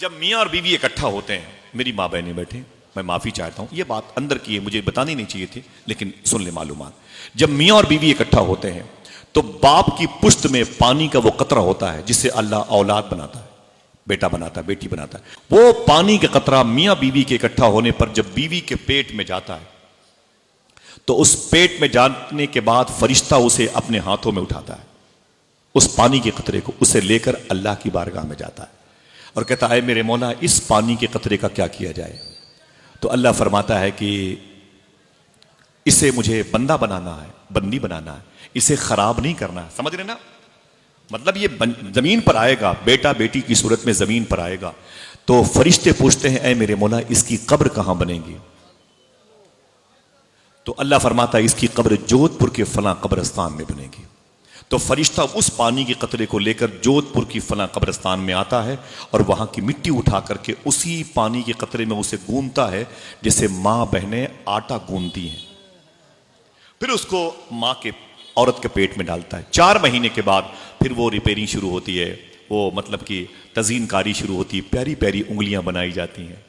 जब मियाँ और बीवी इकट्ठा होते हैं, मेरी माँ बहनें बैठे, मैं माफ़ी चाहता हूँ, ये बात अंदर की है, मुझे बतानी नहीं चाहिए थी, लेकिन सुन ले मालूमात। जब मियाँ और बीवी इकट्ठा होते हैं तो बाप की पुश्त में पानी का वो कतरा होता है जिससे अल्लाह औलाद बनाता है, बेटा बनाता है, बेटी बनाता है। वो पानी का कतरा मियाँ बीवी के इकट्ठा होने पर जब बीवी के पेट में जाता है तो उस पेट में जाने के बाद फरिश्ता उसे अपने हाथों में उठाता है, उस पानी के कतरे को उसे लेकर अल्लाह की बारगाह में जाता है और कहता है मेरे मौला इस पानी के कतरे का क्या किया जाए। तो अल्लाह फरमाता है कि इसे मुझे बंदा बनाना है, बंदी बनाना है, इसे खराब नहीं करना है। समझ रहे ना? मतलब ये जमीन पर आएगा, बेटा बेटी की सूरत में जमीन पर आएगा तो फरिश्ते पूछते हैं ऐ मेरे मौला इसकी कब्र कहां बनेगी? तो अल्लाह फरमाता है इसकी कब्र जोधपुर के फलां कब्रिस्तान में बनेगी। तो फरिश्ता उस पानी के कतरे को लेकर जोधपुर की फलां कब्रिस्तान में आता है और वहां की मिट्टी उठा करके उसी पानी के कतरे में उसे गूंथता है जैसे मां बहनें आटा गूंथती हैं। फिर उसको मां के औरत के पेट में डालता है। 4 महीने के बाद फिर वो रिपेयरिंग शुरू होती है, वो मतलब कि तज़ीनकारी शुरू होती है, प्यारी प्यारी उंगलियां बनाई जाती हैं,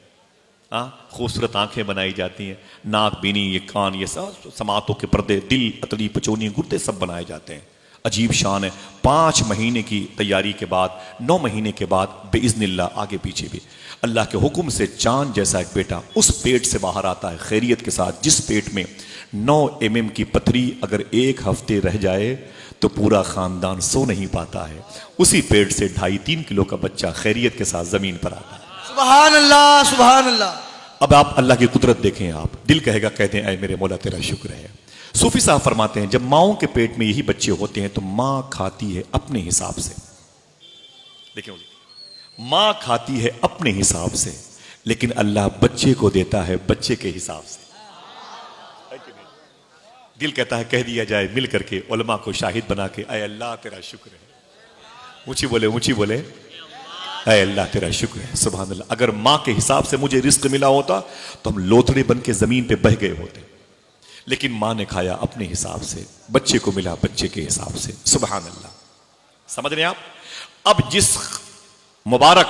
खूबसूरत आंखें बनाई जाती हैं, नाक बीनी ये कान ये सब समातों के पर्दे, दिल अतड़ी पचोनी गुर्दे सब बनाए जाते हैं। अजीब शान है। 5 महीने की तैयारी के बाद 9 महीने के बाद बेइज़्निल्लाह आगे पीछे भी अल्लाह के हुक्म से चांद जैसा एक बेटा उस पेट से बाहर आता है खैरियत के साथ। जिस पेट में 9 mm की पथरी अगर 1 हफ्ते रह जाए तो पूरा खानदान सो नहीं पाता है, उसी पेट से 2.5-3 किलो का बच्चा खैरियत के साथ जमीन पर आता है। सुभान अल्लाह, सुभान अल्लाह। अब आप अल्लाह की कुदरत देखें, आप दिल कहेगा कहते हैं ऐ मेरे मौला तेरा शुक्र है। सूफी साहब फरमाते हैं जब माओं के पेट में यही बच्चे होते हैं तो मां खाती है अपने हिसाब से। देखिए मां खाती है अपने हिसाब से, लेकिन अल्लाह बच्चे को देता है बच्चे के हिसाब से। दिल कहता है कह दिया जाए मिल करके उलमा को शाहिद बना के ऐ अल्लाह तेरा शुक्र है। ऊंची बोले, ऊंची बोले, ऐ अल्लाह तेरा शुक्र है, सुभान अल्लाह। अगर मां के हिसाब से मुझे रिस्क मिला होता तो हम लोथड़े बन के जमीन पे बह गए होते, लेकिन मां ने खाया अपने हिसाब से, बच्चे को मिला बच्चे के हिसाब से। सुभान अल्लाह। समझ रहे हैं आप? अब जिस मुबारक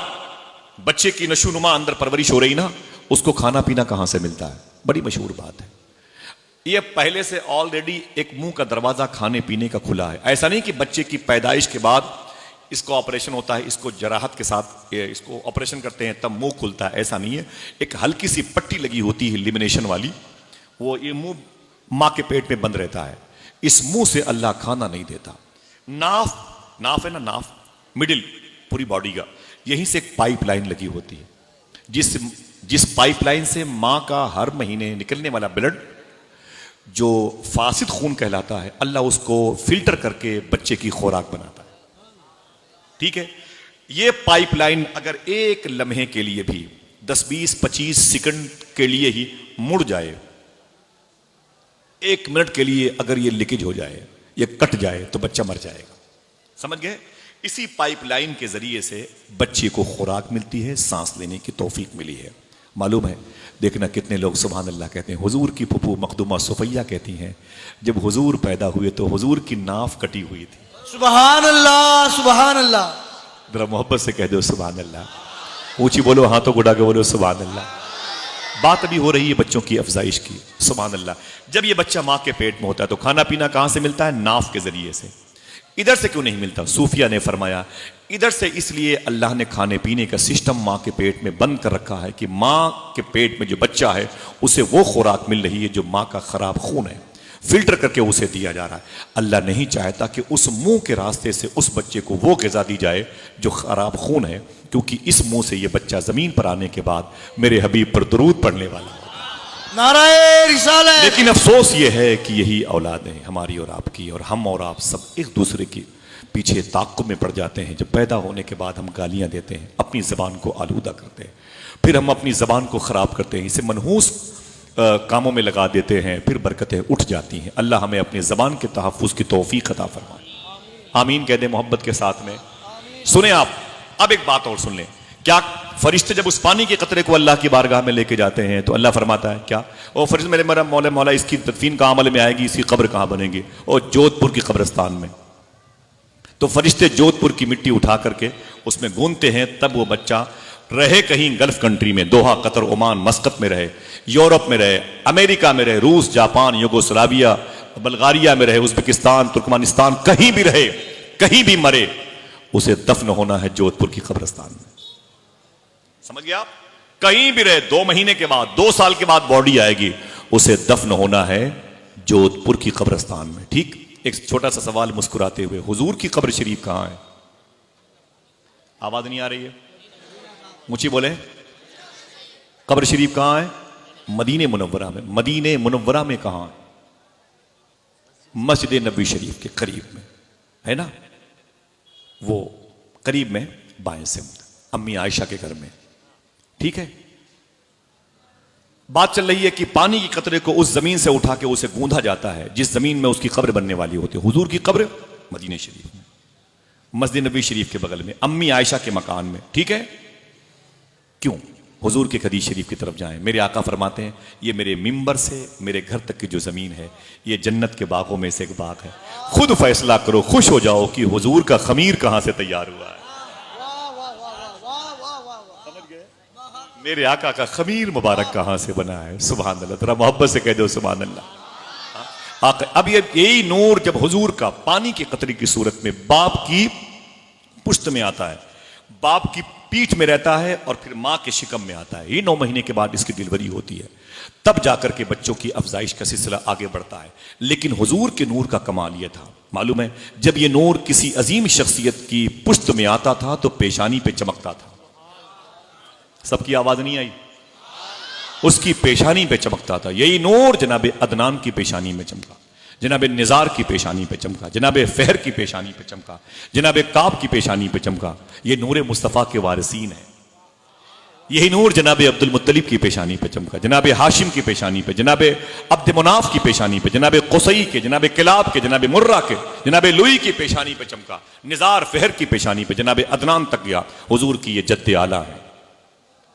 बच्चे की नशोनुमा अंदर परवरिश हो रही ना, उसको खाना पीना कहां से मिलता है? बड़ी मशहूर बात है। यह पहले से ऑलरेडी एक मुंह का दरवाजा खाने पीने का खुला है। ऐसा नहीं कि बच्चे की पैदाइश के बाद इसको ऑपरेशन होता है, इसको जराहत के साथ इसको ऑपरेशन करते हैं तब मुंह खुलता है, ऐसा नहीं है। एक हल्की सी पट्टी लगी होती है लिमिनेशन वाली, वो ये मुंह मां के पेट में बंद रहता है। इस मुंह से अल्लाह खाना नहीं देता। नाफ है ना, नाफ मिडिल पूरी बॉडी का, यहीं से एक पाइपलाइन लगी होती है जिस पाइपलाइन से मां का हर महीने निकलने वाला ब्लड जो फासिद खून कहलाता है, अल्लाह उसको फिल्टर करके बच्चे की खुराक बनाता है। ठीक है? ये पाइपलाइन अगर एक लम्हे के लिए भी 10, 20, 25 सेकंड के लिए ही मुड़ जाए, 1 मिनट के लिए अगर ये लीकेज हो जाए, ये कट जाए तो बच्चा मर जाएगा। समझ गए? इसी पाइपलाइन के जरिए से बच्चे को खुराक मिलती है, सांस लेने की तौफीक मिली है। मालूम है? देखना कितने लोग सुभान अल्लाह कहते हैं। हुजूर की फुफू मखदूमा सुफैया कहती हैं जब हुजूर पैदा हुए तो हुजूर की नाफ कटी हुई थी। सुभान अल्लाह, सुभान अल्लाह। जरा मोहब्बत से कह दो सुभान अल्लाह। ऊंची बोलो, हाथों को उठा के बोलो सुभान अल्लाह। बात अभी हो रही है बच्चों की अफजाइश की। सुभान अल्लाह। जब ये बच्चा मां के पेट में होता है तो खाना पीना कहां से मिलता है? नाफ के जरिए से। इधर से क्यों नहीं मिलता? सूफिया ने फरमाया इधर से इसलिए अल्लाह ने खाने पीने का सिस्टम मां के पेट में बंद कर रखा है कि मां के पेट में जो बच्चा है उसे वो खुराक मिल रही है जो मां का खराब खून है, फिल्टर करके उसे दिया जा रहा है। अल्लाह नहीं चाहता कि उस मुंह के रास्ते से उस बच्चे को वो ग़िज़ा दी जाए जो खराब खून है, क्योंकि इस मुंह से ये बच्चा जमीन पर आने के बाद मेरे हबीब पर दुरूद पढ़ने वाला होगा। नाराए रिसालत। लेकिन अफसोस ये है कि यही औलादें हमारी और आपकी और हम और आप सब एक दूसरे के पीछे ताक़ुब में पड़ जाते हैं। जब पैदा होने के बाद हम गालियां देते हैं, अपनी ज़बान को आलूदा करते हैं, फिर हम अपनी ज़बान को ख़राब करते हैं, इसे मनहूस कामों में लगा देते हैं, फिर बरकतें उठ जाती हैं। अल्लाह हमें अपनी ज़बान के तहफ़्फ़ुज़ की तौफ़ीक़ अता फरमाए। आमीन कह दें मोहब्बत के साथ में। सुने आप, अब एक बात और सुन लें। क्या फरिश्ते जब उस पानी के कतरे को अल्लाह की बारगाह में लेके जाते हैं तो अल्लाह फरमाता है क्या? ओ फरिश्ते मेरे मेरा मौला मौला इसकी तदफीन कहाँ अमल में आएगी, इसकी कब्र कहाँ बनेगी? और जोधपुर की कब्रिस्तान में। तो फरिश्ते जोधपुर की मिट्टी उठा करके उसमें गूंथते हैं, तब वो बच्चा रहे कहीं गल्फ कंट्री में, दोहा, कतर, ओमान, मस्कत में रहे, यूरोप में रहे, अमेरिका में रहे, रूस, जापान, युगोस्लाविया, बल्गारिया में रहे, उज्बेकिस्तान, तुर्कमानिस्तान, कहीं भी रहे, कहीं भी मरे, उसे दफन होना है जोधपुर की कब्रिस्तान में। समझ गया आप? कहीं भी रहे, 2 महीने के बाद, 2 साल के बाद बॉडी आएगी, उसे दफन होना है जोधपुर की कब्रिस्तान में। ठीक? एक छोटा सा सवाल मुस्कुराते हुए, हुजूर की कब्र शरीफ कहां है? आवाज नहीं आ रही है? ऊंची बोले। कब्र शरीफ कहां है? मदीने मुनव्वरा में। मदीने मुनव्वरा में कहां है? मस्जिद नबी शरीफ के करीब में है ना, वो करीब में बाएं से अम्मी आयशा के घर में। ठीक है? बात चल रही है कि पानी की कतरे को उस जमीन से उठा के उसे गूंधा जाता है जिस जमीन में उसकी कब्र बनने वाली होती है। हुजूर की कब्र मदीने शरीफ में, मस्जिद नबी शरीफ के बगल में, अम्मी आयशा के मकान में। ठीक है? क्यों? हुजूर के हदीस शरीफ की तरफ जाएं। मेरे आका फरमाते हैं, ये मेरे मिंबर से मेरे घर तक की जो जमीन है, ये जन्नत के बागों में से एक बाग है। खुद फैसला करो, खुश हो जाओ कि हुजूर का खमीर कहां से तैयार हुआ है। समझ गए? मेरे आका का खमीर मुबारक कहां से बना है। सुभान अल्लाह। जरा मोहब्बत से कह दो सुभान अल्लाह। अब यही नूर जब हुजूर का पानी की कतरी की सूरत में बाप की पुश्त में आता है, बाप की पीठ में रहता है और फिर मां के शिकम में आता है, ये 9 महीने के बाद इसकी डिलीवरी होती है, तब जाकर के बच्चों की अफजाइश का सिलसिला आगे बढ़ता है। लेकिन हुजूर के नूर का कमाल यह था, मालूम है, जब यह नूर किसी अजीम शख्सियत की पुश्त में आता था तो पेशानी पे चमकता था। सबकी आवाज नहीं आई? उसकी पेशानी पे चमकता था। यही नूर जनाबे अदनान की पेशानी में चमका, जनाबे निजार की पेशानी पे चमका, जनाबे फहर की पेशानी पे चमका, जनाबे काब की पेशानी पे चमका। ये नूर मुस्तफ़ा के वारिसीन है। यही नूर जनाबे अब्दुल मुत्तलिब की पेशानी पे चमका, जनाबे हाशिम की पेशानी पे, जनाबे अब्द मुनाफ की पेशानी पे, जनाबे कुसई के, जनाबे किलाब के, जनाबे मुर्रा के, जनाबे लुई की पेशानी पे चमका, निजार फहर की पेशानी पे, जनाबे अदनान तक गया। हुजूर की ये जद्दे आला है।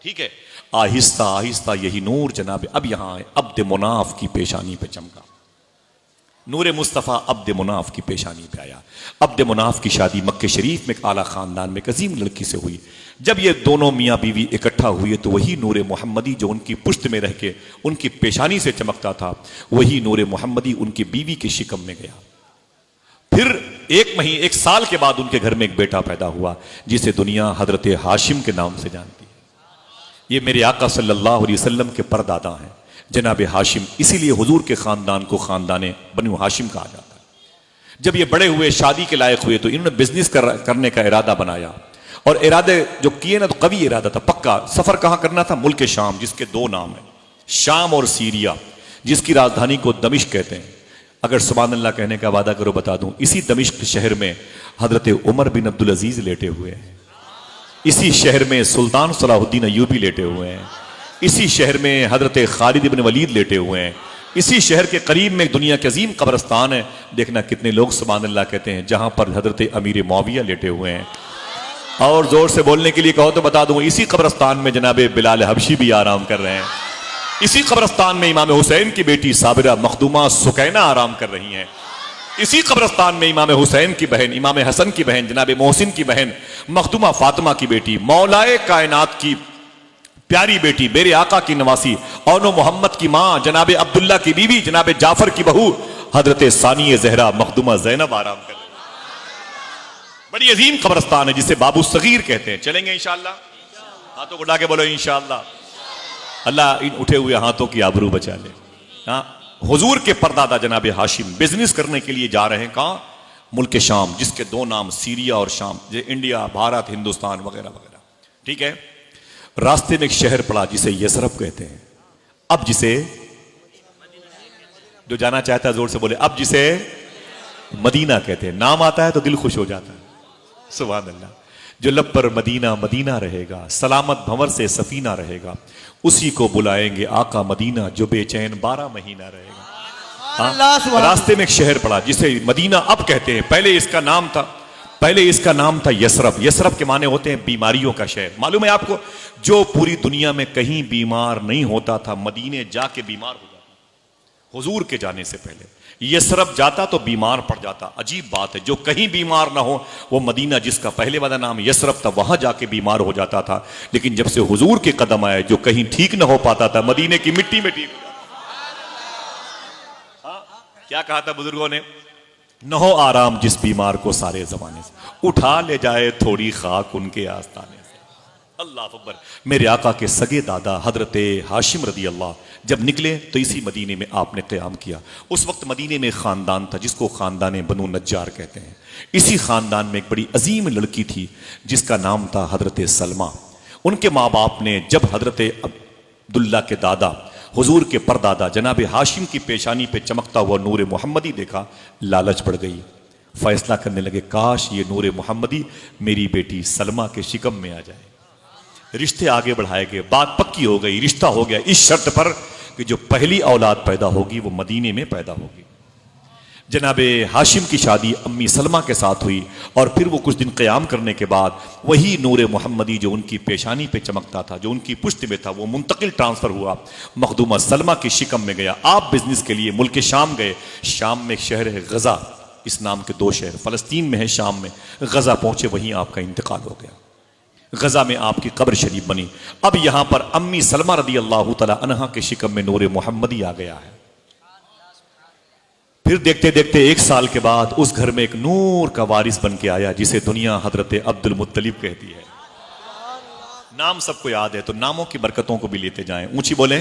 ठीक है? आहिस्ता आहिस्ता यही नूर जनाबे अब यहां है, अब्द मुनाफ की पेशानी पे चमका। नूर मुस्तफ़ा अब्द मुनाफ की पेशानी पे आया। अब्द मुनाफ की शादी मक्के शरीफ में एक आला खानदान में एक अजीम लड़की से हुई। जब ये दोनों मियाँ बीवी इकट्ठा हुए तो वही नूर मोहम्मदी जो उनकी पुश्त में रह के उनकी पेशानी से चमकता था, वही नूर मोहम्मदी उनकी बीवी के शिकम में गया। फिर 1 साल के बाद उनके घर में एक बेटा पैदा हुआ जिसे दुनिया हजरत हाशिम के नाम से जानती है। ये मेरे आका सल्लल्लाहु अलैहि वसल्लम के परदादा हैं, जनाब हाशिम। इसीलिए हुजूर के खानदान को खानदाने बनु हाशिम कहा जाता है। जब ये बड़े हुए, शादी के लायक हुए, तो इन्होंने बिजनेस करने का इरादा बनाया। और इरादे जो किए ना, तो कभी इरादा था पक्का। सफर कहां करना था? मुल्क शाम, जिसके 2 नाम है, शाम और सीरिया, जिसकी राजधानी को दमिश्क कहते हैं। अगर सुभान अल्लाह कहने का वादा करो, बता दूं, इसी दमिश्क शहर में हजरत उमर बिन अब्दुल अजीज लेटे हुए हैं। इसी शहर में सुल्तान सलाहुद्दीन अय्यूबी लेटे हुए हैं। इसी शहर में हजरत खालिद इब्न वलीद लेटे हुए हैं। इसी शहर के करीब में दुनिया के अजीम कब्रिस्तान है। देखना कितने लोग सुभान अल्लाह कहते हैं, जहां पर हजरत अमीर मुआविया लेटे हुए हैं। और जोर से बोलने के लिए कहो तो बता दूं, इसी कब्रिस्तान में जनाबे बिलाल हबशी भी आराम कर रहे हैं। इसी कब्रिस्तान में इमाम हुसैन की बेटी साबिरा मखदूमा सुकैना आराम कर रही हैं। इसी कब्रिस्तान में इमाम हुसैन की बहन, इमाम हसन की बहन, जनाब मोहसिन की बहन मखदूमा फातिमा की बेटी, मौलाए कायनात की प्यारी बेटी, मेरे आका की नवासी, औनो मोहम्मद की मां जनाब अब्दुल्ला की बीवी, जनाब जाफर की बहू हजरत सानिय जहरा मखदूमा जैनब आराम कर रही है। बड़ी अजीम कब्रिस्तान है जिसे बाबू सगीर कहते हैं। चलेंगे इंशाअल्लाह? हाथों उठा के बोलो इंशाअल्लाह। अल्लाह इन उठे हुए हाथों की आबरू बचा ले। हाँ, हुजूर के परदादा जनाब हाशिम बिजनेस करने के लिए जा रहे हैं। कहां? मुल्क शाम, जिसके 2 नाम सीरिया और शाम, जो इंडिया, भारत, हिंदुस्तान वगैरह वगैरह। ठीक है? रास्ते में एक शहर पड़ा जिसे यसरब कहते हैं। अब जिसे, जो जाना चाहता है जोर से बोले, अब जिसे मदीना कहते हैं। नाम आता है तो दिल खुश हो जाता है। सुभान अल्लाह। जो लब पर मदीना मदीना रहेगा, सलामत भंवर से सफीना रहेगा, उसी को बुलाएंगे आका मदीना जो बेचैन 12 महीना रहेगा। हाँ? रास्ते में एक शहर पड़ा जिसे मदीना अब कहते हैं। पहले इसका नाम था यसरब। यसरब के माने होते हैं बीमारियों का शहर। मालूम है आपको, जो पूरी दुनिया में कहीं बीमार नहीं होता था, मदीने जाके बीमार हो जाता। हुजूर के जाने से पहले यसरब जाता तो बीमार पड़ जाता। अजीब बात है, जो कहीं बीमार ना हो वो मदीना, जिसका पहले वाला नाम यसरब था, वहां जाके बीमार हो जाता था। लेकिन जब से हुजूर के कदम आए, जो कहीं ठीक ना हो पाता था, मदीने की मिट्टी में ठीक हो जाता। क्या कहा था बुजुर्गों ने? न हो आराम जिस बीमार को सारे जमाने से, उठा ले जाए थोड़ी खाक उनके आस्ताने से। अल्लाह अकबर। मेरे आका के सगे दादा हजरत हाशिम रदी अल्लाह जब निकले तो इसी मदीने में आपने क़याम किया। उस वक्त मदीने में खानदान था जिसको खानदान बनु नज्जार कहते हैं। इसी खानदान में एक बड़ी अजीम लड़की थी जिसका नाम था हजरत सलमा। उनके माँ बाप ने जब हजरत अब्दुल्ला के दादा हुजूर के परदादा जनाब हाशिम की पेशानी पे चमकता हुआ नूर मोहम्मदी देखा, लालच बढ़ गई। फैसला करने लगे, काश ये नूर मोहम्मदी मेरी बेटी सलमा के शिकम में आ जाए। रिश्ते आगे बढ़ाए गए, बात पक्की हो गई, रिश्ता हो गया इस शर्त पर कि जो पहली औलाद पैदा होगी वो मदीने में पैदा होगी। जनाबे हाशिम की शादी अम्मी सलमा के साथ हुई और फिर वो कुछ दिन क़याम करने के बाद वही नूर मोहम्मदी जो उनकी पेशानी पे चमकता था, जो उनकी पुश्त में था, वो मुंतकिल ट्रांसफर हुआ, मखदूमा सलमा की शिकम में गया। आप बिजनेस के लिए मुल्क शाम गए। शाम में एक शहर है गजा, इस नाम के दो शहर, फलस्तीन में है, शाम में। गजा पहुंचे, वहीं आपका इंतकाल हो गया। गजा में आपकी कब्र शरीफ बनी। अब यहां पर अम्मी सलमा रदी अल्लाह तआला अन्हा के शिकम में नूर मोहम्मदी आ गया है। फिर देखते देखते 1 साल के बाद उस घर में एक नूर का वारिस बन के आया जिसे दुनिया हजरत अब्दुल मुत्तलिब कहती है। नाम सबको याद है तो नामों की बरकतों को भी लेते जाएं। ऊंची बोलें।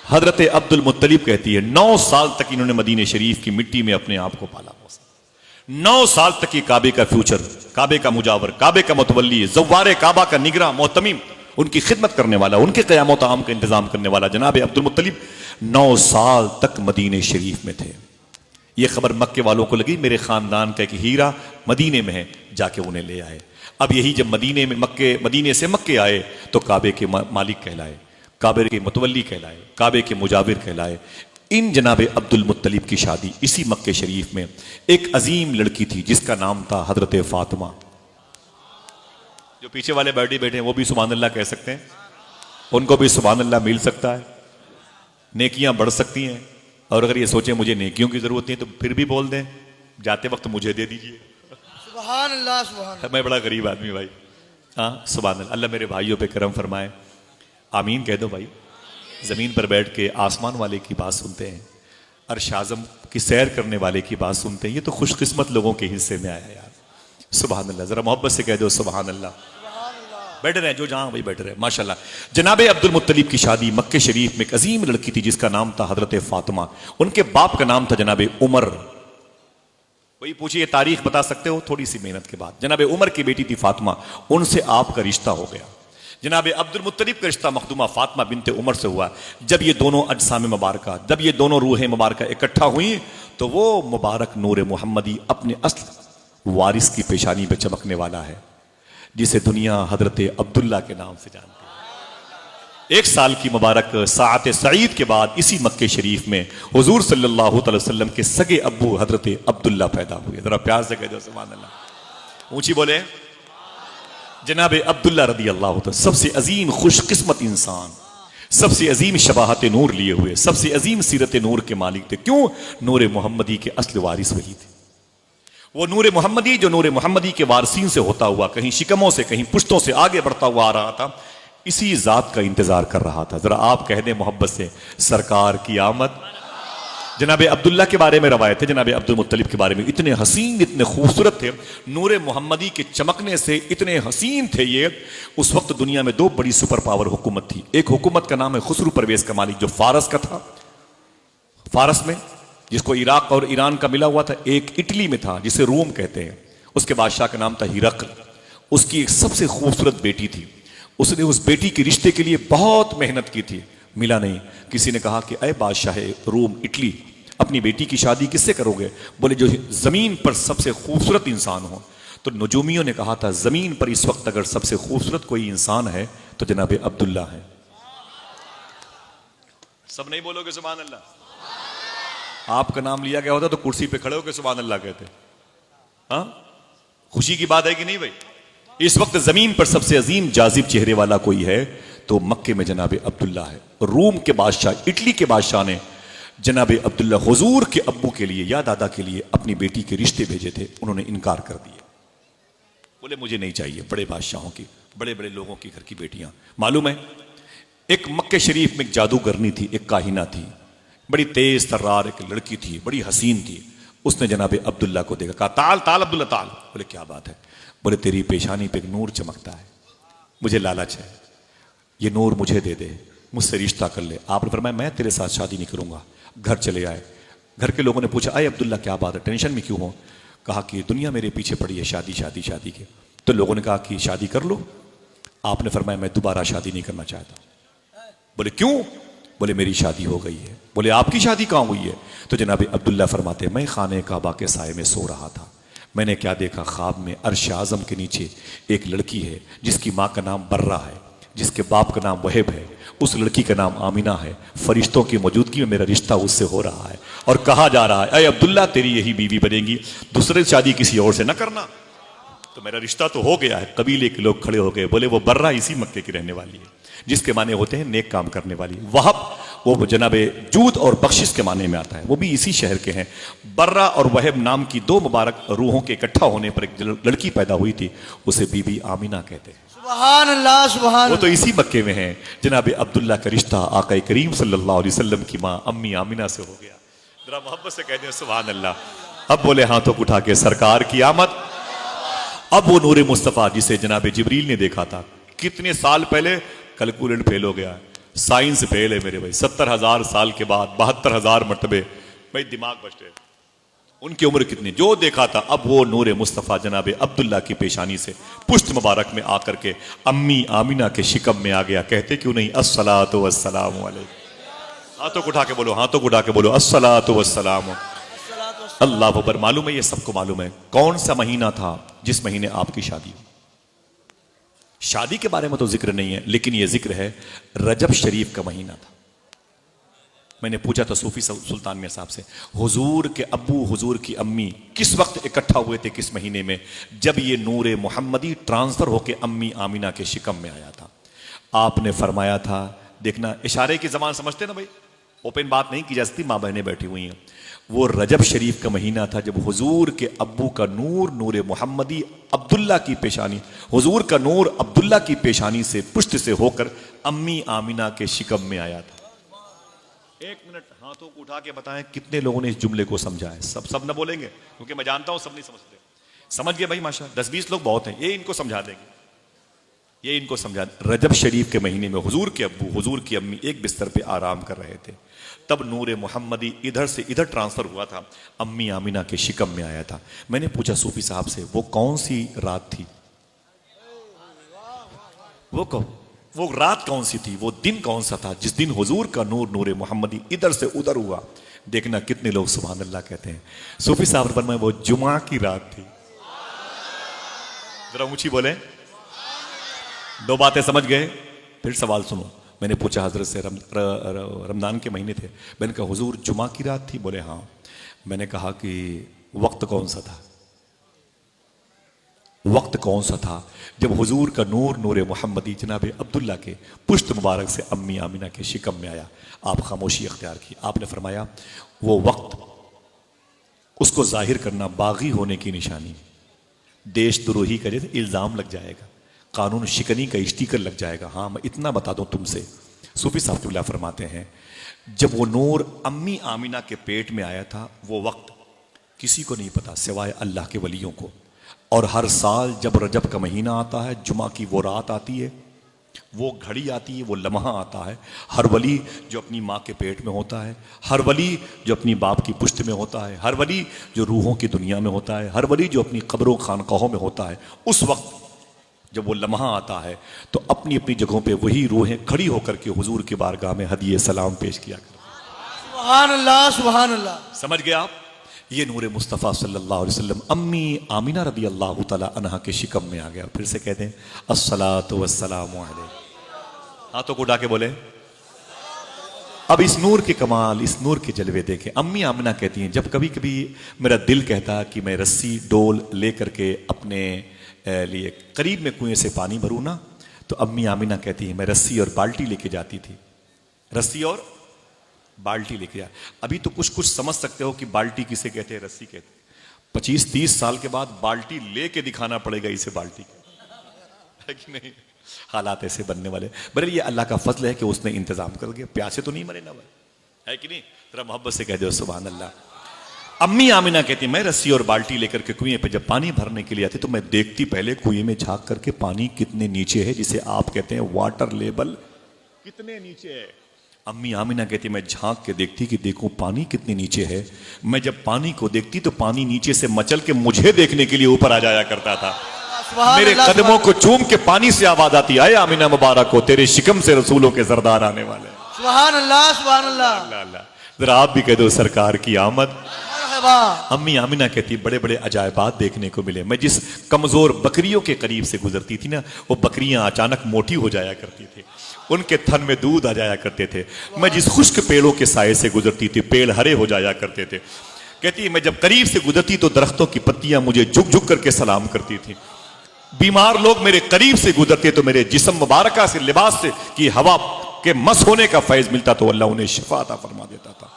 हजरत अब्दुल मुत्तलिब कहती है 9 साल तक इन्होंने मदीने शरीफ की मिट्टी में अपने आप को पाला पोसा। 9 साल तक ये काबे का फ्यूचर, काबे का मुजावर, काबे का मुतवल्ली, ज़व्वारे काबा का निगरां, मोहतमीम, उनकी खिदमत करने वाला, उनके क़याम व ताम का इंतजाम करने वाला जनाब अब्दुल मुत्तलिब 9 साल तक मदीने शरीफ में थे। ये खबर मक्के वालों को लगी, मेरे खानदान का एक हीरा मदीने में है, जाके उन्हें ले आए। अब यही जब मदीने से मक्के आए तो काबे के मालिक कहलाए, काबे के मुतवल्ली कहलाए, काबे के मुजाविर कहलाए। इन जनाब अब्दुल मुत्तलिब की शादी इसी मक्के शरीफ में एक अजीम लड़की थी जिसका नाम था हजरत फातिमा। जो पीछे वाले बैठे बैठे हैं वो भी सुभान अल्लाह कह सकते हैं, उनको भी सुभान अल्लाह मिल सकता है, नेकियां बढ़ सकती हैं। और अगर ये सोचे मुझे नेकियों की जरूरत नहीं तो फिर भी बोल दें, जाते वक्त मुझे दे दीजिए। सुभान अल्लाह, सुभान अल्लाह। मैं बड़ा गरीब आदमी भाई। हाँ सुभान अल्लाह। अल्लाह मेरे भाइयों पे करम फरमाए, आमीन कह दो भाई। जमीन पर बैठ के आसमान वाले की बात सुनते हैं, अर्श आज़म की सैर करने वाले की बात सुनते हैं। ये तो खुशकिस्मत लोगों के हिस्से में आया यार। सुभान अल्लाह। जरा मोहब्बत से कह दो सुभान अल्लाह। बैठ रहे हैं जो जहां वही बैठ रहे हैं माशाल्लाह। जनाब अब्दुल मुत्तलिब की शादी मक्के शरीफ में एक अजीम लड़की थी जिसका नाम था हजरत फातिमा। उनके बाप का नाम था जनाब उमर। वही पूछिए, तारीख बता सकते हो? थोड़ी सी मेहनत के बाद जनाब उमर की बेटी थी फातिमा, उनसे आपका रिश्ता हो गया। जनाब अब्दुल मुत्तलिब का रिश्ता मखदूमा फातिमा बिनते उमर से हुआ। जब ये दोनों अजसाम मुबारका, जब ये दोनों रूहें मुबारका इकट्ठा हुई तो वो मुबारक नूर मोहम्मदी अपने असल वारिस की पेशानी पे चमकने वाला है जिसे दुनिया हजरत अब्दुल्ला के नाम से जानती है। 1 साल की मुबारक साअत सईद के बाद इसी मक्के शरीफ में हुजूर सल्लल्लाहु अलैहि वसल्लम के सगे अब्बू हजरत अब्दुल्ला पैदा हुए। जरा प्यार से कह दो सुभान अल्लाह, ऊंची बोले। जनाब अब्दुल्ला रदी अल्लाह तआला सबसे अजीम खुशकिस्मत इंसान, सबसे अजीम शबाहत नूर लिए हुए, सबसे अजीम सीरत नूर के मालिक थे। क्यों? नूर मोहम्मदी के असल वारिस वही थे। वो नूर मोहम्मदी जो नूर मोहम्मदी के वारसीन से होता हुआ कहीं शिकमों से कहीं पुश्तों से आगे बढ़ता हुआ आ रहा था, इसी जात का इंतजार कर रहा था। जरा आप कह दें मोहब्बत से, सरकार की आमद। जनाब अब्दुल्ला के बारे में रवायत है, जनाब अब्दुल मुत्तलिब के बारे में, इतने हसीन इतने खूबसूरत थे, नूर मोहम्मदी के चमकने से इतने हसीन थे ये। उस वक्त दुनिया में 2 बड़ी सुपर पावर हुकूमत थी। एक हुकूमत का नाम है खुसरू परवेज का मालिक जो फारस का था, फारस में जिसको इराक और ईरान का मिला हुआ था। एक इटली में था जिसे रोम कहते हैं, उसके बादशाह का नाम था हिरकल। उसकी एक सबसे खूबसूरत बेटी थी, उसने उस बेटी के रिश्ते के लिए बहुत मेहनत की थी, मिला नहीं। किसी ने कहा कि अय बादशाह रोम इटली, अपनी बेटी की शादी किससे करोगे? बोले जो जमीन पर सबसे खूबसूरत इंसान हो। तो नजूमियों ने कहा था जमीन पर इस वक्त अगर सबसे खूबसूरत कोई इंसान है तो जनाब अब्दुल्ला है। सब नहीं बोलोगे सुभान अल्लाह? आपका नाम लिया गया होता तो कुर्सी पे खड़े होकर सुभान अल्लाह कहते। हाँ, खुशी की बात है कि नहीं भाई? इस वक्त जमीन पर सबसे अजीम जाजिब चेहरे वाला कोई है तो मक्के में जनाब अब्दुल्ला है। रूम के बादशाह, इटली के बादशाह ने जनाब अब्दुल्ला हुजूर के अब्बू के लिए या दादा के लिए अपनी बेटी के रिश्ते भेजे थे, उन्होंने इनकार कर दिए। बोले मुझे नहीं चाहिए, बड़े बादशाहों की, बड़े बड़े लोगों की घर की बेटियां। मालूम है, एक मक्के शरीफ में एक जादूगरनी थी, एक काहिना थी, बड़ी तेज तर्रार एक लड़की थी, बड़ी हसीन थी। उसने जनाब अब्दुल्ला को देखा, कहा ताल ताल अब्दुल्ला ताल। बोले क्या बात है? बोले तेरी पेशानी पे एक नूर चमकता है, मुझे लालच है, ये नूर मुझे दे दे, मुझसे रिश्ता कर ले। आपने फरमाया मैं तेरे साथ शादी नहीं करूंगा। घर चले आए। घर के लोगों ने पूछा अरे अब्दुल्ला क्या बात है, टेंशन में क्यों हो? कहा कि दुनिया मेरे पीछे पड़ी है शादी शादी शादी के। तो लोगों ने कहा कि शादी कर लो। आपने फरमाया मैं दोबारा शादी नहीं करना चाहता। बोले क्यों? बोले मेरी शादी हो गई है। बोले आपकी शादी कहाँ हुई है? तो जनाब अब्दुल्ला फरमाते मैं खाने काबा के साए में सो रहा था, मैंने क्या देखा, ख्वाब में अर्श आज़म के नीचे एक लड़की है जिसकी माँ का नाम बर्रा है, जिसके बाप का नाम वहेब है, उस लड़की का नाम आमिना है। फरिश्तों की मौजूदगी में मेरा रिश्ता उससे हो रहा है और कहा जा रहा है अरे अब्दुल्ला तेरी यही बीवी बनेगी, दूसरे शादी किसी और से न करना। तो मेरा रिश्ता तो हो गया है। कबीले के लोग खड़े हो गए, बोले वो बर्रा इसी मक्के की रहने वाली है, जिसके माने होते हैं नेक काम करने वाली। वहब वो जनाबे जूद और बख्शिश के माने में आता है, वो भी इसी शहर के हैं। बर्रा और वहब नाम की दो मुबारक रूहों के इकट्ठा होने पर एक लड़की पैदा हुई थी, उसे बीबी आमिना कहते हैं। सुभान अल्लाह सुभान वो तो इसी मक्के में है। जनाब अब्दुल्ला का रिश्ता आका करीम सल्लल्लाहु अलैहि वसल्लम की माँ अम्मी आमिना से हो गया। जरा मोहब्बत से कहते हैं सुभान अल्लाह। अब बोले हाथों को उठा के सरकार की आमद। अब वो नूरे मुस्तफ़ा जिसे जनाब जिब्रील ने देखा था कितने साल पहले, कैलकुलेट फेल हो गया, साइंस फेल है मेरे भाई, 70,000 साल के बाद 72,000 मरतबे भाई दिमाग बचते। उनकी उम्र कितनी, जो देखा था। अब वो नूरे मुस्तफ़ा जनाब अब्दुल्ला की पेशानी से पुश्त मुबारक में आकर के अम्मी आमिना के शिकम में आ गया। कहते क्यों नहीं अस्सलातु वस्सलामु अलैकुम। हाथों को उठा के बोलो, हाथों को उठा के बोलो अस्सलातु वस्सलामु अल्लाह अकबर। मालूम है, ये सबको मालूम है कौन सा महीना था जिस महीने आपकी शादी हुई। शादी के बारे में तो जिक्र नहीं है, लेकिन यह जिक्र है रजब शरीफ का महीना था। मैंने पूछा था सूफी सुल्तान मियां साहब से, हुजूर के अब्बू हुजूर की अम्मी किस वक्त इकट्ठा हुए थे, किस महीने में? जब ये नूरे मोहम्मदी ट्रांसफर होके अम्मी आमिना के शिकम में आया था। आपने फरमाया था, देखना इशारे की जबान समझते ना भाई, ओपन बात नहीं की जा सकती, माँ बहनें बैठी हुई हैं। वो रजब शरीफ का महीना था जब हुजूर के अब्बू का नूर नूरे मोहम्मदी अब्दुल्ला की पेशानी, हुजूर का नूर अब्दुल्ला की पेशानी से पुष्ट से होकर अम्मी आमिना के शिकम में आया था। एक मिनट हाथों को उठा के बताएं कितने लोगों ने इस जुमले को समझा है। सब न बोलेंगे क्योंकि मैं जानता हूं सब नहीं समझते। समझ गए भाई माशा, 10-20 लोग बहुत हैं, ये इनको समझा देंगे, ये इनको समझा। रजब शरीफ के महीने में हुजूर के अब्बू हुजूर की अम्मी एक बिस्तर पे आराम कर रहे थे, तब नूरे मोहम्मदी इधर से इधर ट्रांसफर हुआ था, अम्मी आमिना के शिकम में आया था। मैंने पूछा सूफी साहब से, वो कौन सी रात थी, वो रात कौन सी थी, वो दिन कौन सा था जिस दिन हुजूर का नूर नूरे मोहम्मदी इधर से उधर हुआ? देखना कितने लोग सुभान अल्लाह कहते हैं। सूफी साहब फरमाए वो जुमा की रात थी। जरा ऊंची बोले। दो बातें समझ गए? फिर सवाल सुनो। मैंने पूछा हजरत से, रमजान के महीने थे, मैंने कहा हुजूर जुमा की रात थी? बोले हाँ। मैंने कहा कि वक्त कौन सा था, वक्त कौन सा था जब हुजूर का नूर नूरे मोहम्मदी जनाब अब्दुल्ला के पुश्त मुबारक से अम्मी आमिना के शिकम में आया? आप खामोशी अख्तियार की। आपने फरमाया वो वक्त, उसको जाहिर करना बागी होने की निशानी, देशद्रोही का जैसे इल्जाम लग जाएगा, कानून शिकनी का स्टीकर लग जाएगा। हाँ मैं इतना बता दूं तुमसे, सूफी साहब फरमाते हैं जब वो नूर अम्मी आमिना के पेट में आया था, वो वक्त किसी को नहीं पता सिवाय अल्लाह के वलियों को। और हर साल जब रजब का महीना आता है, जुमा की वो रात आती है, वो घड़ी आती है, वो लम्हा आता है, हर वली जो अपनी माँ के पेट में होता है, हर वली जो अपनी बाप की पुश्त में होता है, हर वली जो रूहों की दुनिया में होता है, हर वली जो अपनी कब्रों खानकाहों में होता है, उस वक्त जब वो लम्हा आता है तो अपनी अपनी जगहों पे वही रूहें खड़ी होकर के हुजूर की बारगाह में हदिये सलाम पेश किया करती। सुभान अल्लाह सुभान अल्लाह। समझ गए आप? ये नूरे मुस्तफ़ा सल्लल्लाहु अलैहि वसल्लम अम्मी आमिना रदी अल्लाह तआला अन्हा के शिकम में आ गया। फिर से कहते हैं अस्सलातु वस्सलामु अलैहि। हाथों को उठा के बोले। अब इस नूर के कमाल, इस नूर के जलवे देखें। अम्मी आमिना कहती हैं जब कभी कभी मेरा दिल कहता कि मैं रस्सी डोल ले करके अपने लिए करीब में कुएं से पानी भरूं ना, तो अम्मी आमिना कहती है मैं रस्सी और बाल्टी लेके जाती थी, रस्सी और बाल्टी लेके आ। अभी तो कुछ कुछ समझ सकते हो कि बाल्टी किसे कहते हैं, रस्सी कहते हैं। 25-30 साल के बाद बाल्टी लेके दिखाना पड़ेगा इसे बाल्टी है कि नहीं। हालात ऐसे बनने वाले। बरे ये अल्लाह का फजल है कि उसने इंतजाम कर दिया, प्यासे तो नहीं मरे ना भाई, है कि नहीं। जरा मोहब्बत से कह दो सुभान अल्लाह। अम्मी आमिना कहती मैं रस्सी और बाल्टी लेकर के कुएं पे जब पानी भरने के लिए आती तो मैं देखती पहले कुएं में झांक करके पानी कितने नीचे है, जिसे आप कहते हैं वाटर लेवल कितने नीचे है। अम्मी आमिना कहती मैं झांक के देखती कि देखो पानी कितने नीचे है। मैं जब पानी को देखती तो पानी नीचे से मचल के मुझे देखने के लिए ऊपर आ जाया करता था। सुभान मेरे अल्लाह, कदमों को चूम के पानी से आवाज आती, आए आमिना मुबारक हो, तेरे शिकम से रसूलों के सरदार आने वाले। सुभान अल्लाह, सुभान अल्लाह। अल्लाह अल्लाह। जरा आप भी कह दो सरकार की आमद। मरहबा। अम्मी आमिना कहती बड़े बड़े अजायबात देखने को मिले। मैं जिस कमजोर बकरियों के करीब से गुजरती थी ना, वो बकरियां अचानक मोटी हो जाया करती थी, उनके थन में दूध आ जाया करते थे। मैं जिस खुश्क पेड़ों के साए से गुजरती थी, पेड़ हरे हो जाया करते थे। कहती मैं जब करीब से गुजरती तो दरख्तों की पत्तियां मुझे झुक झुक करके सलाम करती थी। बीमार लोग मेरे करीब से गुजरते तो मेरे जिस्म मुबारका से, लिबास से की हवा के मस होने का फैज मिलता तो अल्लाह उन्हें शिफा अता फरमा देता था।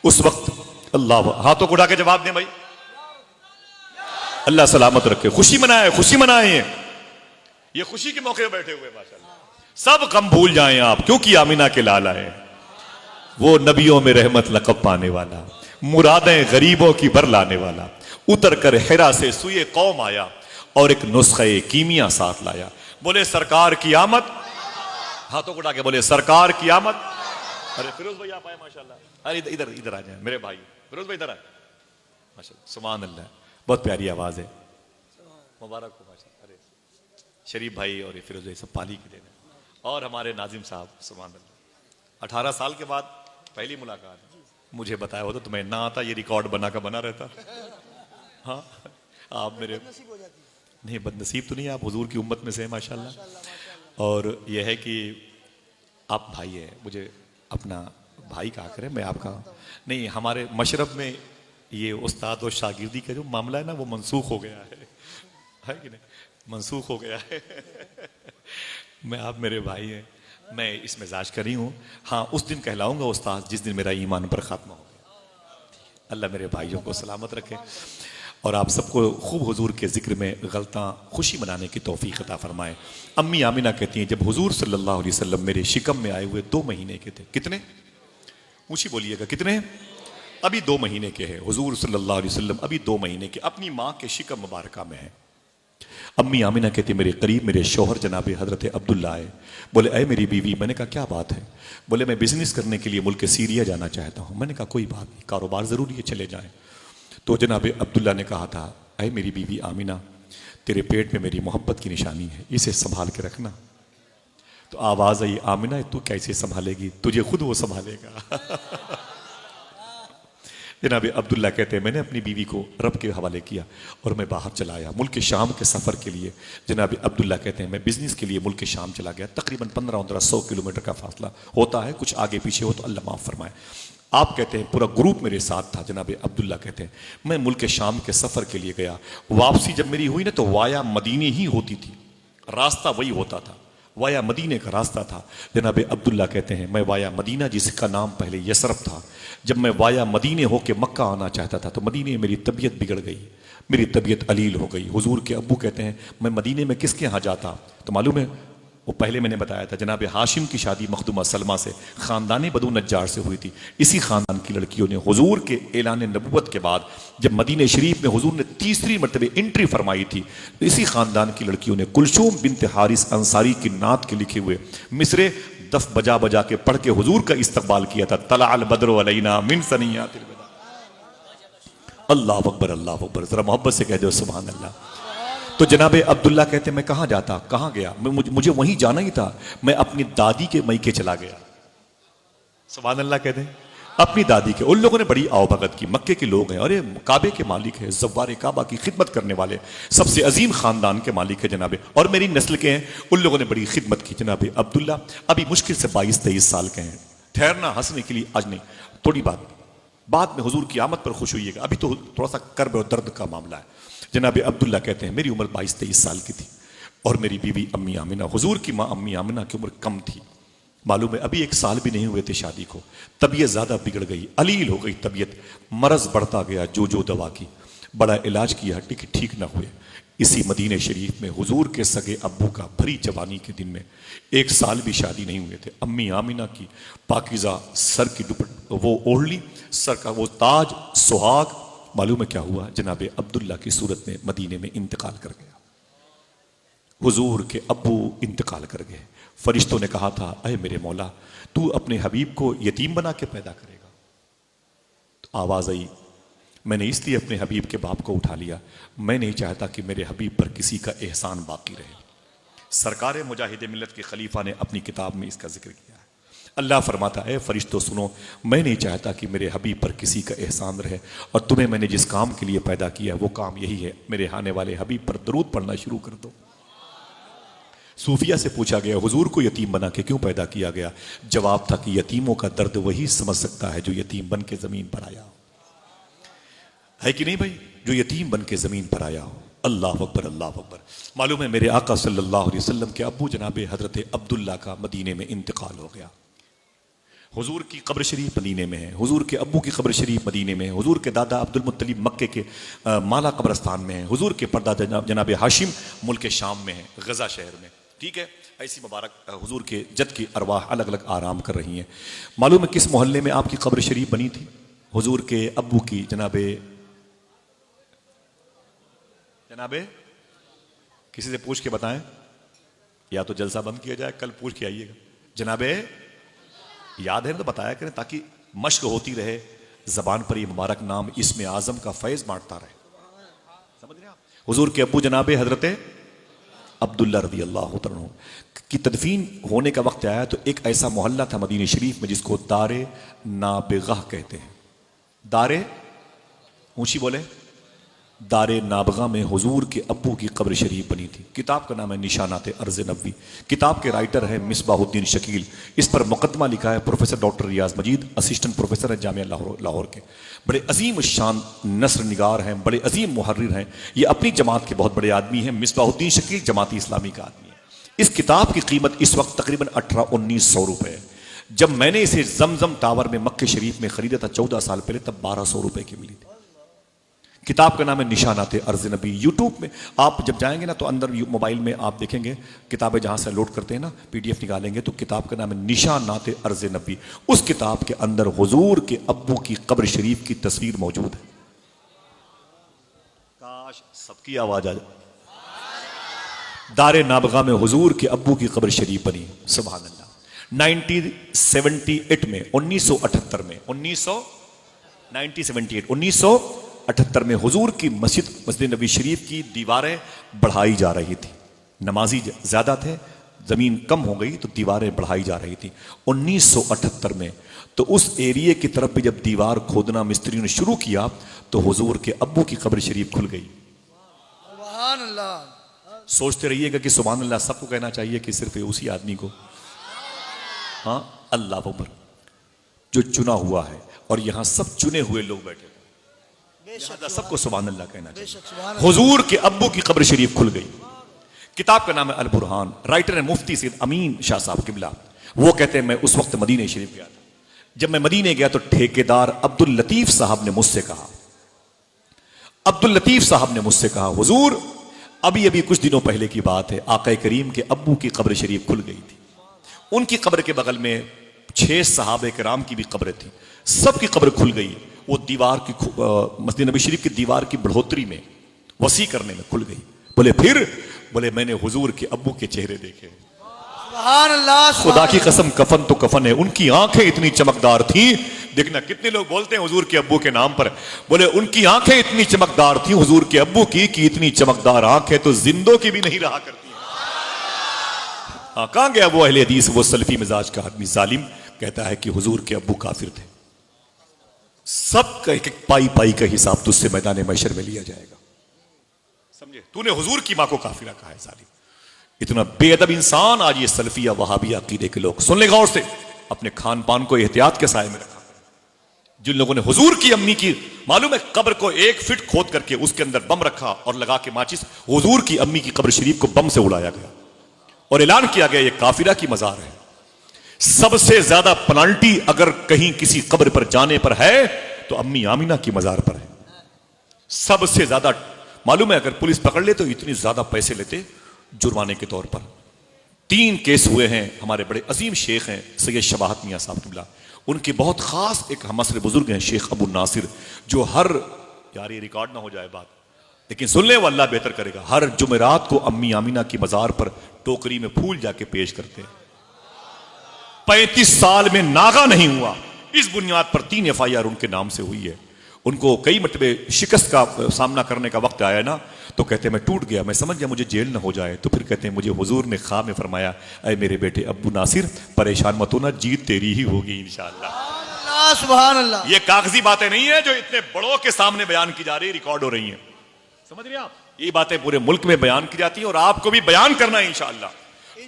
उस वक्त अल्लाह, हाथों को उठा के जवाब दें भाई, अल्लाह सलामत रखे। खुशी मनाए, खुशी मनाए। ये खुशी के मौके पर बैठे हुए माशाअल्लाह। सब गम भूल जाएं आप, क्योंकि आमिना के लाल आए, वो नबियों में रहमत लक़ब पाने वाला, मुरादें गरीबों की बर लाने वाला, उतर कर हिरा से सुए कौम आया और एक नुस्खे कीमिया साथ लाया। बोले सरकार की आमद, हाथों को उठा के बोले सरकार की आमद। अरे फिरोज भाई आप आए माशाल्लाह। अरे इधर इधर आ जाए मेरे भाई, फिरोज भाई इधर आए माशाल्लाह। सुभान अल्लाह, बहुत प्यारी आवाज है, मुबारक हो माशाल्लाह। अरे शरीफ भाई और फिरोज भाई सब पाली की देन है। और हमारे नाजिम साहब सुभान अल्लाह, 18 साल के बाद पहली मुलाकात। मुझे बताया होता तो मैं ना आता, ये रिकॉर्ड बना का बना रहता। हाँ आप मेरे नहीं बदनसीब तो नहीं, आप हुजूर की उम्मत में से हैं माशाल्लाह। और यह है कि आप भाई हैं, मुझे अपना भाई कहा करें, मैं आपका नहीं। हमारे मशरब में ये उस्ताद और शागिर्दी का जो मामला है ना, वो मनसूख हो गया है कि नहीं, मनसूख हो गया है। मैं आप मेरे भाई हैं, मैं इस मिजाज का नहीं हूँ। हाँ उस दिन कहलाऊंगा उस्ताद जिस दिन मेरा ईमान पर खात्मा हो गया। अल्लाह मेरे भाइयों को सलामत रखे और आप सबको खूब हुजूर के जिक्र में गलता खुशी मनाने की तौफीक अता फरमाए। अम्मी आमिना कहती हैं जब हुजूर सल्लल्लाहु अलैहि वसल्लम मेरे शिकम में आए हुए 2 महीने के थे। कितने ऊंची बोलिएगा, कितने? अभी 2 महीने के हैं हुजूर सल्लल्लाहु अलैहि वसल्लम, अभी 2 महीने के, अपनी माँ के शिकम मुबारका में है। अम्मी आमिना कहती मेरे करीब मेरे शौहर जनाब हजरत अब्दुल्ला आए। बोले अय मेरी बीवी। मैंने कहा क्या बात है? बोले मैं बिजनेस करने के लिए मुल्क सीरिया जाना चाहता हूँ। मैंने कहा कोई बात नहीं, कारोबार जरूरी है, चले जाएं। तो जनाब अब्दुल्ला ने कहा था अय मेरी बीवी आमिना, तेरे पेट में मेरी मोहब्बत की निशानी है, इसे संभाल के रखना। तो आवाज आई आमिना तू कैसे संभालेगी, तुझे खुद वो संभालेगा। जनाब अब्दुल्ला कहते हैं मैंने अपनी बीवी को रब के हवाले किया और मैं बाहर चला आया मुल्क शाम के सफ़र के लिए। जनाब अब्दुल्ला कहते हैं मैं बिजनेस के लिए मुल्क शाम चला गया। तकरीबन 1500 किलोमीटर का फासला होता है, कुछ आगे पीछे हो तो अल्लाह माफ़ फरमाए। आप कहते हैं पूरा ग्रुप मेरे साथ था। जनाब अब्दुल्ला कहते हैं मैं मुल्क शाम के सफ़र के लिए गया। वापसी जब मेरी हुई ना तो वाया मदीने ही होती थी, रास्ता वही होता था, वाया मदीने का रास्ता था। जनाब अब्दुल्ला कहते हैं मैं वाया मदीना, जिसका नाम पहले यसरफ था, जब मैं वाया मदीने होके मक्का आना चाहता था तो मदीने मेरी तबीयत बिगड़ गई, मेरी तबीयत अलील हो गई। हुजूर के अब्बू कहते हैं मैं मदीने में किसके यहाँ जाता तो मालूम है, वो पहले मैंने बताया था जनाब हाशिम की शादी मखदूमा सलमा से ख़ानदान बदू नज्जार से हुई थी। इसी ख़ानदान की लड़कियों ने हुजूर के ऐलान नबूवत के बाद जब मदीने शरीफ में हुजूर ने तीसरी मरतबे एंट्री फरमाई थी तो इसी ख़ानदान की लड़कियों ने कुलसूम बिनत हारिस अंसारी की नात के लिखे हुए मिसरे दफ बजा बजा के पढ़ के हुजूर का इस्तकबाल किया था। तला अल बद्र अलैना मिन सनियातिल बदा। अल्लाह अकबर, अल्लाह अकबर। जरा मोहब्बत से कह दो सुभान अल्लाह। तो जनाब अब्दुल्ला कहते मैं कहाँ जाता, कहाँ गया, मुझे वहीं जाना ही था। मैं अपनी दादी के मैके चला गया। सुभान अल्लाह कहते हैं अपनी दादी के। उन लोगों ने बड़ी आवभगत की, मक्के के लोग हैं, अरे काबे के मालिक है, ज़व्वारे काबा की खिदमत करने वाले सबसे अजीम खानदान के मालिक है जनाबे, और मेरी नस्ल के हैं। उन लोगों ने बड़ी खिदमत की। जनाब अब्दुल्ला अभी मुश्किल से 22-23 साल के हैं। ठहरना हंसने के लिए आज नहीं, थोड़ी बात बाद में हुजूर की आमद पर खुश हुईएगा, अभी तो थोड़ा सा कर्ब और दर्द का मामला है। जनाब अब्दुल्ला कहते हैं मेरी उम्र 22-23 साल की थी और मेरी बीवी अम्मी आमिना, हुजूर की माँ अम्मी आमिना की उम्र कम थी। मालूम है अभी 1 साल भी नहीं हुए थे शादी को, तबीयत ज्यादा बिगड़ गई, अलील हो गई तबीयत, मरज बढ़ता गया, जो दवा की, बड़ा इलाज किया, ठीक ना हुए। इसी मदीने शरीफ में हुजूर के सगे अब्बू का भरी जवानी के दिन में 1 साल भी शादी नहीं हुए थे, अम्मी आमिना की पाकिजा सर की दुपट वो ओढ़ ली, सर का वो ताज सुहाग, मालूम है क्या हुआ, जनाबे अब्दुल्ला की सूरत में मदीने में इंतकाल कर गया। हुजूर के अब्बू इंतकाल कर गए। फरिश्तों ने कहा था, अरे मेरे मौला, तू अपने हबीब को यतीम बना के पैदा करेगा? तो आवाज आई, मैंने इसलिए अपने हबीब के बाप को उठा लिया, मैं नहीं चाहता कि मेरे हबीब पर किसी का एहसान बाकी रहे। सरकार मुजाहिद मिल्लत के खलीफा ने अपनी किताब में इसका जिक्र किया है। अल्लाह फरमाता है, फरिश्तों सुनो, मैं नहीं चाहता कि मेरे हबीब पर किसी का एहसान रहे, और तुम्हें मैंने जिस काम के लिए पैदा किया वो काम यही है, मेरे आने वाले हबीब पर दरूद पढ़ना शुरू कर दो। सूफिया से पूछा गया, हुजूर को यतीम बना के क्यों पैदा किया गया? जवाब था कि यतीमों का दर्द वही समझ सकता है जो यतीम बन के जमीन पर आया हो, है कि नहीं भाई? जो यतीम बन के जमीन पर आया हो। अल्लाह अकबर, अल्लाह अकबर। मालूम है मेरे आका सल्लल्लाहु अलैहि वसल्लम के अब्बू जनाबे हजरत अब्दुल्ला का मदीने में इंतकाल हो गया। हुजूर की कब्र शरीफ मदीने में है, हुजूर के अब्बू की कब्र शरीफ मदीने में है, हुजूर के दादा अब्दुल मुत्तलिब मक्के के माला कब्रस्तान में है, हुजूर के परदादा जनाब हाशिम मुल्क शाम में है, गजा शहर में। ठीक है, ऐसी मुबारक हुजूर के जद की अरवाह अलग अलग आराम कर रही हैं। मालूम है किस मोहल्ले में आपकी कब्र शरीफ बनी थी? हुजूर के अब्बू की जनाबे किसी से पूछ के बताएं, या तो जलसा बंद किया जाए, कल पूछ के आइएगा। जनाबे याद है ना तो बताया करें, ताकि मश्क होती रहे, जबान पर ये मुबारक नाम इसमें आजम का फैज बांटता रहे। समझ रहे आप? हुजूर के अब्बू जनाबे हजरत अब्दुल्ला रज़ी अल्लाह तआला की तदफीन होने का वक्त आया, तो एक ऐसा मोहल्ला था मदीने शरीफ में जिसको दारे नाबगाह कहते हैं। दारे, ऊंची बोले, दारे नाबगा में हुजूर के अब्बू की कब्र शरीफ बनी थी। किताब का नाम है निशानात अर्ज़ नबी। किताब के राइटर है मिसबाहुद्दीन शकील। इस पर मुकदमा लिखा है प्रोफेसर डॉक्टर रियाज मजीद, असिस्टेंट प्रोफेसर है जामिया लाहौर के। बड़े अजीम शान नस्र निगार हैं, बड़े अजीम मुहर्रिर हैं। ये अपनी जमात के बहुत बड़े आदमी हैं। मिसबाहुद्दीन शकील जमाती इस्लामी का आदमी है। इस किताब की कीमत इस वक्त तकरीबन 1800-1900 रुपए है। जब मैंने इसे जमजम टावर में मक्के शरीफ में खरीदा था 14 साल पहले, तब 1200 रुपए की मिली थी। किताब का नाम है निशानात अर्ज़ नबी। यूट्यूब में आप जब जाएंगे ना तो अंदर मोबाइल में आप देखेंगे, किताबें जहां से लोड करते हैं ना, PDF निकालेंगे, तो किताब का नाम है निशानात अर्ज़ नबी। उस किताब के अंदर हुजूर के अब्बू की कब्र शरीफ की तस्वीर मौजूद है। काश सबकी आवाज आ जाए। दारे नाबगा में हुजूर के अब्बू की कब्र शरीफ बनी। सुभान अल्लाह। 1978 में 1978 में हुजूर की मस्जिद नबी शरीफ की दीवारें बढ़ाई जा रही थी। नमाजी ज्यादा थे, जमीन कम हो गई तो दीवारें बढ़ाई जा रही थी। 1978 में तो उस एरिया की तरफ भी जब दीवार खोदना मिस्त्रियों ने शुरू किया तो हुजूर के अब्बू की कब्र शरीफ खुल गई। सुभान अल्लाह। सोचते रहिएगा कि सुभान अल्लाह सबको कहना चाहिए कि सिर्फ उसी आदमी को? हाँ, अल्लाह अकबर। जो चुना हुआ है, और यहां सब चुने हुए लोग बैठे, सबको सुभान अल्लाह कहना चाहिए। हुजूर के अब्बू की कब्र शरीफ खुल गई। किताब का नाम है अल बुरहान। राइटर है मुफ्ती सैयद अमीन शाह साहब किबला। वो कहते हैं मैं उस वक्त मदीने शरीफ गया था। जब मैं मदीने गया तो ठेकेदार अब्दुल लतीफ साहब ने मुझसे कहा, हुजूर अभी अभी कुछ दिनों पहले की बात है, आका करीम के अब्बू की कब्र शरीफ खुल गई थी। उनकी कब्र के बगल में 6 सहाबे किराम की भी कब्र थी, सबकी कब्र खुल गई। वो दीवार की मस्जिद नबी शरीफ की दीवार की बढ़ोतरी में, वसी करने में खुल गई। बोले फिर? बोले मैंने हुजूर के अब्बू के चेहरे देखे। सुभान अल्लाह। खुदा की कसम, कफन तो कफन है। उनकी आंखें इतनी चमकदार थी। देखना कितने लोग बोलते हैं हुजूर के अब्बू के नाम पर, बोले उनकी आंखें इतनी चमकदार थी हुजूर के अब्बू की कि इतनी चमकदार आंखें तो जिंदों की भी नहीं रहा करती है। कहां गया वो अहले हदीस, वो सलफी मिजाज का आदमी जालिम? कहता है कि हुजूर के अब्बू काफिर थे। सबका एक एक पाई पाई का हिसाब तुझसे मैदान महशर में लिया जाएगा। समझे? तूने हुजूर की मां को काफिरा कहा है जालिम। इतना बेअदब इंसान आज ये सलफिया वहाबिया अकीदे के लोग, सुन ले गौर से, अपने खान पान को एहतियात के साए में रखा। जिन लोगों ने हुजूर की अम्मी की, मालूम है, कब्र को 1 फीट खोद करके उसके अंदर बम रखा और लगा के माचिस, हुजूर की अम्मी की कब्र शरीफ को बम से उड़ाया गया और ऐलान किया गया ये काफिरा की मजार है। सबसे ज्यादा पेनाल्टी अगर कहीं किसी कब्र पर जाने पर है तो अम्मी आमिना की मजार पर है। सबसे ज्यादा मालूम है, अगर पुलिस पकड़ ले तो इतनी ज्यादा पैसे लेते जुर्माने के तौर पर। 3 केस हुए हैं। हमारे बड़े अजीम शेख हैं सैयद शबाहत मियां साहब किबला, उनके बहुत खास एक हमसरे बुजुर्ग हैं शेख अबू नासिर, जो हर, यार ये रिकॉर्ड ना हो जाए बात, लेकिन सुन ले वो अल्लाह बेहतर करेगा, हर जुमेरात को अम्मी आमिना की मजार पर टोकरी में फूल जाके पेश करते हैं। 35 साल में नागा नहीं हुआ। इस बुनियाद पर 3 FIR उनके नाम से हुई है। उनको कई मरतबे शिकस्त का सामना करने का वक्त आया ना, तो कहते हैं मैं टूट गया, मैं समझ गया मुझे जेल ना हो जाए। तो फिर कहते हैं मुझे हुजूर ने ख्वाब में फरमाया, अरे मेरे बेटे अब्बू नासिर परेशान मत होना, जीत तेरी ही होगी इंशाअल्लाह। सुभान अल्लाह। ये कागजी बातें नहीं है जो इतने बड़ों के सामने बयान की जा रही, रिकॉर्ड हो रही हैं। समझ रहे हैं आप? ये बातें पूरे मुल्क में बयान की जाती हैं और आपको भी बयान करना है इंशाअल्लाह।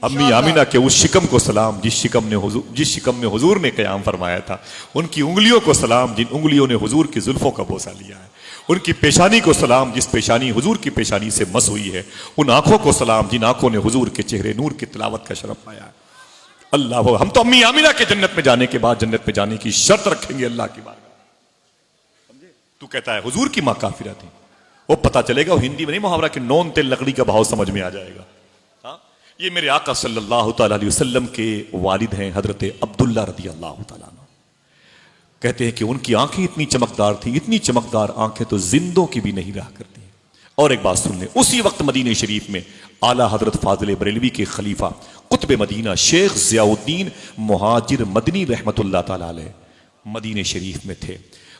अम्मी आमिना के उस शिकम को सलाम जिस शिकम में हुजूर ने कयाम फरमाया था, उनकी उंगलियों को सलाम जिन उंगलियों ने हुजूर की जुल्फों का बोसा लिया है, उनकी पेशानी को सलाम जिस पेशानी हुजूर की पेशानी से मस हुई है, उन आंखों को सलाम जिन आंखों ने हुजूर के चेहरे नूर की तिलावत का शरफ पाया है। अल्लाह, हम तो अम्मी आमिना के जन्नत में जाने के बाद जन्नत में जाने की शर्त रखेंगे अल्लाह की बारगाह। समझे? तू कहता है हुजूर की मां काफिरा थी, वो पता चलेगा, वो हिंदी में नहीं मुहावरा कि नौन तेल लकड़ी का भाव समझ में आ जाएगा। ये मेरे आका सल्लल्लाहु ताला अलैहि वसल्लम के वालिद हैं हजरत अब्दुल्ला रदी अल्लाह ताला अन्हु। कहते हैं कि उनकी आंखें इतनी चमकदार थी, इतनी चमकदार आंखें तो जिंदों की भी नहीं रहा करती। और एक बात सुन ले, उसी वक्त मदीने शरीफ में आला हजरत फाजिल बरेलवी के खलीफा कुतुब मदीना शेख जियाउद्दीन मुहाजिर मदनी रहमतुल्लाह ताला अलैह मदीने शरीफ में थे।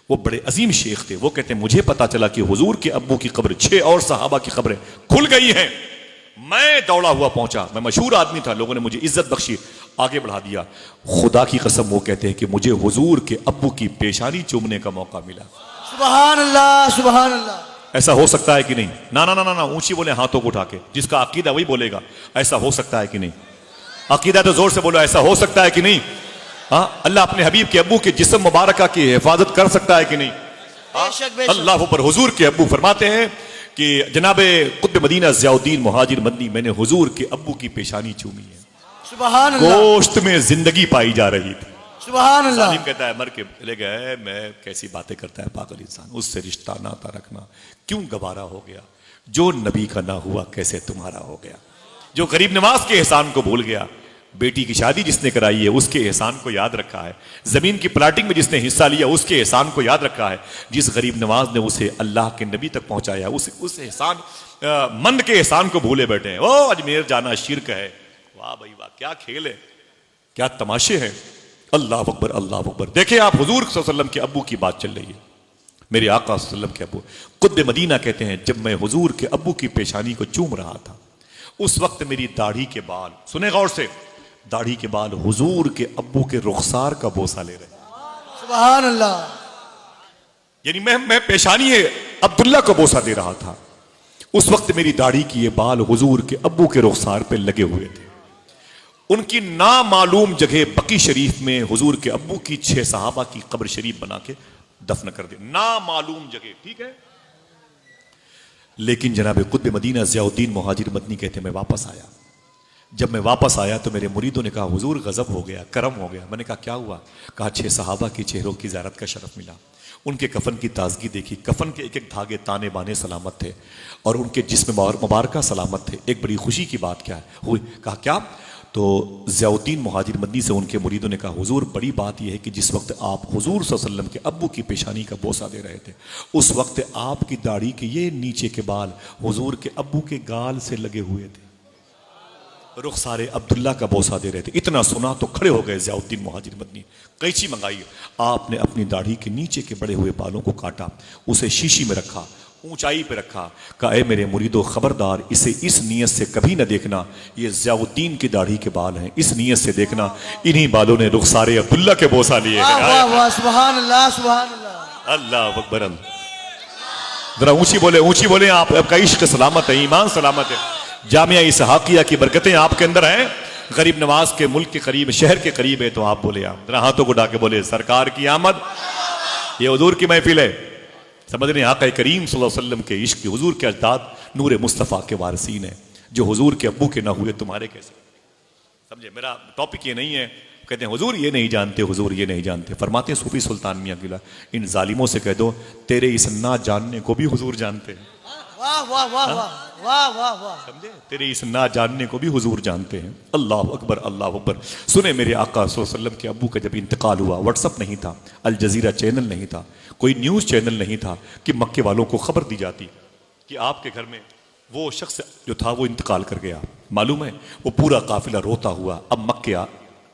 वो बड़े अजीम शेख थे। वो कहते हैं मुझे पता चला कि हुजूर के अब्बू की कब्र 6 और सहाबा की कब्रें खुल गई हैं। मैं दौड़ा हुआ पहुंचा, मैं मशहूर आदमी था, लोगों ने मुझे इज्जत बख्शी, आगे बढ़ा दिया। खुदा की कसम वो कहते हैं कि मुझे हुजूर के अब्बू की पेशानी चूमने का मौका मिला। सुभान अल्लाह, सुभान अल्लाह। ऐसा हो सकता है कि नहीं? ना ना ना ना ना, ऊंची बोले हाथों को उठा के, जिसका अकीदा वही बोलेगा ऐसा हो सकता है कि नहीं। अकीदा तो जोर से बोलो, ऐसा हो सकता है कि नहीं? हाँ, अल्लाह अपने हबीब के अब्बू के जिस्म मुबारका की हिफाजत कर सकता है कि नहीं? अल्लाह पर हुजूर के अब्बू फरमाते हैं कि जनाबे कुतुब मदीना जियाउद्दीन मुहाजिर मदनी, मैंने हुजूर के अब्बू की पेशानी चूमी है। सुभान अल्लाह। गोश्त में जिंदगी पाई जा रही थी। सुभान अल्लाह। सालिम कहता है मर के चले गए, मैं कैसी बातें करता है पागल इंसान, उससे रिश्ता नाता रखना क्यों गवारा हो गया? जो नबी का ना हुआ कैसे तुम्हारा हो गया? जो गरीब नवाज के एहसान को भूल गया, बेटी की शादी जिसने कराई है उसके एहसान को याद रखा है, जमीन की प्लाटिंग में जिसने हिस्सा लिया उसके एहसान को याद रखा है, जिस गरीब नवाज ने उसे अल्लाह के नबी तक पहुंचाया उस एहसान मंद के एहसान को भूले बैठे हैं। ओ अजमेर जाना शिर्क है। वाह भाई वाह, क्या खेल है, क्या तमाशे हैं। अल्लाह अकबर, अल्लाह अकबर। देखिए आप, हुजूर सल्लल्लाहु अलैहि वसल्लम के अब्बू की बात चल रही है, मेरे आका सल्लल्लाहु अलैहि वसल्लम के अब्बू। कुतुब मदीना कहते हैं जब मैं हुजूर के अब्बू की पेशानी को चूम रहा था, उस वक्त मेरी दाढ़ी के बाल, सुने गौर से, दाढ़ी के बाल हुजूर के अब्बू के रुखसार का बोसा ले रहे। सुभान अल्लाह। यानी मैं पेशानी है अब्दुल्ला को बोसा दे रहा था, उस वक्त मेरी दाढ़ी की ये बाल हुजूर के अब्बू के रुखसार पे लगे हुए थे। उनकी नामालूम जगह बकी शरीफ में हुजूर के अब्बू की 6 सहाबा की कब्र शरीफ बना के दफन कर दी, नामालूम जगह, ठीक है। लेकिन जनाब कुतुब मदीना जियाउद्दीन मुहाजिर मदनी कहते मैं वापस आया। जब मैं वापस आया तो मेरे मुरीदों ने कहा हुजूर गजब हो गया, करम हो गया। मैंने कहा क्या हुआ? कहा 6 सहाबा के चेहरों की ज़ियारत का शरफ मिला, उनके कफन की ताजगी देखी, कफन के एक एक धागे ताने बाने सलामत थे और उनके जिस्म मुबारका सलामत थे। एक बड़ी खुशी की बात क्या हुई? कहा क्या? तो जियाउद्दीन मुहाजिर मदनी से उनके मुरीदों ने कहा हुजूर बड़ी बात यह है कि जिस वक्त आप हुजूर सल्लल्लाहु अलैहि वसल्लम के अब्बू की पेशानी का बोसा दे रहे थे, उस वक्त आपकी दाढ़ी के ये नीचे के बाल हुजूर के अब्बू के गाल से लगे हुए थे, रुखसारे अब्दुल्ला का बोसा दे रहे थे। इतना सुना तो खड़े हो गए जियाउद्दीन मुहाजिर मदनी, कैंची मंगाई, आपने अपनी दाढ़ी के नीचे के बड़े हुए बालों को काटा, उसे शीशी में रखा, ऊंचाई पे रखा, कहा ए मेरे मुरीदो खबरदार इसे इस नीयत से कभी न देखना, ये जियाउद्दीन की दाढ़ी के बाल हैं, इस नीयत से देखना इन्हीं बालों ने रुखसारे अब्दुल्ला के बोसा लिए हैं। वाह वाह, सुभान अल्लाह, सुभान अल्लाह। अल्लाह अकबर। जरा ऊंची बोले आप, आपका इश्क सलामत है, ईमान सलामत है, जामिया इसहाकिया की बरकतें आपके अंदर हैं, गरीब नवाज के मुल्क के करीब, शहर के करीब है। तो आप बोले, आप जरा हाथों को डाके बोले सरकार की आमद। ये हुजूर की महफिल है, समझ रहे हैं? आका करीम सल्लल्लाहु अलैहि वसल्लम के इश्क, हुजूर के अजदाद नूर मुस्तफ़ा के वारसीन है, जो हुजूर के अब्बू के ना हुए तुम्हारे कैसे? समझे? मेरा टॉपिक ये नहीं है कहते हैं हुजूर ये नहीं जानते, हुजूर ये नहीं जानते। फरमाते हैं सूफी सुल्तान मियां किला, इन जालिमों से कह दो तेरे इस ना जानने को भी हुजूर जानते हैं। वाह वाह वाह वाह वाह वाह वाह। समझे? तेरे इस ना जानने को भी हुजूर जानते हैं। अल्लाह अकबर, अल्लाह अकबर। सुने मेरे आका सल्लल्लाहु अलैहि वसल्लम के अब्बू का जब इंतकाल हुआ, व्हाट्सअप नहीं था, अल जजीरा चैनल नहीं था, कोई न्यूज चैनल नहीं था कि मक्के वालों को खबर दी जाती कि आपके घर में वो शख्स जो था वो इंतकाल कर गया। मालूम है वो पूरा काफिला रोता हुआ अब मक्के आ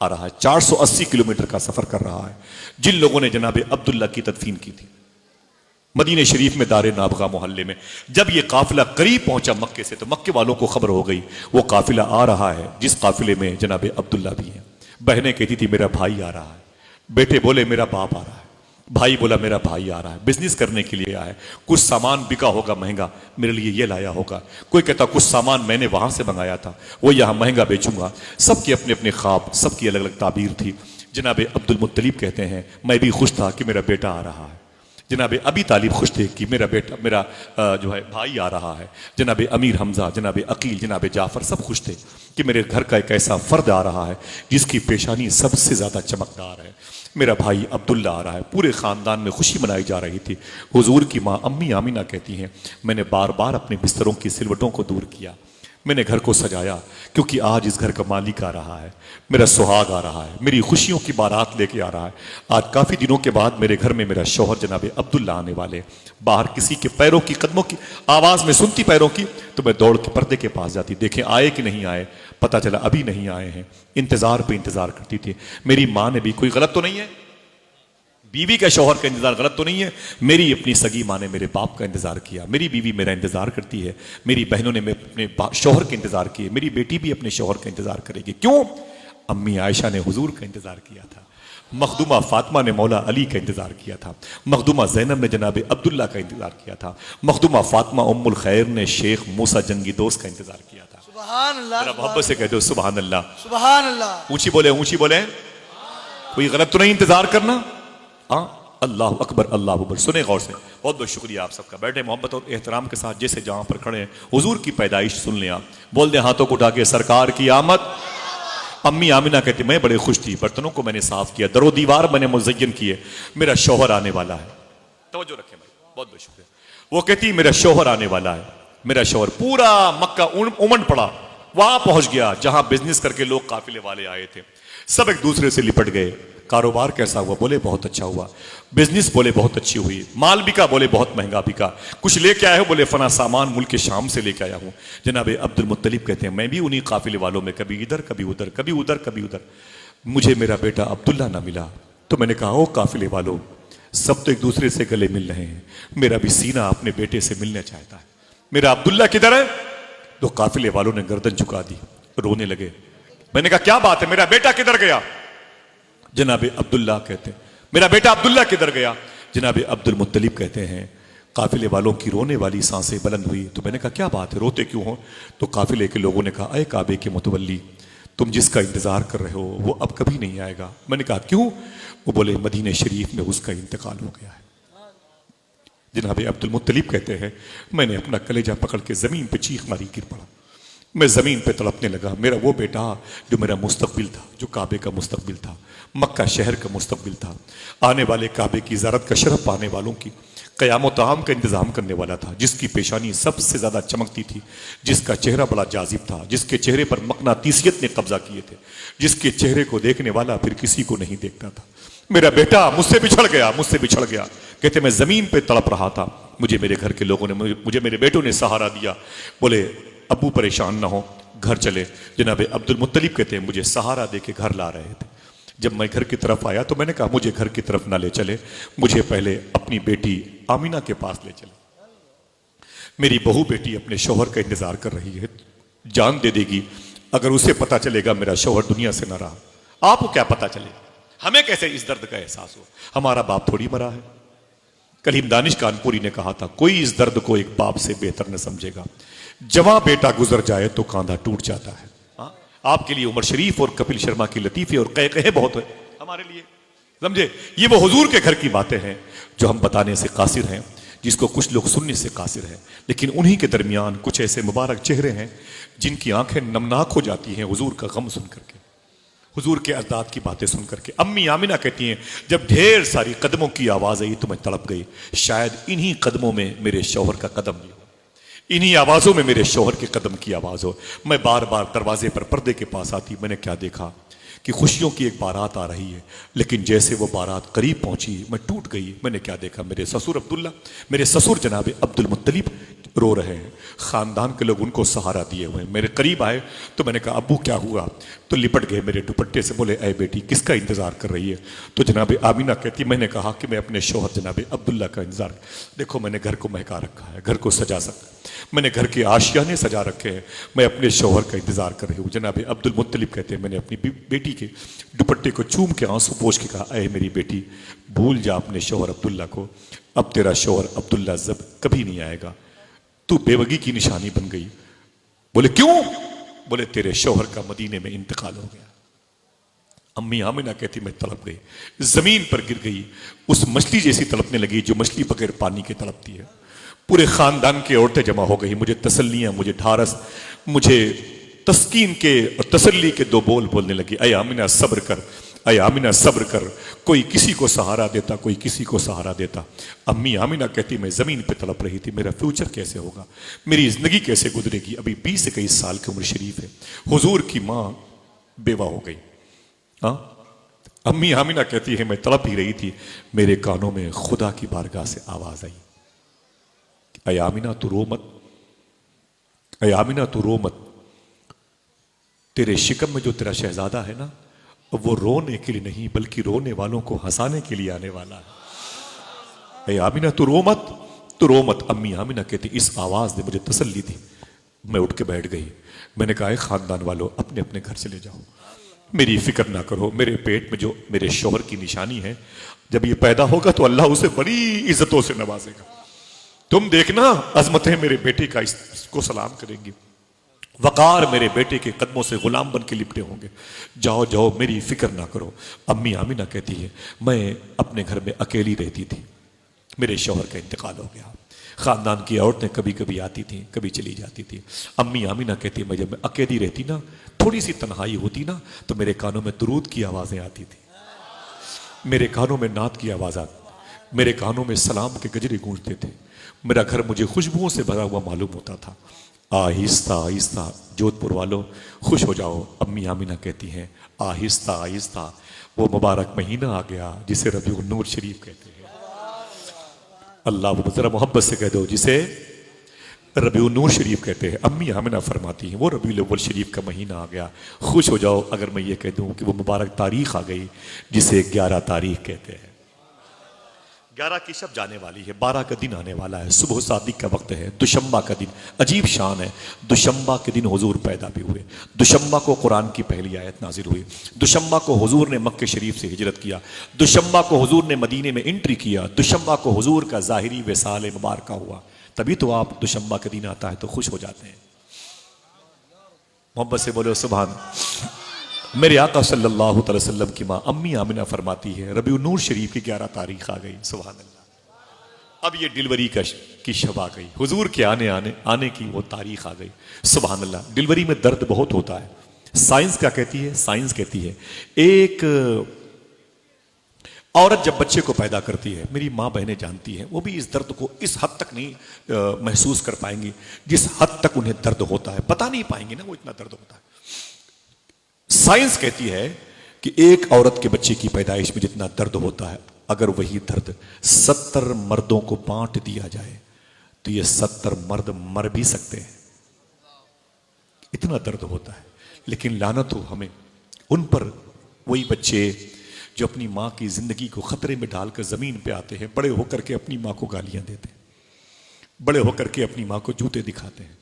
रहा है, 480 किलोमीटर का सफर कर रहा है। जिन लोगों ने जनाब अब्दुल्ला की तदफीन की थी मदीने शरीफ में दारे नाबगा मोहल्ले में, जब ये काफिला करीब पहुंचा मक्के से तो मक्के वालों को खबर हो गई वो काफिला आ रहा है जिस काफिले में जनाब अब्दुल्ला भी है। बहनें कहती थी मेरा भाई आ रहा है, बेटे बोले मेरा बाप आ रहा है, भाई बोला मेरा भाई आ रहा है, बिजनेस करने के लिए आया है, कुछ सामान बिका होगा महंगा, मेरे लिए ये लाया होगा। कोई कहता कुछ सामान मैंने वहां से मंगाया था वो यहां महंगा बेचूंगा। सबके अपने अपने ख्वाब, सबकी अलग अलग ताबीर थी। जनाब अब्दुल मुत्तलिब कहते हैं मैं भी खुश था कि मेरा बेटा आ रहा है। जनाब अबी तालिब खुश थे कि मेरा बेटा, मेरा जो है भाई आ रहा है। जनाब अमीर हमजा, जनाब अकील, जनाब जाफर सब खुश थे कि मेरे घर का एक ऐसा फर्द आ रहा है जिसकी पेशानी सबसे ज्यादा चमकदार है। मेरा भाई अब्दुल्ला आ रहा है। पूरे खानदान में खुशी मनाई जा रही थी। हुजूर की माँ अम्मी आमिना कहती हैं मैंने बार बार अपने बिस्तरों की सिलवटों को दूर किया, मैंने घर को सजाया क्योंकि आज इस घर का मालिक आ रहा है, मेरा सुहाग आ रहा है, मेरी खुशियों की बारात लेके आ रहा है। आज काफी दिनों के बाद मेरे घर में मेरा शौहर जनाब अब्दुल्ला आने वाले। बाहर किसी के पैरों की, कदमों की आवाज में सुनती पैरों की तो मैं दौड़ के पर्दे के पास जाती, देखें आए कि नहीं आए। पता चला अभी नहीं आए हैं। इंतजार पे इंतजार करती थी। मेरी माँ ने भी, कोई गलत तो नहीं है, बीवी का शौहर का इंतजार गलत तो नहीं है, मेरी अपनी सगी माँ ने मेरे बाप का इंतजार किया, मेरी बीवी मेरा इंतजार करती है, मेरी बहनों ने अपने शौहर के इंतजार किए, मेरी बेटी भी अपने शौहर का इंतजार करेगी। क्यों? अम्मी आयशा ने हुजूर का इंतजार किया था, मखदूमा फातिमा ने मौला अली का इंतजार किया था, मखदूमा जैनब ने जनाब अब्दुल्ला का इंतजार किया था, मखदूमा फातिमा उम्मुल खैर ने शेख मूसा जंगी दोस्त का इंतजार किया था। सुभान अल्लाह, मोहब्बत से कह दो सुभान अल्लाह, सुभान अल्लाह। ऊंची बोले, ऊंची बोले। कोई गलत तो नहीं इंतजार करना। हाँ, अल्लाह अकबर, अल्लाह अकबर। सुने गौर से, बहुत बहुत शुक्रिया आप सबका। बैठे मोहब्बत और एहतराम के साथ जैसे जहां पर खड़े हैं हुजूर की पैदाइश सुन लें आप। बोल दें हाथों को उठा के सरकार की आमद। अम्मी आमिना कहती मैं बड़े खुश थी, बर्तनों को मैंने साफ किया, दरो दीवार मैंने मुज़य्यन किए, मेरा शौहर आने वाला है। तवज्जो रखें भाई, बहुत बहुत शुक्रिया। वो कहती मेरा शौहर आने वाला है। मेरा शौहर पूरा मक्का उमड़ पड़ा, वहां पहुंच गया जहां बिजनेस करके लोग काफिले वाले आए थे। सब एक दूसरे से लिपट गए। कारोबार कैसा हुआ? बोले बहुत अच्छा हुआ। बिजनेस? बोले बहुत अच्छी हुई। माल बिका? बोले बहुत महंगा बिका। कुछ लेके आए हो? बोले फना सामान मुल्क के शाम से लेके आया हूं। जनाब अब्दुल मुत्तलिब कहते हैं मैं भी उन्हीं काफिले वालों में कभी इधर कभी उधर, कभी उधर कभी उधर। मुझे मेरा बेटा अब्दुल्ला ना मिला तो मैंने कहा ओ काफिले वालों, सब तो एक दूसरे से गले मिल रहे हैं, मेरा भी सीना अपने बेटे से मिलना चाहता है, मेरा अब्दुल्ला किधर है? तो काफिले वालों ने गर्दन झुका दी, रोने लगे। मैंने कहा क्या बात है, मेरा बेटा किधर गया? जनाब अब्दुल्ला कहते हैं मेरा बेटा अब्दुल्ला किधर गया? जनाब अब्दुल मुत्तलिब कहते हैं काफिले वालों की रोने वाली सांसें बुलंद हुई। तो मैंने कहा क्या बात है, रोते क्यों हो? तो काफिले के लोगों ने कहा अय काबे के मुतवल्ली, तुम जिसका इंतजार कर रहे हो वो अब कभी नहीं आएगा। मैंने कहा क्यों? वो बोले मदीने शरीफ में उसका इंतकाल हो गया है। जनाब अब्दुल मुत्तलिब कहते हैं मैंने अपना कलेजा पकड़ के जमीन पे चीख मारी, गिर पड़ा। मैं जमीन पे तड़पने लगा। मेरा वो बेटा जो मेरा मुस्तकबिल था, जो काबे का मुस्तकबिल था, मक्का शहर का मुस्तकबिल था, आने वाले काबे की ज़ारत का शरफ पाने वालों की क़याम ताम का इंतज़ाम करने वाला था, जिसकी पेशानी सबसे ज़्यादा चमकती थी, जिसका चेहरा बड़ा जाजिब था, जिसके चेहरे पर मकनातीसियत ने कब्जा किए थे, जिसके चेहरे को देखने वाला फिर किसी को नहीं देखता था। मेरा बेटा मुझसे बिछड़ गया, मुझसे बिछड़ गया। कहते मैं जमीन पे तड़प रहा था, मुझे मेरे घर के लोगों ने, मुझे मेरे बेटों ने सहारा दिया। बोले अब्बू परेशान ना हो, घर चले। जनाब अब्दुल मुत्तलिब कहते हैं मुझे सहारा दे के घर ला रहे थे। जब मैं घर की तरफ आया तो मैंने कहा मुझे घर की तरफ ना ले चले, मुझे पहले अपनी बेटी आमिना के पास ले चले। मेरी बहू बेटी अपने शौहर का इंतजार कर रही है, जान दे देगी अगर उसे पता चलेगा मेरा शौहर दुनिया से न रहा। आपको क्या पता चले, हमें कैसे इस दर्द का एहसास हो? हमारा बाप थोड़ी मरा है। कलीम दानिश कानपुरी ने कहा था कोई इस दर्द को एक बाप से बेहतर न समझेगा। जवां बेटा गुजर जाए तो कांधा टूट जाता है। आपके लिए उमर शरीफ और कपिल शर्मा की लतीफे और कहे बहुत है, हमारे लिए समझे ये वो हुजूर के घर की बातें हैं जो हम बताने से कासिर हैं, जिसको कुछ लोग सुनने से कासिर हैं। लेकिन उन्हीं के दरमियान कुछ ऐसे मुबारक चेहरे हैं जिनकी आंखें नमनाक हो जाती हैं हुजूर का गम सुन करके। हुजूर के अज़दाद की बातें सुन करके। अम्मी आमिना कहती हैं जब ढेर सारी कदमों की आवाज़ आई तो मैं तड़प गई, शायद इन्हीं कदमों में मेरे शौहर का कदम भी हो, इन्हीं आवाज़ों में मेरे शौहर के कदम की आवाज़ हो। मैं बार बार दरवाजे पर पर्दे के पास आती, मैंने क्या देखा कि खुशियों की एक बारात आ रही है, लेकिन जैसे वो बारात करीब पहुंची मैं टूट गई। मैंने क्या देखा, मेरे ससुर अब्दुल्ला, मेरे ससुर जनाब अब्दुल मुत्तलिब रो रहे हैं, खानदान के लोग उनको सहारा दिए हुए हैं। मेरे करीब आए तो मैंने कहा अब्बू क्या हुआ, तो लिपट गए मेरे दुपट्टे से, बोले ऐ बेटी किसका इंतजार कर रही है। तो जनाब आमिना कहती मैंने कहा कि मैं अपने शौहर जनाब अब्दुल्ला का इंतजार, देखो मैंने घर को महका रखा है, घर को सजा सकता, मैंने घर के आशियाने सजा रखे हैं, मैं अपने शौहर का इंतजार कर रही हूँ। जनाब अब्दुल मुत्तलिब कहते हैं मैंने अपनी बेटी के दुपट्टे को चूम के आंसू पोंछ के कहा ऐ मेरी बेटी भूल जा अपने शौहर अब्दुल्ला को, अब तेरा शौहर अब्दुल्ला जब कभी नहीं आएगा, तू बेवगी की निशानी बन गई। बोले क्यों, बोले तेरे शौहर का मदीने में इंतकाल हो गया। अम्मी आमिना कहती मैं तड़प गई, जमीन पर गिर गई, उस मछली जैसी तड़पने लगी जो मछली बगैर पानी के तड़पती है। पूरे खानदान की औरतें जमा हो गई, मुझे तसल्लियां, मुझे ढारस, मुझे तस्कीन के और तसल्ली के दो बोल बोलने लगी, अय आमिना सब्र कर, अय आमिना सब्र कर। कोई किसी को सहारा देता, कोई किसी को सहारा देता। अम्मी आमिना कहती मैं जमीन पे तड़प रही थी, मेरा फ्यूचर कैसे होगा, मेरी जिंदगी कैसे गुजरेगी। अभी 20-21 साल की उम्र शरीफ है, हुजूर की माँ बेवा हो गई। हाँ, अम्मी आमिना कहती है मैं तड़प ही रही थी, मेरे कानों में खुदा की बारगाह से आवाज आई, अय आमिना तू रो मत, अय आमिना तू रो मत, तेरे शिकम में जो तेरा शहजादा है ना, वो रोने के लिए नहीं बल्कि रोने वालों को हंसाने के लिए आने वाला है। अय आमिना तू रो मत, तू रो मत। अम्मी आमिना कहती इस आवाज ने मुझे तसल्ली दी। मैं उठ के बैठ गई, मैंने कहा खानदान वालों अपने अपने घर चले जाओ, मेरी फिक्र ना करो, मेरे पेट में जो मेरे शौहर की निशानी है, जब ये पैदा होगा तो अल्लाह उसे बड़ी इज्जतों से नवाजेगा, तुम देखना अजमतें मेरे बेटे का इसको सलाम करेंगी, वकार मेरे बेटे के कदमों से गुलाम बन के लिपटे होंगे, जाओ जाओ मेरी फिक्र ना करो। अम्मी आमिना कहती है मैं अपने घर में अकेली रहती थी, मेरे शौहर का इंतकाल हो गया, खानदान की औरतें कभी कभी आती थी कभी चली जाती थी। अम्मी आमिना कहती है मैं जब मैं अकेली रहती ना, थोड़ी सी तन्हाई होती ना, तो मेरे कानों में दुरूद की आवाजें आती थी, मेरे कानों में नात की आवाज आती, मेरे कानों में सलाम के गजरे गूंजते थे, मेरा घर मुझे खुशबुओं से भरा हुआ मालूम होता था। आहिस्ता आहिस्ता, जोधपुर वालों खुश हो जाओ, अम्मी आमिना कहती हैं आहिस्ता आहिस्ता वो मुबारक महीना आ गया जिसे रबीउन नूर शरीफ कहते हैं। अल्लाह वो जरा मोहब्बत से कह दो जिसे रबीउन नूर शरीफ कहते हैं। अम्मी आमिना फरमाती हैं वो रबीउल अव्वल शरीफ का महीना आ गया, खुश हो जाओ अगर मैं ये कह दूं कि वो मुबारक तारीख आ गई जिसे 11 तारीख कहते हैं। 11 की शब जाने वाली है, 12 का दिन आने वाला है, सुबह सादिक का वक्त है, दुशम्बा का दिन, अजीब शान है। दुशम्बा के दिन हुजूर पैदा भी हुए, दुशम्बा को कुरान की पहली आयत नाजिल हुई, दुशम्बा को हुजूर ने मक्के शरीफ से हिजरत किया, दुशम्बा को हुजूर ने मदीने में एंट्री किया, दुशम्बा को हुजूर का ज़ाहिरी विसाल मुबारका हुआ। तभी तो आप दुशम्बा के दिन आता है तो खुश हो जाते हैं। मोहब्बत से बोलो सुभान। मेरे आका सल्लल्लाहु अलैहि वसल्लम की माँ अम्मी आमिना फरमाती है रबीउन नूर शरीफ की 11 तारीख आ गई, सुभान अल्लाह। अब ये डिलीवरी की शब आ गई, हुजूर के आने की वो तारीख आ गई, सुभान अल्लाह। डिलीवरी में दर्द बहुत होता है। साइंस क्या कहती है, साइंस कहती है एक औरत जब बच्चे को पैदा करती है, मेरी माँ बहनें जानती हैं, वो भी इस दर्द को इस हद तक नहीं महसूस कर पाएंगी जिस हद तक उन्हें दर्द होता है, बता नहीं पाएंगे ना वो इतना दर्द होता है। साइंस कहती है कि एक औरत के बच्चे की पैदाइश में जितना दर्द होता है, अगर वही दर्द 70 मर्दों को बांट दिया जाए तो ये 70 मर्द मर भी सकते हैं, इतना दर्द होता है। लेकिन लानत हो हमें उन पर, वही बच्चे जो अपनी माँ की जिंदगी को खतरे में डालकर जमीन पे आते हैं, बड़े होकर के अपनी माँ को गालियां देते हैं, बड़े होकर के अपनी माँ को जूते दिखाते हैं।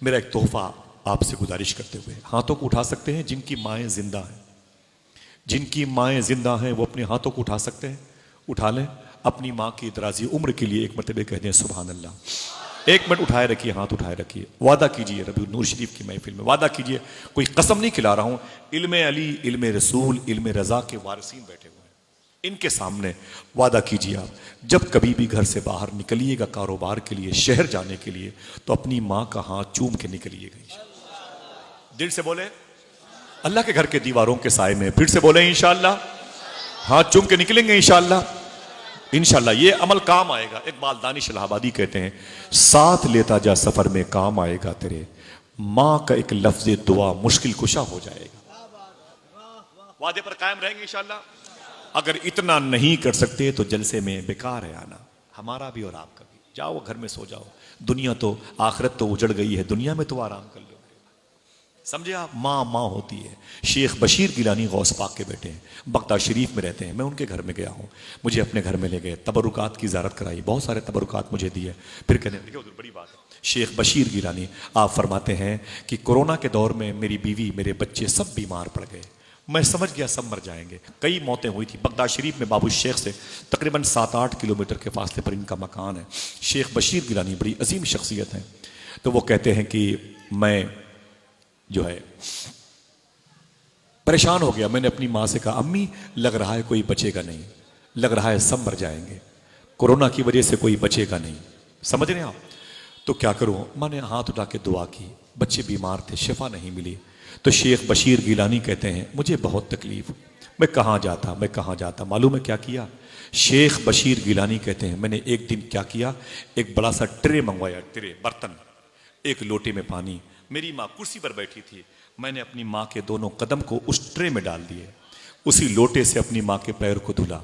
मेरा एक तोहफा आपसे गुजारिश करते हुए, हाथों को उठा सकते हैं जिनकी माएँ जिंदा हैं, जिनकी माएँ जिंदा हैं वो अपने हाथों को उठा सकते हैं, उठा लें। अपनी माँ की दराजी उम्र के लिए एक मरतबे कह दें सुभान अल्लाह। एक मिनट उठाए रखिए, हाथ उठाए रखिए, वादा कीजिए रबीउन नूर शरीफ की महफिल में, वादा कीजिए, कोई कसम नहीं खिला रहा हूं, इल्मे अली, इल्मे रसूल, इल्मे रजा के वारिसीन बैठे हुए हैं, इनके सामने वादा कीजिए आप जब कभी भी घर से बाहर निकलिएगा कारोबार के लिए, शहर जाने के लिए, तो अपनी माँ का हाथ चूम के निकलिएगा। दिल से बोले अल्लाह के घर के दीवारों के साए में। फिर से बोले इंशाअल्लाह, हाथ चूम के निकलेंगे इंशाअल्लाह। इंशाअल्लाह ये अमल काम आएगा। इकबाल दानिश इलाहाबादी कहते हैं, साथ लेता जा सफर में काम आएगा तेरे, माँ का एक लफ्ज दुआ मुश्किल कुशा हो जाएगा। वादे पर कायम रहेंगे इंशाअल्लाह। अगर इतना नहीं कर सकते तो जलसे में बेकार है आना, हमारा भी और आपका भी। जाओ घर में सो जाओ, दुनिया तो आखिरत तो उजड़ गई है, दुनिया में तो आराम कर लो। समझे आप, माँ माँ होती है। शेख बशीर गिलानी गौस पाक के बेटे हैं, बगदाद शरीफ में रहते हैं। मैं उनके घर में गया हूँ, मुझे अपने घर में ले गए, तबरुकात की ज़ियारत कराई, बहुत सारे तबरुकात मुझे दिए। फिर कहने लगे उधर बड़ी बात है, शेख बशीर गिलानी आप फरमाते हैं कि कोरोना के दौर में मेरी बीवी मेरे बच्चे सब बीमार पड़ गए, मैं समझ गया सब मर जाएंगे। कई मौतें हुई थी। बगदाद शरीफ में बाबू शेख से तकरीबन 7-8 किलोमीटर के फासले पर इनका मकान है। शेख बशीर गिलानी बड़ी अजीम शख्सियत हैं। तो वो कहते हैं कि मैं जो है परेशान हो गया। मैंने अपनी माँ से कहा, अम्मी लग रहा है कोई बचेगा नहीं, लग रहा है सब मर जाएंगे, कोरोना की वजह से कोई बचेगा नहीं। समझ रहे हैं आप? तो क्या करूं? मैंने हाथ उठा के दुआ की, बच्चे बीमार थे, शिफा नहीं मिली। तो शेख बशीर गिलानी कहते हैं मुझे बहुत तकलीफ, मैं कहाँ जाता। मालूम है क्या किया? शेख बशीर गिलानी कहते हैं मैंने एक दिन क्या किया, एक बड़ा सा ट्रे मंगवाया, ट्रे बर्तन, एक लोटे में पानी। मेरी माँ कुर्सी पर बैठी थी, मैंने अपनी माँ के दोनों कदम को उस ट्रे में डाल दिए, उसी लोटे से अपनी माँ के पैर को धुला,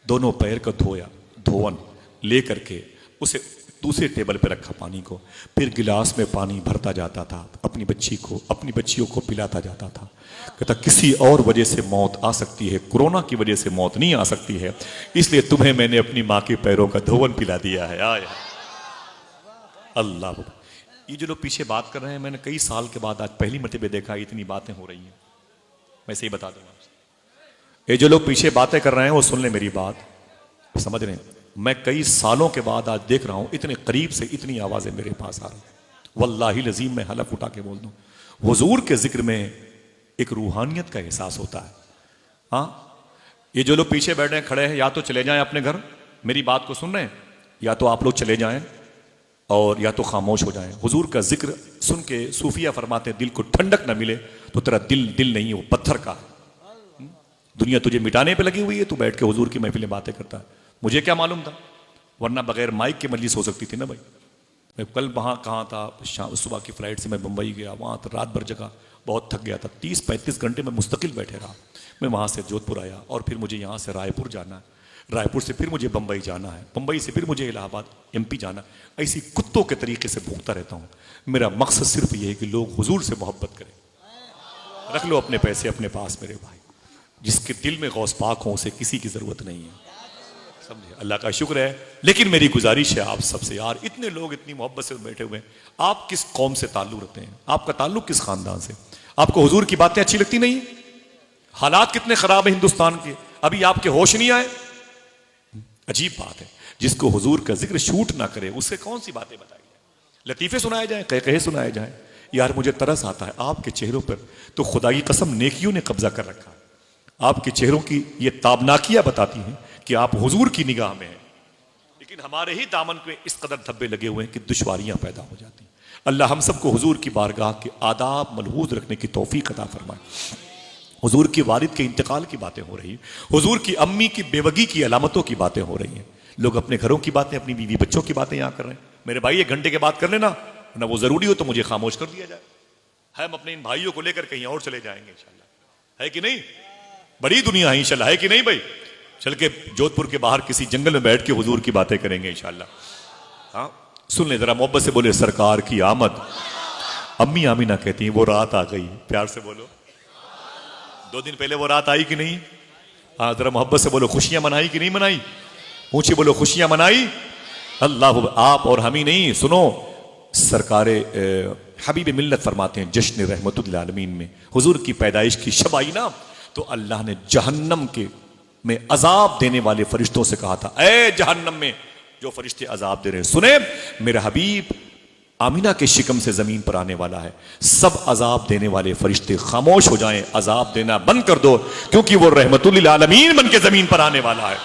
दोनों पैर को धोया, धोवन ले करके उसे दूसरे टेबल पर रखा पानी को, फिर गिलास में पानी भरता जाता था, अपनी बच्चियों को पिलाता जाता था। कहता किसी और वजह से मौत आ सकती है, कोरोना की वजह से मौत नहीं आ सकती है, इसलिए तुम्हें मैंने अपनी माँ के पैरों का धोवन पिला दिया है। आया अल्लाह। ये जो लोग पीछे बात कर रहे हैं, मैंने कई साल के बाद आज पहली मर्तबा देखा इतनी बातें हो रही हैं। मैं सही बता दूंगा आपसे, ये जो लोग पीछे बातें कर रहे हैं वो सुन ले मेरी बात, समझ रहे हैं। मैं कई सालों के बाद आज देख रहा हूं इतने करीब से इतनी आवाजें मेरे पास आ रही हैं। वल्लाही लजीम मैं हलफ उठा के बोल दूं, हुजूर के जिक्र में एक रूहानियत का एहसास होता है। हाँ, ये जो लोग पीछे बैठे हैं, खड़े हैं, या तो चले जाएं अपने घर, मेरी बात को सुन रहे हैं, या तो आप लोग चले जाएं और या तो खामोश हो जाएं। हुजूर का जिक्र सुन के सूफिया फरमाते हैं दिल को ठंडक न मिले तो तेरा दिल नहीं, वो पत्थर का है। दुनिया तुझे मिटाने पे लगी हुई है, तू बैठ के हुजूर की महफिलें बातें करता है। मुझे क्या मालूम था, वरना बगैर माइक के मजलिस हो सकती थी ना भाई। मैं कल वहाँ कहाँ था, सुबह की फ्लाइट से मैं मुंबई गया, वहाँ तो रात भर जगह, बहुत थक गया था, 30-35 घंटे में मुस्तकिल बैठे रहा। मैं वहाँ से जोधपुर आया और फिर मुझे यहाँ से रायपुर जाना है, रायपुर से फिर मुझे बम्बई जाना है, बम्बई से फिर मुझे इलाहाबाद MP जाना। ऐसी कुत्तों के तरीके से भूखता रहता हूँ। मेरा मकसद सिर्फ ये है कि लोग हुजूर से मोहब्बत करें। रख लो अपने पैसे अपने पास मेरे भाई, जिसके दिल में गौस पाक हो उसे किसी की जरूरत नहीं है, समझे। अल्लाह का शुक्र है। लेकिन मेरी गुजारिश है आप सबसे, यार इतने लोग इतनी मोहब्बत से बैठे हुए हैं, आप किस कौम से ताल्लुक रखते हैं, आपका ताल्लुक किस खानदान से? आपको हुजूर की बातें अच्छी लगती नहीं? हालात कितने खराब है हिंदुस्तान के, अभी आपके होश नहीं आए? अजीब बात है, जिसको हुजूर का जिक्र शूट ना करे उससे कौन सी बातें बताई जाए, लतीफे सुनाए जाए, कहे सुनाए जाए। यार मुझे तरस आता है, आपके चेहरों पर तो खुदा की कसम नेकियों ने कब्जा कर रखा है। आपके चेहरों की ये ताबनाकियां बताती हैं कि आप हुजूर की निगाह में हैं, लेकिन हमारे ही दामन पे इस कदर धब्बे लगे हुए हैं कि दुश्वारियां पैदा हो जाती हैं। अल्लाह हम सबको हुजूर की बारगाह के आदाब मलहूज रखने की तौफीक अता फरमाए। हुजूर के वालिद के इंतकाल की बातें हो रही हैं, हुजूर की अम्मी की बेवगी की अलामतों की बातें हो रही हैं। लोग अपने घरों की बातें, अपनी बीवी बच्चों की बातें यहाँ कर रहे हैं। मेरे भाई 1 घंटे के बाद कर लेना, ना वो जरूरी हो तो मुझे खामोश कर दिया जाए। हम अपने इन भाइयों को लेकर कहीं और चले जाएंगे इंशाल्लाह, है कि नहीं? बड़ी दुनिया है इंशाल्लाह, है कि नहीं भाई? चल के जोधपुर के बाहर किसी जंगल में बैठ के हुजूर की बातें करेंगे इंशाल्लाह। हाँ, सुन ले जरा, मोहब्बत से बोले सरकार की आमद। अम्मी आमीना कहती हैं वो रात आ गई, प्यार से बोलो। 2 दिन पहले वो रात आई कि नहीं? हाँ, जरा मोहब्बत से बोलो खुशियां मनाई कि नहीं मनाई? ऊंची बोलो खुशियां मनाई। अल्लाह, आप और हम ही नहीं, सुनो सरकारे हबीब मिल्लत फरमाते हैं जश्न रहमतुल आलमीन में हुजूर की पैदाइश की शब आई ना, तो अल्लाह ने जहन्नम के में अजाब देने वाले फरिश्तों से कहा था, ए जहन्नम में जो फरिश्ते अजाब दे रहे हैं, सुने मेरा हबीब आमीना के शिकम से जमीन पर आने वाला है, सब अजाब देने वाले फरिश्ते खामोश हो जाएं, अजाब देना बंद कर दो, क्योंकि वो रहमतुल आलमीन बन के जमीन पर आने वाला है।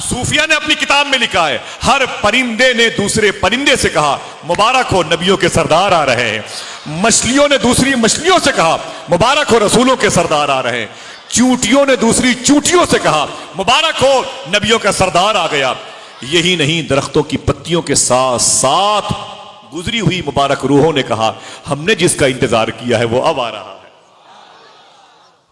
सूफिया ने अपनी किताब में लिखा है, हर परिंदे ने दूसरे परिंदे से कहा मुबारक हो नबियों के सरदार आ रहे हैं। मछलियों ने दूसरी मछलियों से कहा मुबारक हो रसूलों के सरदार आ रहे हैं। चूंटियों ने दूसरी चूंटियों से कहा मुबारक हो नबियों का सरदार आ गया। यही नहीं, दरख्तों की पत्तियों के साथ साथ गुजरी हुई मुबारक रूहों ने कहा हमने जिसका इंतजार किया है वो अब आ रहा है।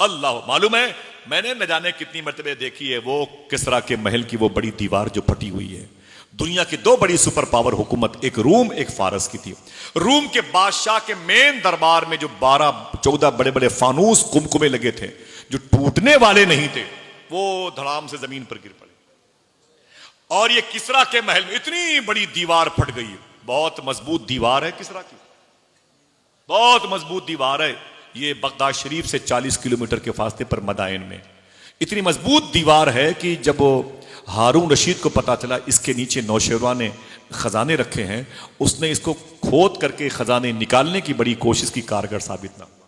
अल्लाह, मालूम है मैंने न जाने कितनी मर्तबे देखी है वो किसरा के महल की वो बड़ी दीवार जो फटी हुई है। दुनिया की दो बड़ी सुपर पावर हुकूमत, एक रूम एक फारस की थी। रूम के बादशाह के मेन दरबार में जो 12-14 बड़े बड़े फानूस कुमकुमे लगे थे जो टूटने वाले नहीं थे, वो धड़ाम से जमीन पर गिर पड़े। और ये किसरा के महल में इतनी बड़ी दीवार फट गई। बहुत मजबूत दीवार है किसरा की, बहुत मजबूत दीवार है। ये बगदाद शरीफ से 40 किलोमीटर के फासले पर मदाइन में इतनी मजबूत दीवार है कि जब हारून रशीद को पता चला इसके नीचे नौशेरवा ने खजाने रखे हैं, उसने इसको खोद करके खजाने निकालने की बड़ी कोशिश की, कारगर साबित ना हुआ।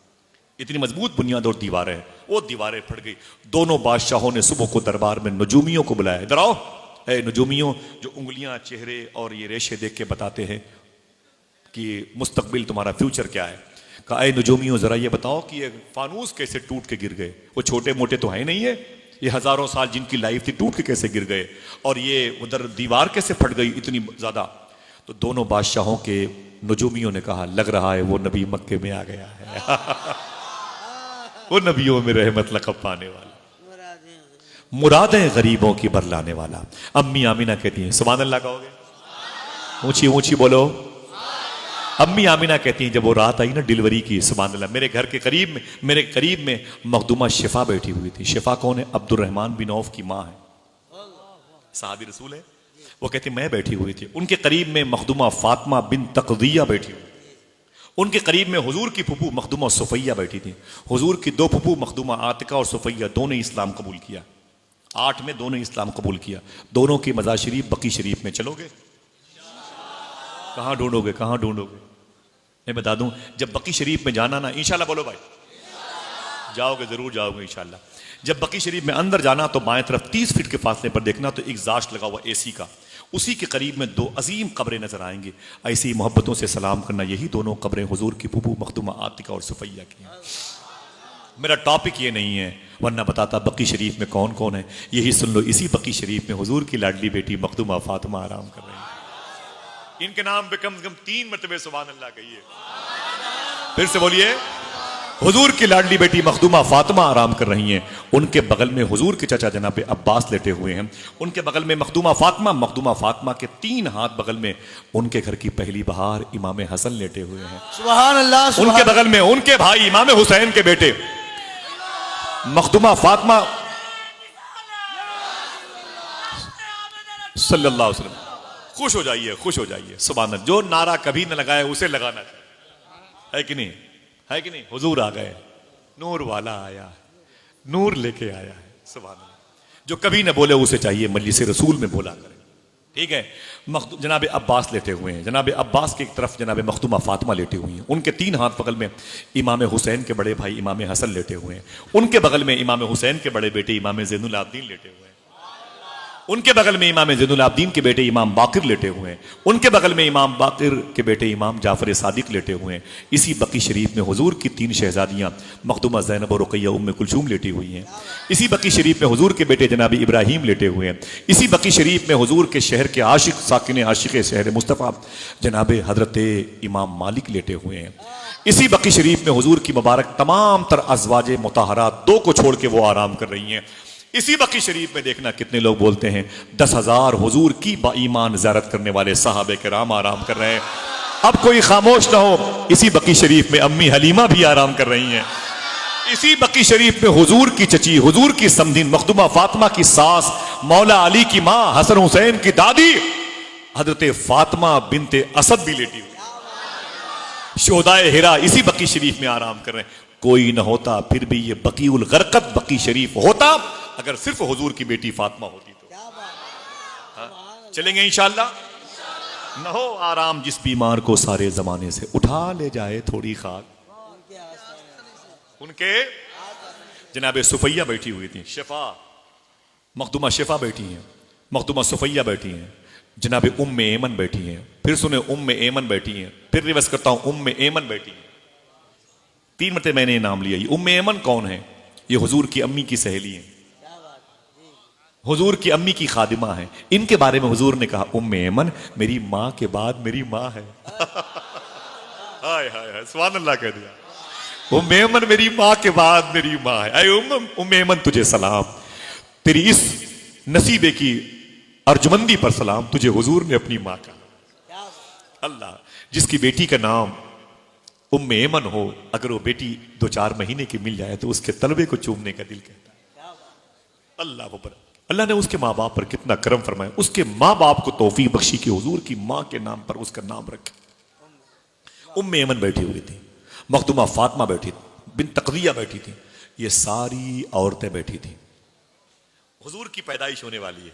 इतनी मजबूत बुनियाद और दीवार है, वो दीवारें फट गई। दोनों बादशाहों ने सुबह को दरबार में नजूमियों को बुलाया, इधर आओ। नजूमियों जो उंगलियां, चेहरे और ये रेशे देख के बताते हैं कि मुस्तकबिल तुम्हारा फ्यूचर क्या है। कहा ऐ नजूमियों जरा ये बताओ कि ये फानूस कैसे टूट के गिर गए। वो छोटे मोटे तो है नहीं है, ये हजारों साल जिनकी लाइफ थी टूट के कैसे गिर गए, और ये उधर दीवार कैसे फट गई इतनी ज्यादा। तो दोनों बादशाहों के नजूमियों ने कहा लग रहा है वो नबी मक्के में आ गया है। वो नबियों में रहमत लक़ब पाने वाला, मुरादें गरीबों की बरलाने वाला। अम्मी आमीना कहती हैं सुभान अल्लाह कहोगे, ऊंची ऊंची बोलो। अम्मी आमीना कहती हैं जब वो रात आई ना डिलीवरी की, सुभान अल्लाह, मेरे घर के करीब में मखदूमा शिफा बैठी हुई थी। शिफा कौन है? अब्दुर्रहमान बिन औफ की माँ है, साहबी रसूल है। वो कहती मैं बैठी हुई थी, उनके करीब में मखदूमा फातिमा बिन तक़दिया बैठी हुई, उनके करीब में हुजूर की फुफू मखदूमा सुफैया बैठी थी। हुजूर की दो फुफू मखदूमा आतिका और सुफैया दोनों इस्लाम कबूल किया। 8 में दोनों इस्लाम कबूल किया। दोनों की मज़ार शरीफ बकी शरीफ में चलोगे? कहाँ ढूंढोगे, कहाँ ढूंढोगे? मैं बता दूं, जब बकी शरीफ में जाना ना, इंशाल्लाह बोलो भाई, जाओगे, जरूर जाओगे इंशाल्लाह। जब बकी शरीफ में अंदर जाना तो बाएं तरफ 30 फीट के फासले पर देखना तो एग्जास्ट लगा हुआ एसी का, उसी के करीब में 2 अजीम कब्रें नजर आएंगी। ऐसी मोहब्बतों से सलाम करना, यही दोनों कब्रें हुजूर की फुफू मखदूमा आतिका और सुफैया की हैं। मेरा टॉपिक ये नहीं है, वरना बताता बकी शरीफ में कौन कौन है। यही सुन लो, इसी बकी शरीफ में हुजूर की लाडली बेटी मखदूमा फातिमा आराम कर रही है। इनके नाम पे कम से कम 3 मरतबे सुभान अल्लाह कहिए, फिर से बोलिए। हुजूर की लाडली बेटी मखदूमा फातिमा आराम कर रही हैं। उनके बगल में हुजूर के चाचा जनाब अब्बास लेटे हुए हैं। उनके बगल में मखदूमा फातिमा के 3 हाथ बगल में उनके घर की पहली बहार इमाम हसन लेटे हुए हैं। सुभान अल्लाह। उनके बगल में उनके भाई इमाम हुसैन के बेटे मखदूमा फातिमा सल्लल्लाहु अलैहि वसल्लम। खुश हो जाइए, खुश हो जाइए, सुभान अल्लाह। जो नारा कभी न लगाए उसे लगाना चाहिए, है कि नहीं? है कि नहीं? हुजूर आ गए, नूर वाला आया, नूर लेके आया है, सुभान अल्लाह। जो कभी न बोले उसे चाहिए मजलिस रसूल में बोला करें, ठीक है। जनाब अब्बास लेटे हुए हैं, जनाब अब्बास की एक तरफ जनाब मखदूमा फातिमा लेटी हुई हैं। उनके 3 हाथ बगल में इमाम हुसैन के बड़े भाई इमाम हसन लेटे हुए हैं। उनके बगल में इमाम हुसैन के बड़े बेटे इमाम ज़ैनुल आबिदीन लेटे हुए हैं। उनके बगल में इमाम ज़ैनुल आबिदीन के बेटे इमाम बाकिर लेटे हुए हैं। उनके बगल में इमाम बाकिर के बेटे इमाम जाफर सादिक लेटे हुए हैं। इसी बकी शरीफ में हुजूर की 3 शहजादियां मखदूमा ज़ैनब और रुक़ैया उम्मे कुलसूम लेटी हुई हैं। इसी बकी शरीफ में हुजूर के बेटे जनाब इब्राहिम लेटे हुए हैं। इसी बकी शरीफ में हुजूर के शहर के आशिक साकिन आशिक शहर मुस्तफ़ा जनाब हजरत इमाम मालिक लेटे हुए हैं। इसी बकी शरीफ में हुजूर की मुबारक तमाम तर अज़वाज मुताहरात 2 को छोड़ के वो आराम कर रही हैं। इसी बकी शरीफ में देखना कितने लोग बोलते हैं 10,000 हुजूर की बाईमान ज़ियारत करने वाले सहाबे किराम आराम कर रहे हैं। अब कोई खामोश ना हो, इसी बकी शरीफ में अम्मी हलीमा भी आराम कर रही हैं। इसी बकी शरीफ में हुजूर की चची, हुजूर की समधीन मखदूमा फातिमा की सास, मौला अली की माँ, हसन हुसैन की दादी हजरत फातिमा बिनते असद भी लेटी हुई। शोहदाए हिरा इसी बकी शरीफ में आराम कर रहे हैं। कोई न होता फिर भी ये बकीउल गरकत बकी शरीफ होता अगर सिर्फ हुजूर की बेटी फातिमा होती तो। हाँ? चलेंगे इंशाअल्लाह। न हो आराम जिस बीमार को सारे जमाने से उठा ले जाए थोड़ी खाक। उनके जनाब सुफैया बैठी हुई थी, शिफा मखदूमा शिफा बैठी हैं। मखदूमा सुफैया बैठी हैं, जनाब उम्मे एमन बैठी हैं, फिर सुने उम्मे एमन बैठी हैं, फिर रिवर्स करता हूं उम्मे एमन बैठी हैं। 3 मरतबे मैंने ये नाम लिया। ये उम्मे एमन कौन है? ये हुजूर की अम्मी की सहेली है, हुजूर की अम्मी की खादिमा है। इनके बारे में हुजूर ने कहा उम्मे एमन मेरी मां के बाद मेरी मां है। हाय हाय हाय, सुभान अल्लाह कह दिया। उम्मे एमन मेरी मां के बाद मेरी मां है। अय उम्मे एमन तुझे सलाम, तेरी इस नसीबे की अर्जुमंदी पर सलाम, तुझे हुजूर ने अपनी मां कहा। अल्लाह, जिसकी बेटी का नाम उम्मे एमन हो, अगर वो बेटी 2-4 महीने की मिल जाए तो उसके तलबे को चूमने का दिल कहता है। अल्लाह वो पर अल्लाह ने उसके माँ बाप पर कितना करम फरमाया, उसके माँ बाप को तौफीक बख्शी कि हुजूर की माँ के नाम पर उसका नाम रखे। उम्मे एमन बैठी हुई थी, मखदूमा फातिमा बैठी थी, बिन तकरिया बैठी थी, ये सारी औरतें बैठी थी। हुजूर की पैदाइश होने वाली है।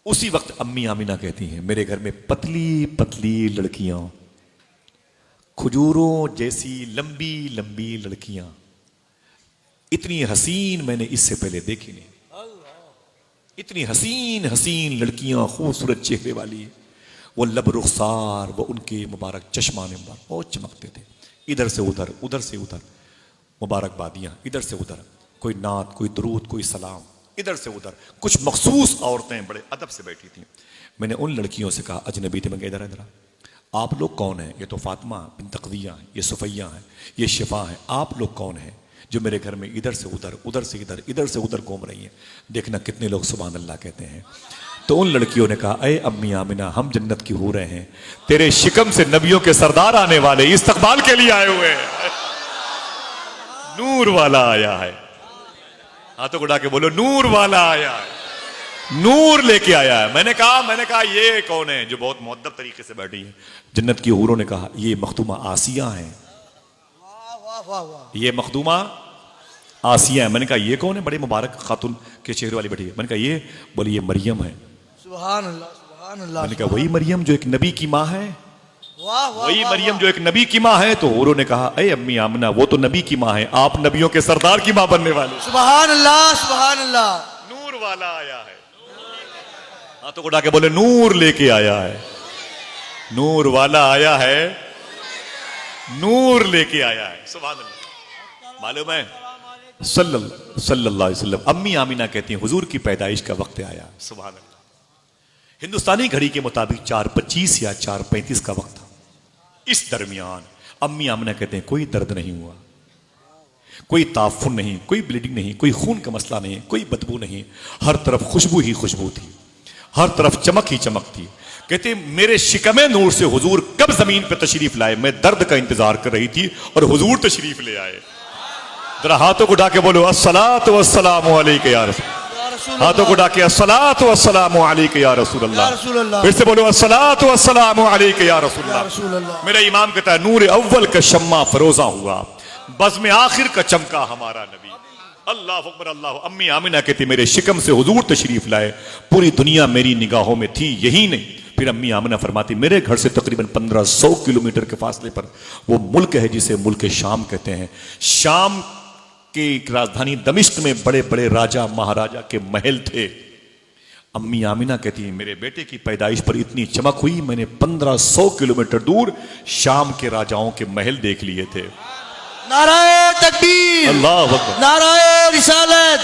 उसी वक्त अम्मी आमिना कहती हैं मेरे घर में पतली पतली लड़कियां, खजूरों जैसी लंबी लंबी लड़कियां, इतनी हसीन मैंने इससे पहले देखी नहीं। इतनी हसीन हसीन लड़कियां, खूबसूरत चेहरे वाली, वो लब रुखसार, वो उनके मुबारक चश्माने मुबारक बहुत चमकते थे। इधर से उधर, उधर से उधर मुबारकबादियां, इधर से उधर कोई नात, कोई दुरूद, कोई सलाम, इधर से उधर। कुछ मखसूस औरतें बड़े अदब से बैठी थी। मैंने उन लड़कियों से कहा, अजनबी थे, मैं कहा इधर इधर, आप लोग कौन हैं? ये तो फातिमा बिन तकविया है, ये सुफैया है, ये शिफा है, आप लोग कौन हैं जो मेरे घर में इधर से उधर, उधर से इधर, इधर से उधर घूम रही हैं? देखना कितने लोग सुभान अल्लाह कहते हैं। तो उन लड़कियों ने कहा, अय अम्मी आमिना, हम जन्नत की हो रहे हैं, तेरे शिकम से नबियों के सरदार आने वाले, इस्तकबाल के लिए आए हुए हैं। नूर वाला आया है। हाथों को उठा के बोलो, नूर वाला आया है, नूर लेके आया है। मैंने कहा ये कौन है जो बहुत मुअद्दब तरीके से बैठी है? जन्नत की हूरों ने कहा, ये मखदूमा आसिया है। ये मखदूमा आसिया है। मैंने कहा ये कौन है? बड़े मुबारक खातून के चेहरे वाली बैठी है। मैंने कहा ये, बोली ये मरियम है। सुभान अल्लाह, सुभान अल्लाह। मैंने कहा वही मरियम जो एक नबी की माँ है? वाह वाह, वही मरियम जो एक नबी की माँ है? तो हूरों ने कहा, अय अम्मी आमना, वो तो नबी की माँ है, आप नबियों के सरदार की माँ बनने वाले। सुभान अल्लाह, सुभान अल्लाह। नूर वाला आया है। हाथों को उठा के बोले, नूर लेके आया है, नूर वाला आया है, नूर लेके आया है। सुभान अल्लाह। मालूम है सल्लल्लाहु अलैहि वसल्लम, अम्मी आमिना कहती हैं हुजूर की पैदाइश का वक्त आया। सुभान अल्लाह। हिंदुस्तानी घड़ी के मुताबिक 4:25 या 4:35 का वक्त था। इस दरमियान अम्मी आमिना कहते हैं कोई दर्द नहीं हुआ, कोई ताफुन नहीं, कोई ब्लीडिंग नहीं, कोई खून का मसला नहीं, कोई बदबू नहीं, हर तरफ खुशबू ही खुशबू थी, हर तरफ चमक ही चमक थी। कहते मेरे शिकमे नूर से हुजूर कब जमीन पर तशरीफ लाए, मैं दर्द का इंतजार कर रही थी और हुजूर तशरीफ ले आए। जरा हाथों को उठा के बोलो, अस्सलातु वस्सलामु अलैका या रसूल। हाथों को उठा के अस्सलातु वस्सलामु अलैका या रसूल अल्लाह। फिर से बोलो, अस्सलातु वस्सलामु अलैका या रसूल अल्लाह। मेरा इमाम कहता है नूर अव्वल का शम्मा फरोजा हुआ, बज़्म आखिर का चमका हमारा नबी। अल्लाह अकबर, अल्लाह। अम्मी आमिना कहती मेरे शिकम से हुजूर तशरीफ लाए, पूरी दुनिया मेरी निगाहों में थी, यही नहीं। फिर अम्मी आमिना फरमाती मेरे घर से तकरीबन 1500 किलोमीटर के फासले पर वो मुल्क है जिसे मुल्क शाम कहते हैं। शाम की राजधानी दमिश्क में बड़े बड़े राजा महाराजा के महल थे। अम्मी आमिना कहती है मेरे बेटे की पैदाइश पर इतनी चमक हुई, मैंने 1500 किलोमीटर दूर शाम के राजाओं के महल देख लिए थे। नाराए तकबीर, अल्लाह अकबर, नाराए रिसालत,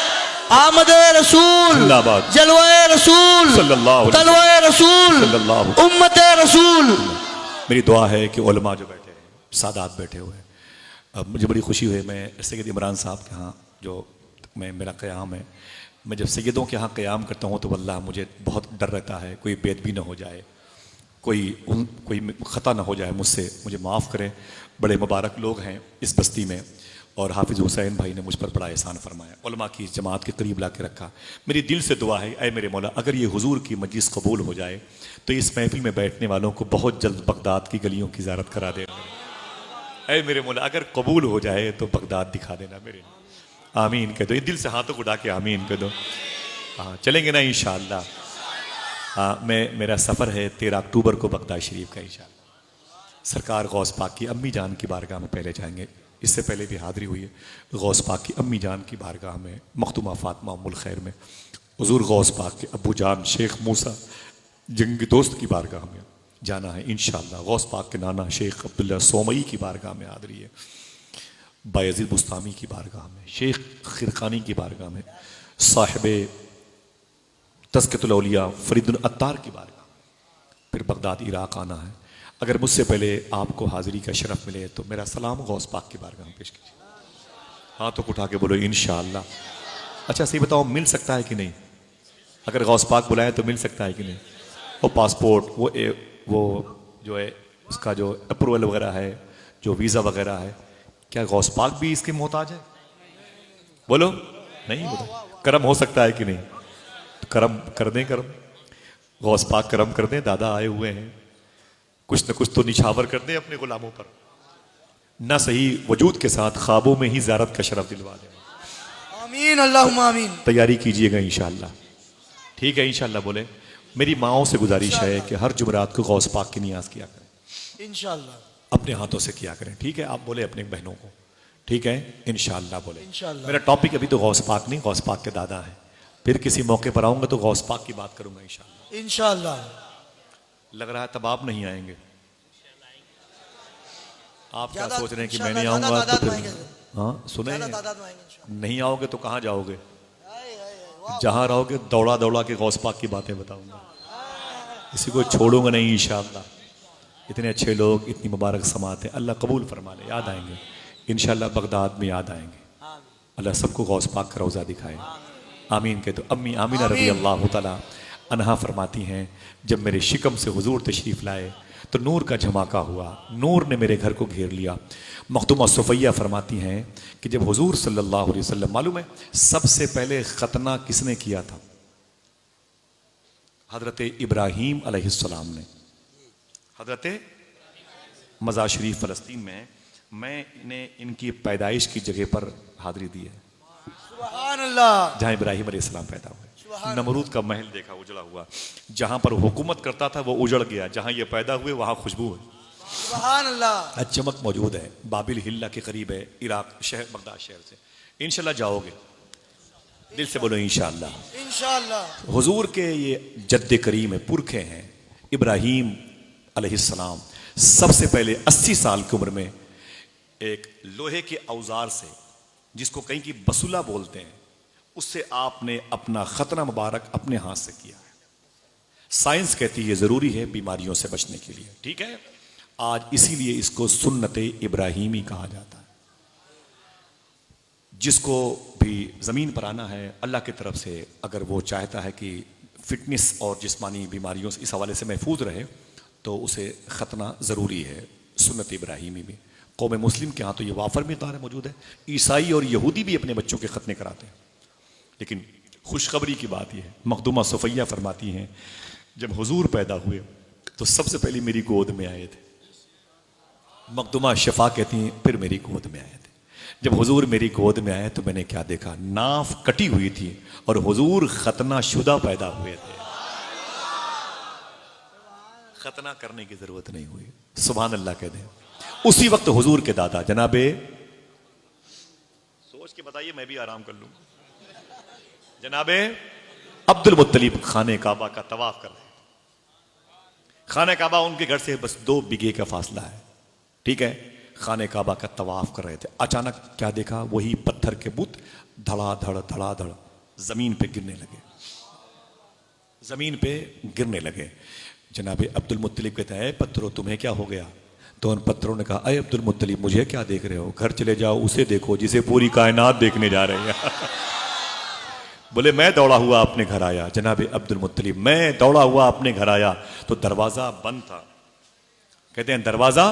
आमद रसूल, जिंदाबाद, जलवाए रसूल, सल्लल्लाहु तलवाए रसूल, सल्लल्लाहु। उम्मत रसूल। मेरी दुआ है कि उलमा जो बैठे हैं, सादात बैठे हुए हैं, अब मुझे बड़ी खुशी हुई, मैं सैयद इमरान साहब के यहाँ जो मेरा क़याम है, मैं जब सैयदों के यहाँ क़याम करता हूँ तो वल्लाह मुझे बहुत डर रहता है कोई बेअदबी ना हो जाए, कोई ख़ता ना हो जाए मुझसे, मुझे माफ़ करें। बड़े मुबारक लोग हैं इस बस्ती में और हाफिज़ हुसैन भाई ने मुझ पर बड़ा एहसान फरमाया, उलमा की जमात के करीब ला के रखा। मेरी दिल से दुआ है, ऐ मेरे मौला अगर ये हुजूर की मजलिस कबूल हो जाए तो इस महफिल में बैठने वालों को बहुत जल्द बगदाद की गलियों की ज़ियारत करा देना। ऐ मेरे मौला अगर कबूल हो जाए तो बगदाद दिखा देना मेरे। आमीन कह दो, ये दिल से हाथों को उठा के आमीन कह दो। हाँ चलेंगे ना इंशाअल्लाह। हाँ मेरा सफ़र है 13 अक्टूबर को बगदाद शरीफ का इंशाअल्लाह। सरकार गौस पाक की अम्मी जान की बारगाह में पहले जाएंगे, इससे पहले भी हाज़िरी हुई है गौस पाक की अम्मी जान की बारगाह में मखदूमा फातिमा उम्मुल खैर में, हुजूर गौस पाक के अब्बू जान शेख मूसा जंगी दोस्त की बारगाह में जाना है इंशाअल्लाह। गौस पाक के नाना शेख अब्दुल्ला सोमई की बारगाह में हाज़िरी है, बायज़ीद बुस्तामी की बारगाह में, शेख खिरकानी की बारगाह में, साहिब तज़कियतुल औलिया फरीदुल अत्तार की बारगाह में, फिर बगदाद इराक़ आना है। अगर मुझसे पहले आपको हाज़िरी का शरफ़ मिले तो मेरा सलाम गौस पाक की बारगाह में पेश कीजिए। हाथों को उठा के बोलो इंशाअल्लाह। अच्छा सही बताओ, मिल सकता है कि नहीं? अगर गौस पाक बुलाए तो मिल सकता है कि नहीं? वो पासपोर्ट, वो जो है उसका जो अप्रूवल वगैरह है, जो वीज़ा वगैरह है, क्या गौस पाक भी इसके मोहताज है? बोलो नहीं बोलो। करम हो सकता है कि नहीं? तो करम कर दें, करम गौस पाक करम कर दें। दादा आए हुए हैं, कुछ न कुछ तो निछावर कर दें अपने गुलामों पर, ना सही वजूद के साथ ख्वाबों में ही ज़ियारत का शरफ दिलवा दें। आमीन अल्लाहुम्मा आमीन। तैयारी कीजिएगा इंशाअल्लाह, ठीक है इंशाअल्लाह। बोले मेरी माओं से गुजारिश है कि हर जुमरात को गौस पाक की नियाज किया करें इंशाअल्लाह, अपने हाथों से किया करें, ठीक है? आप बोले अपने बहनों को, ठीक है इंशाअल्लाह। बोले इंशाअल्लाह। मेरा टॉपिक अभी तो गौस पाक नहीं, गौस पाक के दादा है। फिर किसी मौके पर आऊंगा तो गौस पाक की बात करूंगा इंशाअल्लाह। इंशाअल्लाह। लग रहा है तब आप नहीं आएंगे। आप क्या ज़्यादा सोच रहे हैं कि मैं इंशाअल्लाह नहीं आऊंगा ज़्यादा तो तादाद में फिर हाँ सुने, ज़्यादा तादाद में आएंगे इंशाअल्लाह। नहीं आओगे तो कहाँ जाओगे? आए, आए, आए, वाह। जहां रहोगे दौड़ा दौड़ा के गौस पाक की बातें बताऊंगा, किसी को छोड़ूंगा नहीं इंशाअल्लाह। इतने अच्छे लोग, इतनी मुबारक समात है, अल्लाह कबूल फरमा ले। याद आएंगे इंशाअल्लाह, बगदाद में याद आएंगे। अल्लाह सबको गौस पाक का रोज़ा दिखाए। आमीन कह दो। अम्मी आमीना रज़ी अल्लाह तआला अन्हा फरमाती हैं, जब मेरे शिकम से हुजूर तशरीफ़ लाए तो नूर का झमाका हुआ, नूर ने मेरे घर को घेर लिया। मखदूमा सुफैया फरमाती हैं कि जब हुजूर सल्लल्लाहु अलैहि वसल्लम, मालूम है सबसे पहले खतना किसने किया था? हजरत इब्राहीम अलैहिस्सलाम ने। हजरत मज़ार शरीफ फ़लस्तीन में मैंने इनकी पैदाइश की जगह पर हाज़िरी दी है, सुभान अल्लाह। जहाँ इब्राहीम अलैहिस्सलाम पैदा हुए। नमरूद का महल देखा उजड़ा हुआ, जहां पर हुकूमत करता था वो उजड़ गया, जहां ये पैदा हुए वहां खुशबू है, सुभान अल्लाह। चमक मौजूद है। बाबिल हिल्ला के करीब है, इराक शहर, बगदाद शहर से। इंशाल्लाह जाओगे, दिल से बोलो इंशाल्लाह। इंशाअल्लाह। हुजूर के ये जद्द करीम है, पुरखे हैं इब्राहीम अलैहिस्सलाम। सबसे पहले 80 साल की उम्र में एक लोहे के औजार से, जिसको कहीं की बसुला बोलते हैं, उससे आपने अपना खतना मुबारक अपने हाथ से किया है। साइंस कहती है जरूरी है बीमारियों से बचने के लिए, ठीक है? आज इसीलिए इसको सुन्नते इब्राहीमी कहा जाता है। जिसको भी जमीन पर आना है अल्लाह की तरफ से, अगर वो चाहता है कि फिटनेस और जिस्मानी बीमारियों से इस हवाले से महफूज रहे, तो उसे खतना जरूरी है, सुन्नत इब्राहीमी भी। कौम मुस्लिम के यहाँ तो ये वाफर मिक़दार मौजूद है। ईसाई और यहूदी भी अपने बच्चों के खतने कराते हैं। लेकिन खुशखबरी की बात यह है, मखदूमा सुफैया फरमाती हैं, जब हुजूर पैदा हुए तो सबसे पहले मेरी गोद में आए थे। मखदूमा शफा कहती हैं फिर मेरी गोद में आए थे। जब हुजूर मेरी गोद में आए तो मैंने क्या देखा, नाफ कटी हुई थी और हुजूर खतना शुदा पैदा हुए थे। खतना करने की जरूरत नहीं हुई, सुभान अल्लाह कह दें। उसी वक्त हुजूर के दादा जनाबे, सोच के बताइए मैं भी आराम कर लूंगा, जनाबे अब्दुल मुत्तलिब खाने काबा का तवाफ कर रहे हैं। खाने काबा उनके घर से बस 2 बिघे का फासला है, ठीक है? खाने काबा का तवाफ कर रहे थे। अचानक क्या देखा, वही पत्थर के बुत धड़ाधड़ जमीन पे गिरने लगे, जमीन पे गिरने लगे। जनाबे अब्दुल मुत्तलिब कहते हैं, पत्थरों तुम्हें क्या हो गया? तो उन पत्थरों ने कहा, अय अब्दुल मुत्तलिब मुझे क्या देख रहे हो, घर चले जाओ, उसे देखो जिसे पूरी कायनात देखने जा रही है। बोले मैं दौड़ा हुआ अपने घर आया, जनाबे अब्दुल मुत्तलिब मैं दौड़ा हुआ अपने घर आया तो दरवाजा बंद था। कहते हैं दरवाजा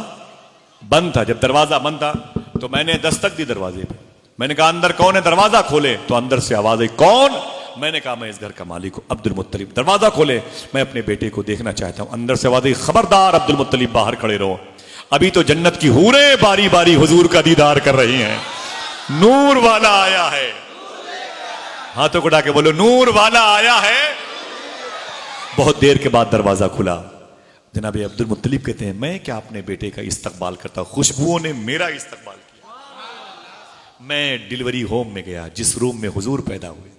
बंद था। जब दरवाजा बंद था तो मैंने दस्तक दी दरवाजे पे। मैंने कहा अंदर कौन है, दरवाजा खोले। तो अंदर से आवाज आई, कौन? मैंने कहा मैं इस घर का मालिक हूं, अब्दुल मुत्तलिब। दरवाजा खोले, मैं अपने बेटे को देखना चाहता हूं। अंदर से आवाज आई, खबरदार अब्दुल मुत्तलिब बाहर खड़े रहो, अभी तो जन्नत की हूरें बारी बारी हुजूर का दीदार कर रही हैं, नूर वाला आया है। हाथों को डाके बोलो नूर वाला आया है। बहुत देर के बाद दरवाजा खुला। जनाबे अब्दुल मुत्तलिब कहते हैं, मैं क्या अपने बेटे का इस्तकबाल करता, खुशबुओं ने मेरा इस्तकबाल किया। मैं डिलीवरी होम में गया जिस रूम में हुजूर पैदा हुए थे।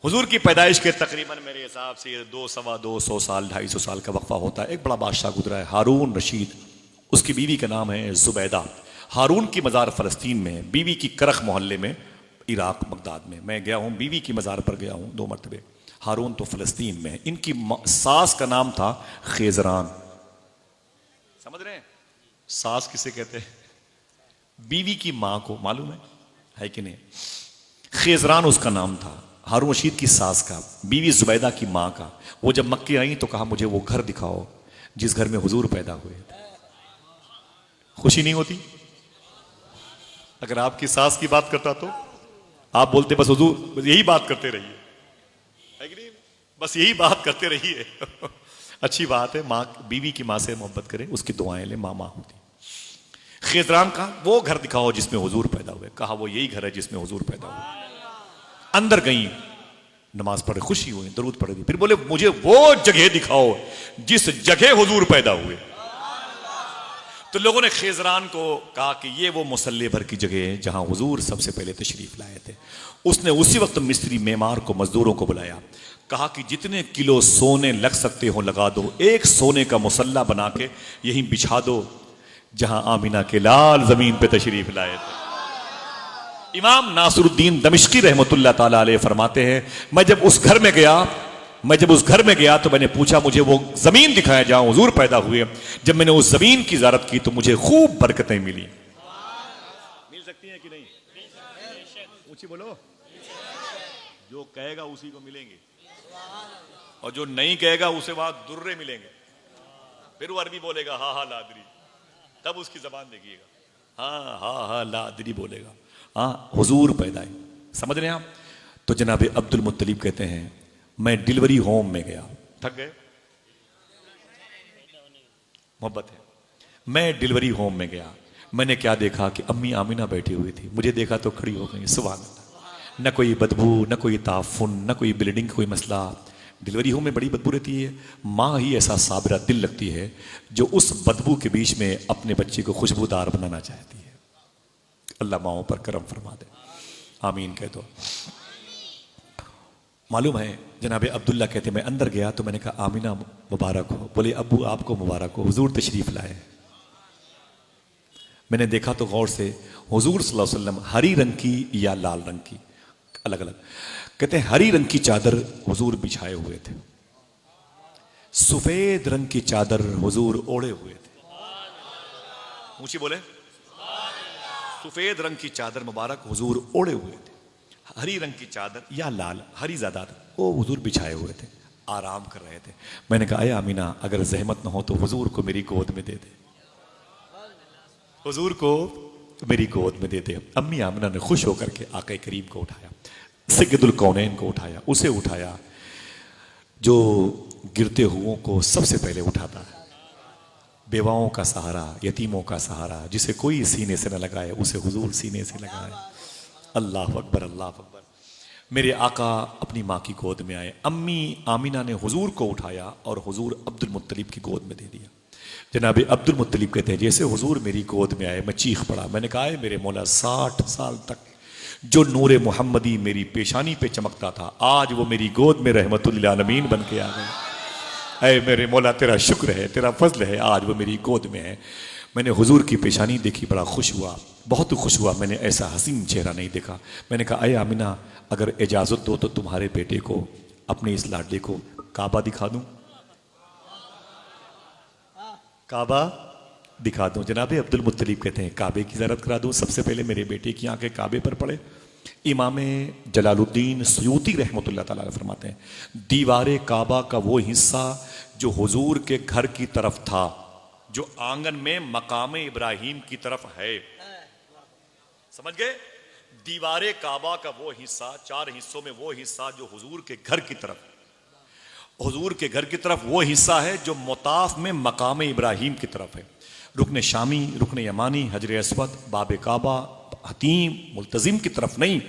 हुजूर की पैदाइश के तकरीबन मेरे हिसाब से 200 साल 250 साल का वक्फा होता है। एक बड़ा बादशाह गुजरा है, हारून रशीद। उसकी बीवी का नाम है जुबैदा। हारून की मज़ार फ़लस्तीन में, बीवी की करख मोहल्ले में, इराक बगदाद में। मैं गया हूँ, बीवी की मज़ार पर गया हूँ 2 मरतबे। हारून तो फ़लस्तीन में है। इनकी सास का नाम था खेजरान। समझ रहे हैं सास किसे कहते हैं? बीवी की माँ को, मालूम है कि नहीं? खेजरान उसका नाम था, हारून रशीद की सास का, बीवी जुबैदा की माँ का। वो जब मक्के आई तो कहा मुझे वो घर दिखाओ जिस घर में हुजूर पैदा हुए। खुशी नहीं होती? अगर आपकी सास की बात करता तो आप बोलते बस हुजूर यही बात करते रहिए, है कि नहीं? बस यही बात करते रहिए। अच्छी बात है, माँ बीवी की माँ से मोहब्बत करे, उसकी दुआएं ले, माँ माँ होती। खेजरान का वो घर दिखाओ जिसमें हुजूर पैदा हुए। कहा वो यही घर है जिसमें हुजूर पैदा हुए। अंदर गई, नमाज पढ़े, खुशी हुई, दरूद पढ़े। फिर बोले मुझे वो जगह दिखाओ जिस जगह हुजूर पैदा हुए। तो लोगों ने खेजरान को कहा कि ये वो मुसल्ले भर की जगह है जहां हुजूर सबसे पहले तशरीफ लाए थे। उसने उसी वक्त मिस्त्री मेमार को, मजदूरों को बुलाया, कहा कि जितने किलो सोने लग सकते हो लगा दो, एक सोने का मुसल्ला बना के यहीं बिछा दो जहां आमिना के लाल जमीन पे तशरीफ लाए थे। इमाम नासिरुद्दीन दमिश्की रहमतुल्लाह ताला अलैह फरमाते हैं, मैं जब उस घर में गया तो मैंने पूछा मुझे वो जमीन दिखाया जहां हुजूर पैदा हुए। जब मैंने उस जमीन की ज़ियारत की तो मुझे खूब बरकतें मिली। मिल सकती हैं कि नहीं? ऊंची बोलो। जो कहेगा उसी को मिलेंगे, और जो नहीं कहेगा उसे वहां दुर्रे मिलेंगे। फिर वो अरबी बोलेगा हा हा लादरी, तब उसकी जबान देखिएगा, हाँ हाँ हाँ लादरी बोलेगा। हाँ, हुजूर पैदा है। समझ रहे हैं आप? तो जनाब अब्दुल मुत्तलिब कहते हैं मैं डिलीवरी होम में गया, थक गए, मोहब्बत है। मैं डिलीवरी होम में गया, मैंने क्या देखा कि अम्मी आमिना बैठी हुई थी। मुझे देखा तो खड़ी हो गई। सुभान अल्लाह। न कोई बदबू, न कोई ताफुन, न कोई ब्लीडिंग, कोई मसला। डिलीवरी होम में बड़ी बदबू रहती है। माँ ही ऐसा साबिरा दिल लगती है जो उस बदबू के बीच में अपने बच्चे को खुशबूदार बनाना चाहती है। अल्लाह माओं पर करम फरमा दे, आमीन कह दो। मालूम है जनाब अब्दुल्ला कहते मैं अंदर गया तो मैंने कहा आमिना मुबारक हो। बोले अब्बू आपको मुबारक हो, हुजूर तशरीफ लाए। मैंने देखा तो गौर से हुजूर सल्लल्लाहु अलैहि वसल्लम हरी रंग की या लाल रंग की, अलग अलग, कहते हैं हरी रंग की चादर हुजूर बिछाए हुए थे, सफेद रंग की चादर हुजूर ओढ़े हुए थे। ऊंची बोले। सफेद रंग की चादर मुबारक हुजूर ओढ़े हुए थे, हरी रंग की चादर या लाल, हरी ज्यादा वो हुजूर बिछाए हुए थे, आराम कर रहे थे। मैंने कहा आमिना अगर जहमत न हो तो हुजूर को मेरी गोद में दे दे, हुजूर को मेरी गोद में दे दे। अम्मी आमिना ने खुश होकर के आक़ा करीम को उठाया, सय्यदुल कौनैन को उठाया, उसे उठाया जो गिरते हुओं को सबसे पहले उठाता है, बेवाओं का सहारा, यतीमों का सहारा, जिसे कोई सीने से न लगाए उसे हुजूर सीने से लगाए। अल्लाह अकबर, अल्लाह अकबर। मेरे आका अपनी माँ की गोद में आए। अम्मी आमिना ने हुजूर को उठाया और हुजूर अब्दुल मुत्तलिब की गोद में दे दिया। जनाब अब्दुल मुत्तलिब कहते हैं जैसे हुजूर मेरी गोद में आए मैं चीख पड़ा। मैंने कहा है मेरे मौला 60 साल तक जो नूरे मोहम्मदी मेरी पेशानी पे चमकता था आज वो मेरी गोद में रहमतुल लिल आलमीन बन के आ गए। ऐ मेरे मौला तेरा शुक्र है, तेरा फजल है, आज वो मेरी गोद में है। मैंने हुजूर की पेशानी देखी, बड़ा खुश हुआ, बहुत खुश हुआ। मैंने ऐसा हसीन चेहरा नहीं देखा। मैंने कहा अय आमिना अगर इजाज़त दो तो तुम्हारे बेटे को, अपने इस लाडले को काबा दिखा दूं, काबा दिखा दूं। जनाब अब्दुल मुत्तलिब कहते हैं काबे की ज़ियारत करा दूं, सबसे पहले मेरे बेटे की आंखें काबे पर पड़े। इमाम जलालुद्दीन सुयूती रहमतुल्लाह ताला फरमाते हैं दीवारे काबा का वो हिस्सा जो हुजूर के घर की तरफ था, जो आंगन में मकाम इब्राहिम की तरफ है, समझ गए? दीवारे काबा का वो हिस्सा, 4 हिस्सों में वो हिस्सा जो हुजूर के घर की तरफ, हुजूर के घर की तरफ वो हिस्सा है जो मुताफ में मकाम इब्राहिम की तरफ है। रुकन शामी, रुकन यमानी, हजर अस्वद, बाब काबा, हतीम, मुल्तजिम की तरफ नहीं,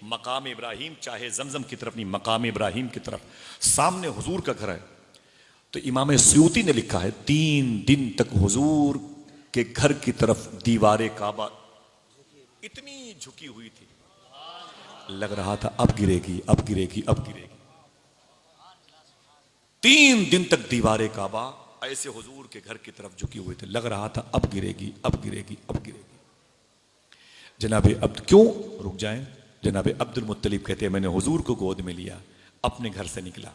मकाम इब्राहिम, चाहे जमजम की तरफ नहीं, मकाम इब्राहिम की तरफ। सामने हुजूर का घर है। तो इमाम सुयूती ने लिखा है 3 दिन तक हुजूर के घर की तरफ दीवारे काबा इतनी झुकी हुई थी, लग रहा था अब गिरेगी, अब गिरेगी, अब गिरेगी। 3 दिन तक दीवारे काबा ऐसे हुजूर के घर की तरफ झुकी हुए थे, लग रहा था अब गिरेगी, अब गिरेगी, अब गिरेगी। जनाबे अब क्यों रुक जाएं? जनाबे अब्दुल मुत्तलिब कहते हैं मैंने हुजूर को गोद में लिया, अपने घर से निकला,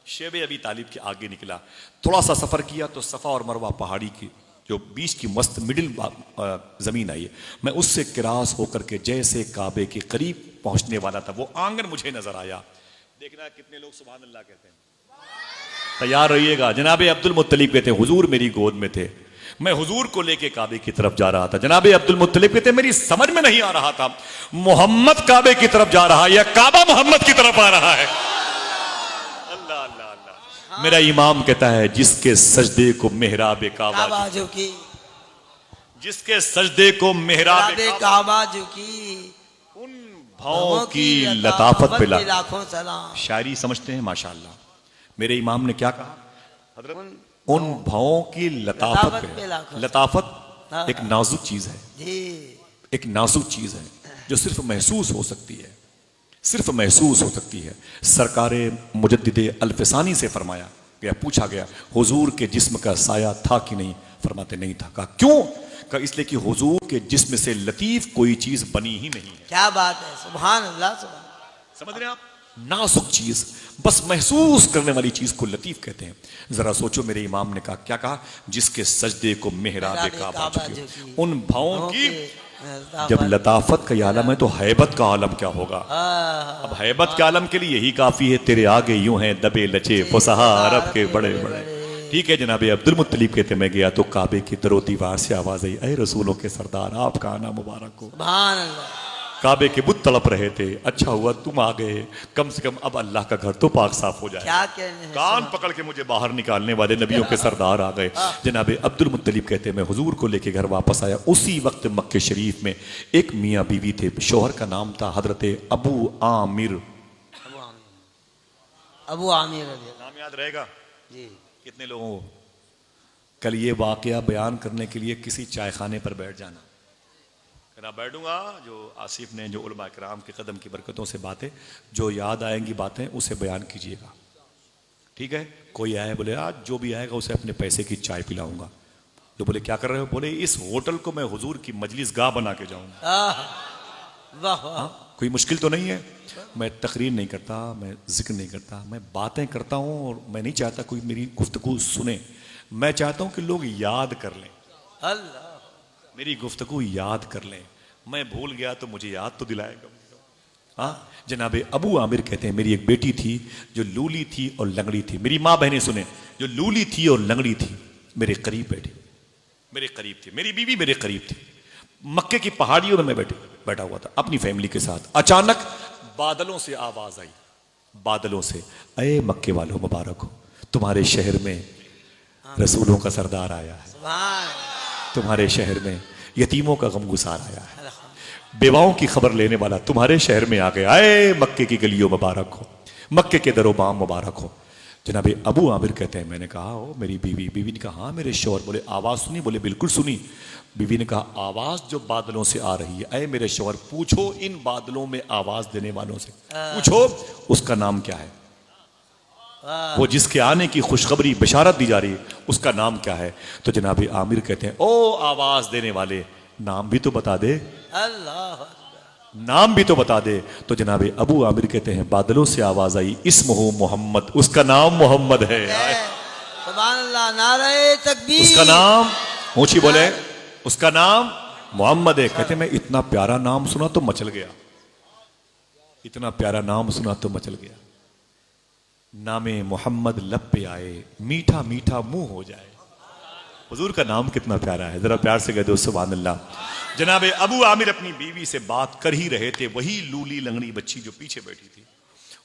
शेब अबी तालिब के आगे निकला, थोड़ा सा सफर किया तो सफा और मरवा पहाड़ी की जो बीच की मस्त मिडिल जमीन आई है, मैं उससे किरास होकर के जैसे काबे के करीब पहुंचने वाला था, वो आंगन मुझे नजर आया। देखना कितने लोग सुभान अल्लाह कहते हैं, तैयार रहिएगा। जनाबे अब्दुल मुत्तलिब कहते हैं हुजूर मेरी गोद में थे, मैं हुजूर को लेके काबे की तरफ जा रहा था। जनाबे अब्दुल मुत्तलिब कहते हैं मेरी समझ में नहीं आ रहा था मोहम्मद काबे की तरफ जा रहा है या काबा मोहम्मद की तरफ आ रहा है। अल्लाह अल्लाह अल्लाह। मेरा इमाम कहता है जिसके सजदे को मेहराब काबा झुकी, जिसके सजदे को मेहराब काबा झुकी, उन भावों की लताफत पे लाखों सलाम। शायरी समझते हैं माशाअल्लाह। मेरे इमाम ने क्या कहा हजरत? उन भावों की लताफत पे। लताफत एक नाजुक चीज है जी, एक नाजुक चीज है जो सिर्फ महसूस हो सकती है, सिर्फ महसूस हो सकती है। सरकारे मुजद्दिदे अल्फसानी से फरमाया गया, पूछा गया हुजूर के जिस्म का साया था कि नहीं? फरमाते नहीं था। कहा क्यों? कहा इसलिए कि हुजूर के जिस्म से लतीफ कोई चीज बनी ही नहीं है। क्या बात है, सुभान अल्लाह, सुभान। समझ रहे हैं आप? नाजुक चीज, बस महसूस करने वाली चीज को लतीफ कहते हैं। जरा सोचो मेरे इमाम ने कहा, क्या कहा? जिसके सजदे को मेहराब काबा झुकी, उन भावों की जब लताफत का आलम है तो हैबत का आलम क्या होगा? अब हैबत के आलम के लिए यही काफी है, तेरे आगे यूं हैं दबे लचे फुसहा अरब के बड़े बड़े। ठीक है जनाबे अब्दुल मुत्तलिब कहते मैं गया तो काबे की तरो दीवार से आवाज आई, अरे रसूलों के सरदार आपका आना मुबारक हो। सुभान अल्लाह। काबे के बुत तड़प रहे थे, अच्छा हुआ तुम आ गए, कम से कम अब अल्लाह का घर तो पाक साफ हो जाए। क्या कहने हैं, कान पकड़ के मुझे बाहर निकालने वाले नबियों के सरदार आ गए। जनाबे अब्दुल मुत्तलिब कहते हैं मैं हुजूर को लेके घर वापस आया। उसी वक्त मक्के शरीफ में एक मियाँ बीवी थे, शोहर का नाम था हजरत अबू आमिर। अबू आमिर नाम याद रहेगा जी कितने लोगों को? कल ये वाकया बयान करने के लिए किसी चाय खाने पर बैठ जाना, बैठूंगा जो आसिफ ने जो उलमा इकराम के कदम की बरकतों से बातें जो याद आएंगी बातें उसे बयान कीजिएगा, ठीक है? कोई आए बोले आज जो भी आएगा उसे अपने पैसे की चाय पिलाऊंगा, तो बोले क्या कर रहे हो? बोले इस होटल को मैं हुजूर की मजलिस गाह बना के जाऊंगा। वाह, कोई मुश्किल तो नहीं है। मैं तकरीर नहीं करता, मैं जिक्र नहीं करता, मैं बातें करता हूं और मैं नहीं चाहता कोई मेरी गुफ्तगू सुने, मैं चाहता हूं कि लोग याद कर लें, अल्लाह मेरी गुफ्तगू याद कर लें। मैं भूल गया तो मुझे याद तो दिलाएगा। हाँ, जनाबे अबू आमिर कहते हैं मेरी एक बेटी थी जो लूली थी और लंगड़ी थी। मेरी माँ बहनें सुने, जो लूली थी और लंगड़ी थी मेरे करीब बैठी, मेरे करीब थी, मेरी बीवी मेरे करीब थी। मक्के की पहाड़ियों में मैं बैठा हुआ था अपनी फैमिली के साथ। अचानक बादलों से आवाज आई, बादलों से, अये मक्के वालों मुबारक हो, तुम्हारे शहर में रसूलों का सरदार आया है, तुम्हारे शहर में यतीमों का गमगुसार आया है, बेवाओं की खबर लेने वाला तुम्हारे शहर में आ गया। आए मक्के की गलियों मुबारक हो, मक्के के दरोबाम मुबारक हो। जनाबे अबू आमिर कहते हैं मैंने कहा ओ मेरी बीवी ने कहा हाँ मेरे शौहर। बोले आवाज सुनी? बोले बिल्कुल सुनी। बीवी ने कहा आवाज जो बादलों से आ रही है, अरे मेरे शौहर पूछो इन बादलों में आवाज देने वालों से, पूछो उसका नाम क्या है, वो जिसके आने की खुशखबरी बिशारत दी जा रही है उसका नाम क्या है? तो जनाबे आमिर कहते हैं ओ आवाज देने वाले, नाम भी तो बता दे, अल्लाह, नाम भी तो बता दे। तो जनाबे अबू आमिर कहते हैं बादलों से आवाज आई, इस्महु मोहम्मद, उसका नाम मोहम्मद है। सुभान अल्लाह, नारे तकबीर, उसका नाम ऊंची बोले, उसका नाम मोहम्मद है। कहते मैं इतना प्यारा नाम सुना तो मचल गया, इतना प्यारा नाम सुना तो मचल गया। नामे मोहम्मद लब पे आए, मीठा मीठा मुंह हो जाए। हुजूर का नाम कितना प्यारा है, जरा प्यार से कह दो सुभान अल्लाह। जनाबे अबू आमिर अपनी बीवी से बात कर ही रहे थे, वही लूली लंगड़ी बच्ची जो पीछे बैठी थी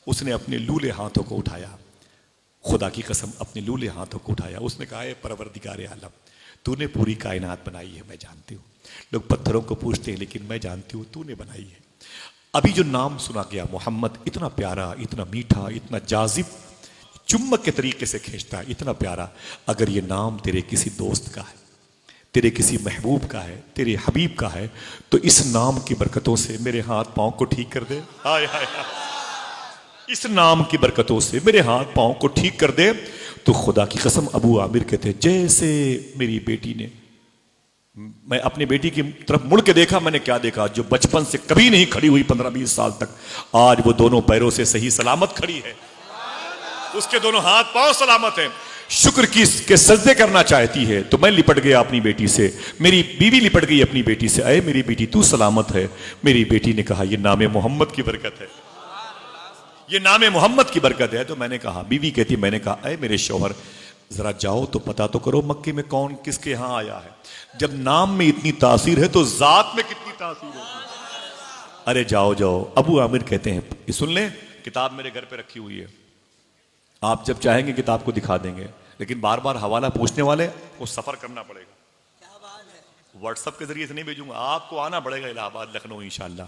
उसने अपने लूले हाथों को उठाया, खुदा की कसम अपने लूले हाथों को उठाया। उसने कहा है परवरदिगार आलम, तूने पूरी कायनात बनाई है, मैं जानती हूँ। लोग पत्थरों को पूछते हैं लेकिन मैं जानती हूँ तूने बनाई है। अभी जो नाम सुना गया मोहम्मद, इतना प्यारा, इतना मीठा, इतना जाजिब, चुम्बक के तरीके से खींचता है, इतना प्यारा। अगर ये नाम तेरे किसी दोस्त का है, तेरे किसी महबूब का है, तेरे हबीब का है, तो इस नाम की बरकतों से मेरे हाथ पांव को ठीक कर दे। हाय हाय हाय। इस नाम की बरकतों से मेरे हाथ पांव को ठीक कर दे। तो खुदा की कसम अबू आमिर कहते जैसे मेरी बेटी ने, मैं अपनी बेटी की तरफ मुड़ के देखा, मैंने क्या देखा, जो बचपन से कभी नहीं खड़ी हुई 15-20 साल तक, आज वो दोनों पैरों से सही सलामत खड़ी है, उसके दोनों हाथ पांव सलामत हैं। शुक्र की के सजदे करना चाहती है। तो मैं लिपट गया अपनी बेटी से, मेरी बीवी लिपट गई अपनी बेटी से, अरे मेरी बेटी तू सलामत है। मेरी बेटी ने कहा ये नामे मोहम्मद की बरकत है, ये नामे मोहम्मद की बरकत है। तो मैंने कहा, बीवी कहती, मैंने कहा अरे मेरे शौहर जरा जाओ तो पता तो करो मक्के में कौन किसके यहां आया है। जब नाम में इतनी तासीर है तो जात में कितनी तासीर है। अरे जाओ जाओ। अबू आमिर कहते हैं, ये सुन ले, किताब मेरे घर पे रखी हुई है, आप जब चाहेंगे किताब को दिखा देंगे, लेकिन बार बार हवाला पूछने वाले को सफर करना पड़ेगा। व्हाट्सएप के जरिए से नहीं भेजूंगा, आपको आना पड़ेगा इलाहाबाद, लखनऊ इंशाल्लाह।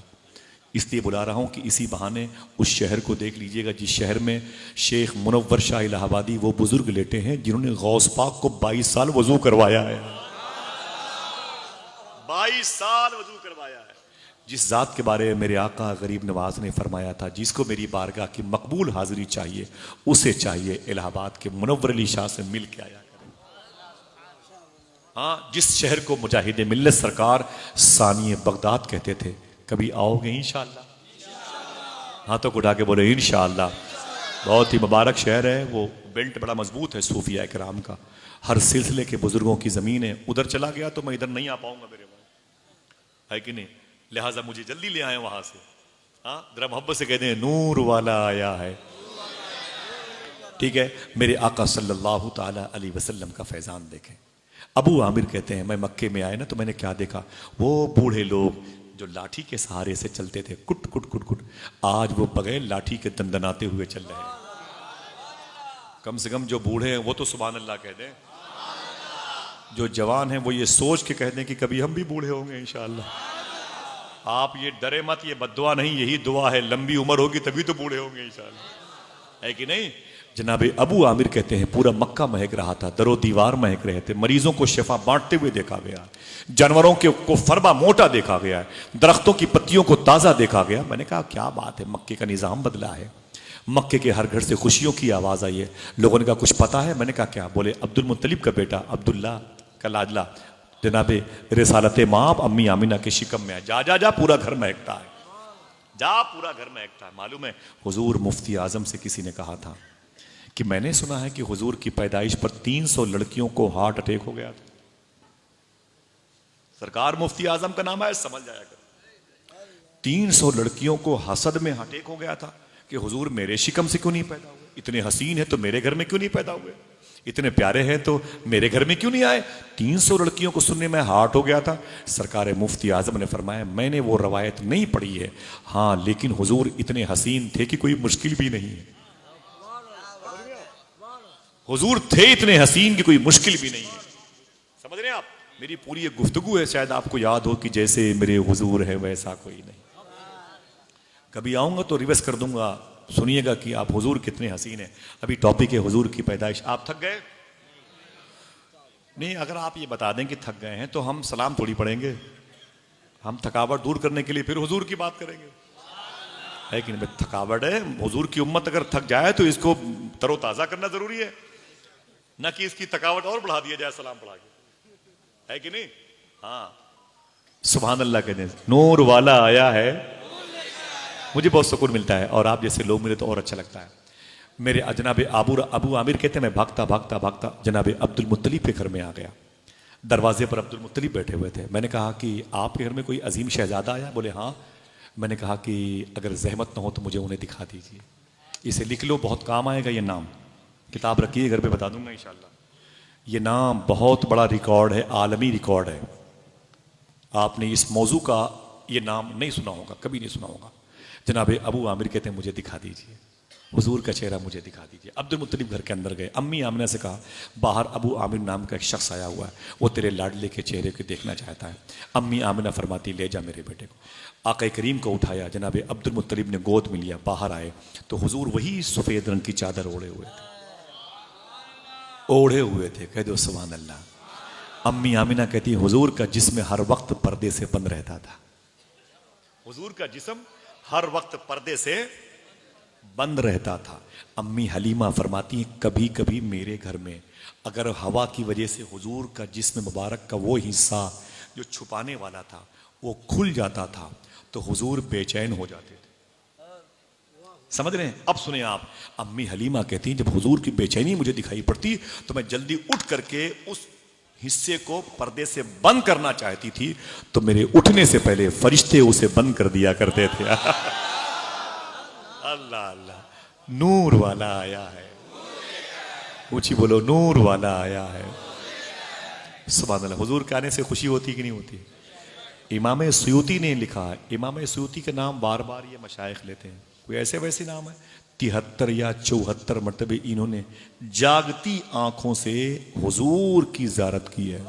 इसलिए बुला रहा हूं कि इसी बहाने उस शहर को देख लीजिएगा जिस शहर में शेख मुनव्वर शाह इलाहाबादी वो बुजुर्ग लेटे हैं जिन्होंने गौस पाक को 22 साल वजू करवाया है। 22 साल वजू करवाया है। जिस जात के बारे में मेरे आका गरीब नवाज ने फरमाया था, जिसको मेरी बारगाह की मकबूल हाजिरी चाहिए, उसे चाहिए इलाहाबाद के मुनव्वर अली शाह से मिल के आया करें। हाँ, जिस शहर को मुजाहिद मिल्लत सरकार सानी बगदाद कहते थे, कभी आओगे इंशाअल्लाह? हाँ तो उठा के बोले इंशाअल्लाह। बहुत ही मुबारक शहर है, वो बेल्ट बड़ा मजबूत है सूफिया कराम का, हर सिलसिले के बुजुर्गों की जमीन है। उधर चला गया तो मैं इधर नहीं आ पाऊंगा मेरे भाई, है कि नहीं? लिहाजा मुझे जल्दी ले आए वहां से। हाँ, जरा मोहब्बत से कहते हैं नूर वाला आया है। ठीक है, मेरे आका सल्लल्लाहु ताला अलैहि वसल्लम का फैजान देखें। अबू आमिर कहते हैं मैं मक्के में आए ना तो मैंने क्या देखा, वो बूढ़े लोग जो लाठी के सहारे से चलते थे, कुट कुट कुट कुट, आज वो बगैर लाठी के दंदनाते हुए चल रहे हैं। कम से कम जो बूढ़े हैं वो तो सुभान अल्लाह कह दें, जो जवान हैं वो ये सोच के कह दें कि कभी हम भी बूढ़े होंगे इंशाअल्लाह। आप ये डरे मत, ये बद्दुआ नहीं, यही दुआ है, लंबी उम्र होगी तभी तो बूढ़े होंगे इंशाअल्लाह, है कि नहीं? जनाबे अबू आमिर कहते हैं पूरा मक्का महक रहा था, दरो दीवार महक रहे थे, मरीजों को शिफा बांटते हुए देखा गया, जानवरों को फरबा मोटा देखा गया है, दरख्तों की पत्तियों को ताजा देखा गया। मैंने कहा क्या बात है, मक्के का निजाम बदला है, मक्के के हर घर से खुशियों की आवाज आई है। लोगों ने कहा कुछ पता है? मैंने कहा क्या? बोले अब्दुल मुत्तलिब का बेटा अब्दुल्ला का लाडला जनाबे रिसालत माँ अम्मी आमिना के शिकम में है, जा जा जा पूरा घर महकता है, जा पूरा घर महकता है। मालूम है हुजूर मुफ्ती आजम से किसी ने कहा था कि मैंने सुना है कि हुजूर की पैदाइश पर 300 लड़कियों को हार्ट अटैक हो गया था। सरकार मुफ्ती आजम का नाम है, समझ जाया कर। 300 लड़कियों को हसद में अटैक हो गया था कि हुजूर मेरे शिकम से क्यों नहीं पैदा हुए, इतने हसीन है तो मेरे घर में क्यों नहीं पैदा हुए, इतने प्यारे हैं तो मेरे घर में क्यों नहीं आए। 300 लड़कियों को सुनने में हार्ट हो गया था। सरकार मुफ्ती आजम ने फरमाया मैंने वो रवायत नहीं पढ़ी है, हाँ लेकिन हुजूर इतने हसीन थे कि कोई मुश्किल भी नहीं है। हुजूर थे इतने हसीन की कोई मुश्किल भी नहीं है। समझ रहे हैं आप? मेरी पूरी एक गुफ्तगू है, शायद आपको याद हो कि जैसे मेरे हुजूर है वैसा कोई नहीं। कभी आऊंगा तो रिवर्स कर दूंगा, सुनिएगा कि आप हुजूर कितने हसीन हैं। अभी टॉपिक है हुजूर की पैदाइश। आप थक गए? नहीं, अगर आप ये बता दें कि थक गए हैं तो हम सलाम थोड़ी पढ़ेंगे, हम थकावट दूर करने के लिए फिर हुजूर की बात करेंगे, है कि नहीं? थकावट है, हुजूर की उम्मत अगर थक जाए तो इसको तरोताजा करना जरूरी है, न कि इसकी थकावट और बढ़ा दिया जाए सलाम पढ़ा के, है कि नहीं? हाँ, सुभान अल्लाह कहते हैं नूर वाला आया है, मुझे बहुत सुकून मिलता है और आप जैसे लोग मिले तो और अच्छा लगता है। मेरे जनाबे अबू आमिर कहते हैं मैं भागता भागता भागता जनाबे अब्दुल मुत्तलिब के घर में आ गया। दरवाजे पर अब्दुल मुत्तलिब बैठे हुए थे। मैंने कहा कि आपके घर में कोई अजीम शहजादा आया? बोले हाँ। मैंने कहा कि अगर जहमत न हो तो मुझे उन्हें दिखा दीजिए, इसे लिख लो, बहुत काम आएगा ये नाम, किताब रखिए घर पे, बता दूंगा इंशाल्लाह। ये नाम बहुत बड़ा रिकॉर्ड है, आलमी रिकॉर्ड है। आपने इस मौजू का ये नाम नहीं सुना होगा, कभी नहीं सुना होगा। जनाबे अबू आमिर कहते हैं मुझे दिखा दीजिए, हुजूर का चेहरा मुझे दिखा दीजिए। अब्दुल मुत्तलिब घर के अंदर गए। अम्मी आमिना से कहा बाहर अबू आमिर नाम का एक शख्स आया हुआ है, वो तेरे लाडले के चेहरे को देखना चाहता है। अम्मी आमिना फरमाती ले जा मेरे बेटे को। आका करीम को उठाया, जनाबे अब्दुल मुत्तलिब ने गोद में लिया। बाहर आए तो हुजूर वही सफेद रंग की चादर ओढ़े हुए थे, ओढ़े हुए थे। कह दो सुभान अल्लाह। अम्मी आमिना कहती है हुजूर का जिस्म हर वक्त पर्दे से बंद रहता था। हुजूर का जिस्म हर वक्त पर्दे से बंद रहता था। अम्मी हलीमा फरमाती हैं कभी कभी मेरे घर में अगर हवा की वजह से हुजूर का जिस्म मुबारक का वो हिस्सा जो छुपाने वाला था वो खुल जाता था तो हुजूर बेचैन हो जाते थे। समझ रहे हैं? अब सुने आप, अम्मी हलीमा कहती हैं जब हुजूर की बेचैनी मुझे दिखाई पड़ती तो मैं जल्दी उठ करके उस हिस्से को पर्दे से बंद करना चाहती थी तो मेरे उठने से पहले फरिश्ते उसे बंद कर दिया करते थे। अल्लाह अल्लाह, नूर वाला आया है। ऊंची बोलो, नूर वाला आया है। सुभान अल्लाह। हुजूर के आने से खुशी होती कि नहीं होती? इमाम सुयूती ने लिखा है, इमाम सुयूती का नाम बार बार ये मशाइख लेते हैं, कोई ऐसे वैसे नाम है, 73 या 74 मरतबे इन्होंने जागती आंखों से हुजूर की ज़ियारत की है।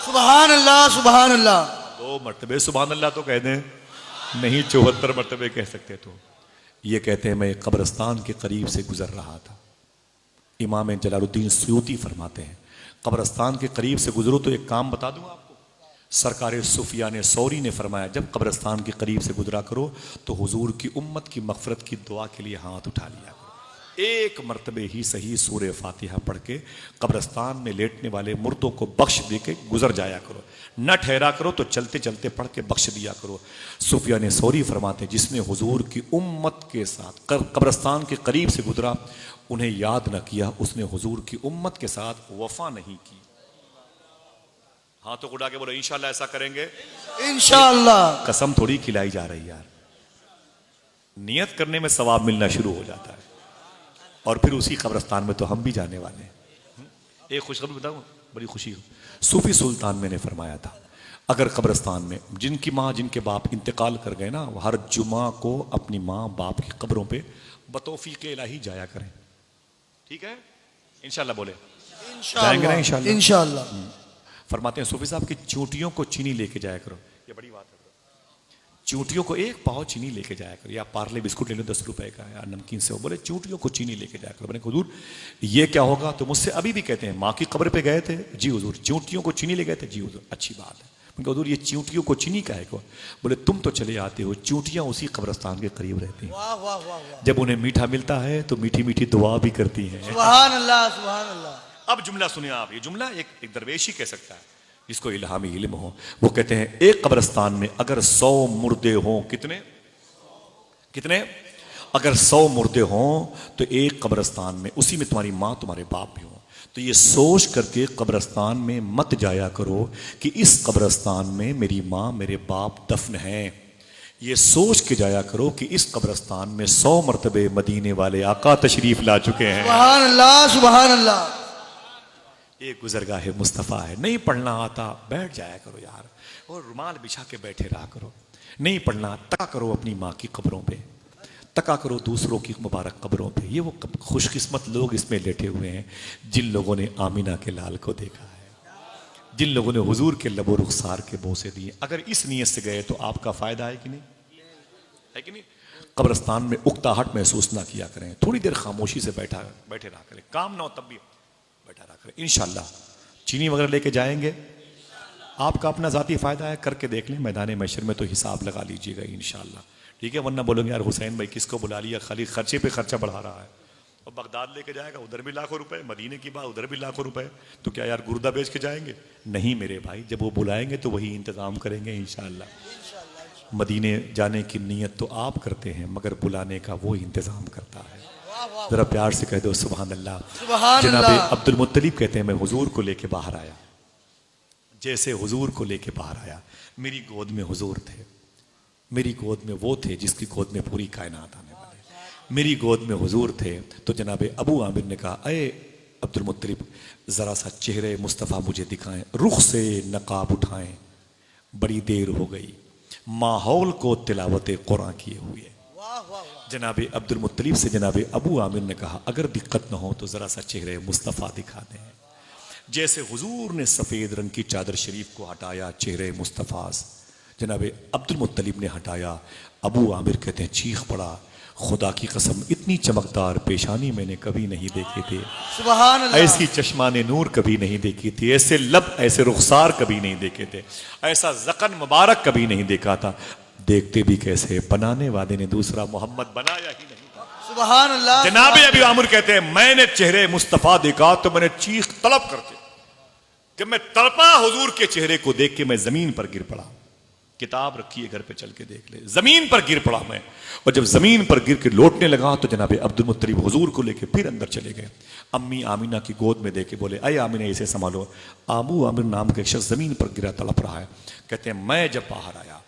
सुभान अल्लाह, सुभान अल्लाह। 2 मरतबे सुभान अल्लाह तो कह दें, नहीं 74 मरतबे कह सकते। तो ये कहते हैं मैं कब्रिस्तान के करीब से गुजर रहा था। इमाम जलालुद्दीन सुयूती फरमाते हैं कब्रिस्तान के करीब से गुजरो तो एक काम बता दूं आपको। सरकार सुफियान सौरी ने फरमाया जब कब्रिस्तान के करीब से गुजरा करो तो हुजूर की उम्मत की मगफरत की दुआ के लिए हाथ उठा लिया करो। एक मरतबे ही सही सूरे फातिहा पढ़ के कब्रिस्तान में लेटने वाले मुर्दों को बख्श दे के गुजर जाया करो, न ठहरा करो तो चलते चलते पढ़ के बख्श दिया करो। सुफियान सौरी फरमाते जिसने हुजूर की उम्मत के साथ कब्रिस्तान के करीब से गुजरा उन्हें याद न किया उसने हुजूर की उम्मत के साथ वफा नहीं की। हाथों को उठा के बोलो इंशाल्लाह ऐसा करेंगे, इंशाल्लाह। कसम थोड़ी खिलाई जा रही यार, नियत करने में सवाब मिलना शुरू हो जाता है और फिर उसी कब्रिस्तान में तो हम भी जाने वाले हैं। एक खुशखबरी बताऊं, बड़ी खुशी हो, सूफी सुल्तान मैंने फरमाया था अगर कब्रिस्तान में जिनकी माँ जिनके बाप इंतकाल कर गए ना हर जुमा को अपनी माँ बाप की कब्रों पे बतौफीक इलाही जाया करें। ठीक है? इंशाल्लाह बोले जाएंगे ना इंशाल्लाह। इंशाल्लाह। फरमाते हैं सूफी साहब की चूंटियों को चीनी लेके जाया करो, ये बड़ी बात है। चूंटियों को एक पाव चीनी लेके जाया करो, या पार्ले बिस्कुट ले लो 10 रुपए का या नमकीन से, बोले चूंटियों को चीनी लेके जाया करो। मैंने कहा हुजूर ये क्या होगा? तो मुझसे अभी भी कहते हैं माँ की कब्र पे गए थे, जी हुजूर। चूंटियों को चीनी ले गए थे, जी हुजूर। अच्छी बात है। मैंने कहा हुजूर ये चूंटियों को चीनी का है को? बोले तुम तो चले आते हो, चूंटियां उसी कब्रिस्तान के करीब रहती हैं। वाह वाह वाह वाह। जब उन्हें मीठा मिलता है तो मीठी मीठी दुआ भी करती हैं। सुभान अल्लाह, सुभान अल्लाह। अब जुमला सुनिए आप, ये जुमला एक दरवेश ही कह सकता है जिसको इल्हामी इल्म हो। वो कहते हैं एक कब्रिस्तान में अगर 100 मुर्दे हों, कितने कितने? अगर 100 मुर्दे हों तो एक कब्रिस्तान में उसी में तुम्हारी माँ तुम्हारे बाप भी हो। तो ये सोच करके कब्रिस्तान में मत जाया करो कि इस कब्रिस्तान में मेरी माँ मेरे बाप दफन हैं। ये सोच के जाया करो कि इस कब्रिस्तान में 100 मरतबे मदीने वाले आका तशरीफ ला चुके हैं। सुभान अल्लाह, सुभान अल्लाह। ये गुजरगाह मुस्तफ़ा है। नहीं पढ़ना आता बैठ जाया करो यार, और रुमाल बिछा के बैठे रहा करो। नहीं पढ़ना तका करो अपनी माँ की कब्रों पे, तका करो दूसरों की मुबारक कब्रों पे। ये वो खुशकिस्मत लोग इसमें लेटे हुए हैं जिन लोगों ने आमिना के लाल को देखा है, जिन लोगों ने हुजूर के लबो रुखसार के बोसे दिए। अगर इस नीयत से गए तो आपका फायदा है कि नहीं? है कि नहीं? कब्रिस्तान में उकताहट महसूस ना किया करें, थोड़ी देर खामोशी से बैठे रहा करें, काम ना हो तब भी बैठा रहा करें। इंशाल्लाह चीनी वगैरह लेके जाएंगे, आपका अपना जाती फायदा है, करके देख लें। मैदान महशर में तो हिसाब लगा लीजिएगा इंशाल्लाह, ठीक है? वरना बोलोगे यार हुसैन भाई किसको बुला लिया, खाली खर्चे पे खर्चा बढ़ा रहा है। और बगदाद लेके जाएगा, उधर भी लाखों रुपए, मदीने की बात उधर भी लाखों रुपए, तो क्या यार गुर्दा बेच के जाएंगे? नहीं मेरे भाई, जब वो बुलाएंगे तो वही इंतजाम करेंगे इंशाल्लाह। मदीने जाने की नीयत तो आप करते हैं मगर बुलाने का वो इंतजाम करता है। जरा प्यार से कह दो सुभान अल्लाह। जनाबे अब्दुल मुत्तलिब कहते हैं मैं हुजूर को लेके बाहर आया, जैसे हुजूर को लेके बाहर आया मेरी गोद में हुजूर थे, मेरी गोद में वो थे जिसकी गोद में पूरी कायनात आने वाले, मेरी गोद में हुजूर थे। तो जनाबे अबू आमिर ने कहा अये अब्दुल मुत्तलिब जरा सा चेहरे मुस्तफ़ा मुझे दिखाएं, रुख से नकाब उठाएं, बड़ी देर हो गई माहौल को तिलावत कुरान किए हुए। जनाबे अब्दुल मुत्तलिब से जनाबे अबू आमिर ने कहा अगर दिक्कत न हो तो जरा सा चेहरे मुस्तफ़ा दिखा दें। जैसे हुजूर ने सफ़ेद रंग की चादर शरीफ को हटाया चेहरे मुस्तफ़ा, जनाबे अब्दुल मुत्तलिब ने हटाया। अबू आमिर कहते हैं चीख पड़ा, खुदा की कसम इतनी चमकदार पेशानी मैंने कभी नहीं देखी थी, सुभान अल्लाह। ऐसी चश्माने नूर कभी नहीं देखी थी, ऐसे लब ऐसे रुखसार कभी नहीं देखे थे, ऐसा जकन मुबारक कभी नहीं देखा था। देखते भी कैसे, बनाने वाले ने दूसरा मोहम्मद बनाया ही नहीं था। सुभान अल्लाह। जनाब अबी आमिर कहते हैं मैंने चेहरे मुस्तफा देखा तो मैंने चीख तलब करके कि मैं तड़पा, हुजूर के चेहरे को देख के मैं जमीन पर गिर पड़ा। किताब रखी है घर पे, चल के देख ले, जमीन पर गिर पड़ा मैं। और जब जमीन पर गिर के लौटने लगा तो जनाब अब्दुल मुत्तलिब हुजूर को लेके फिर अंदर चले गए। अम्मी आमिना की गोद में देके बोले, अय आमिना इसे संभालो, आबू आमिर नाम का एक शख्स जमीन पर गिरा तड़प रहा है। कहते हैं मैं जब बाहर आया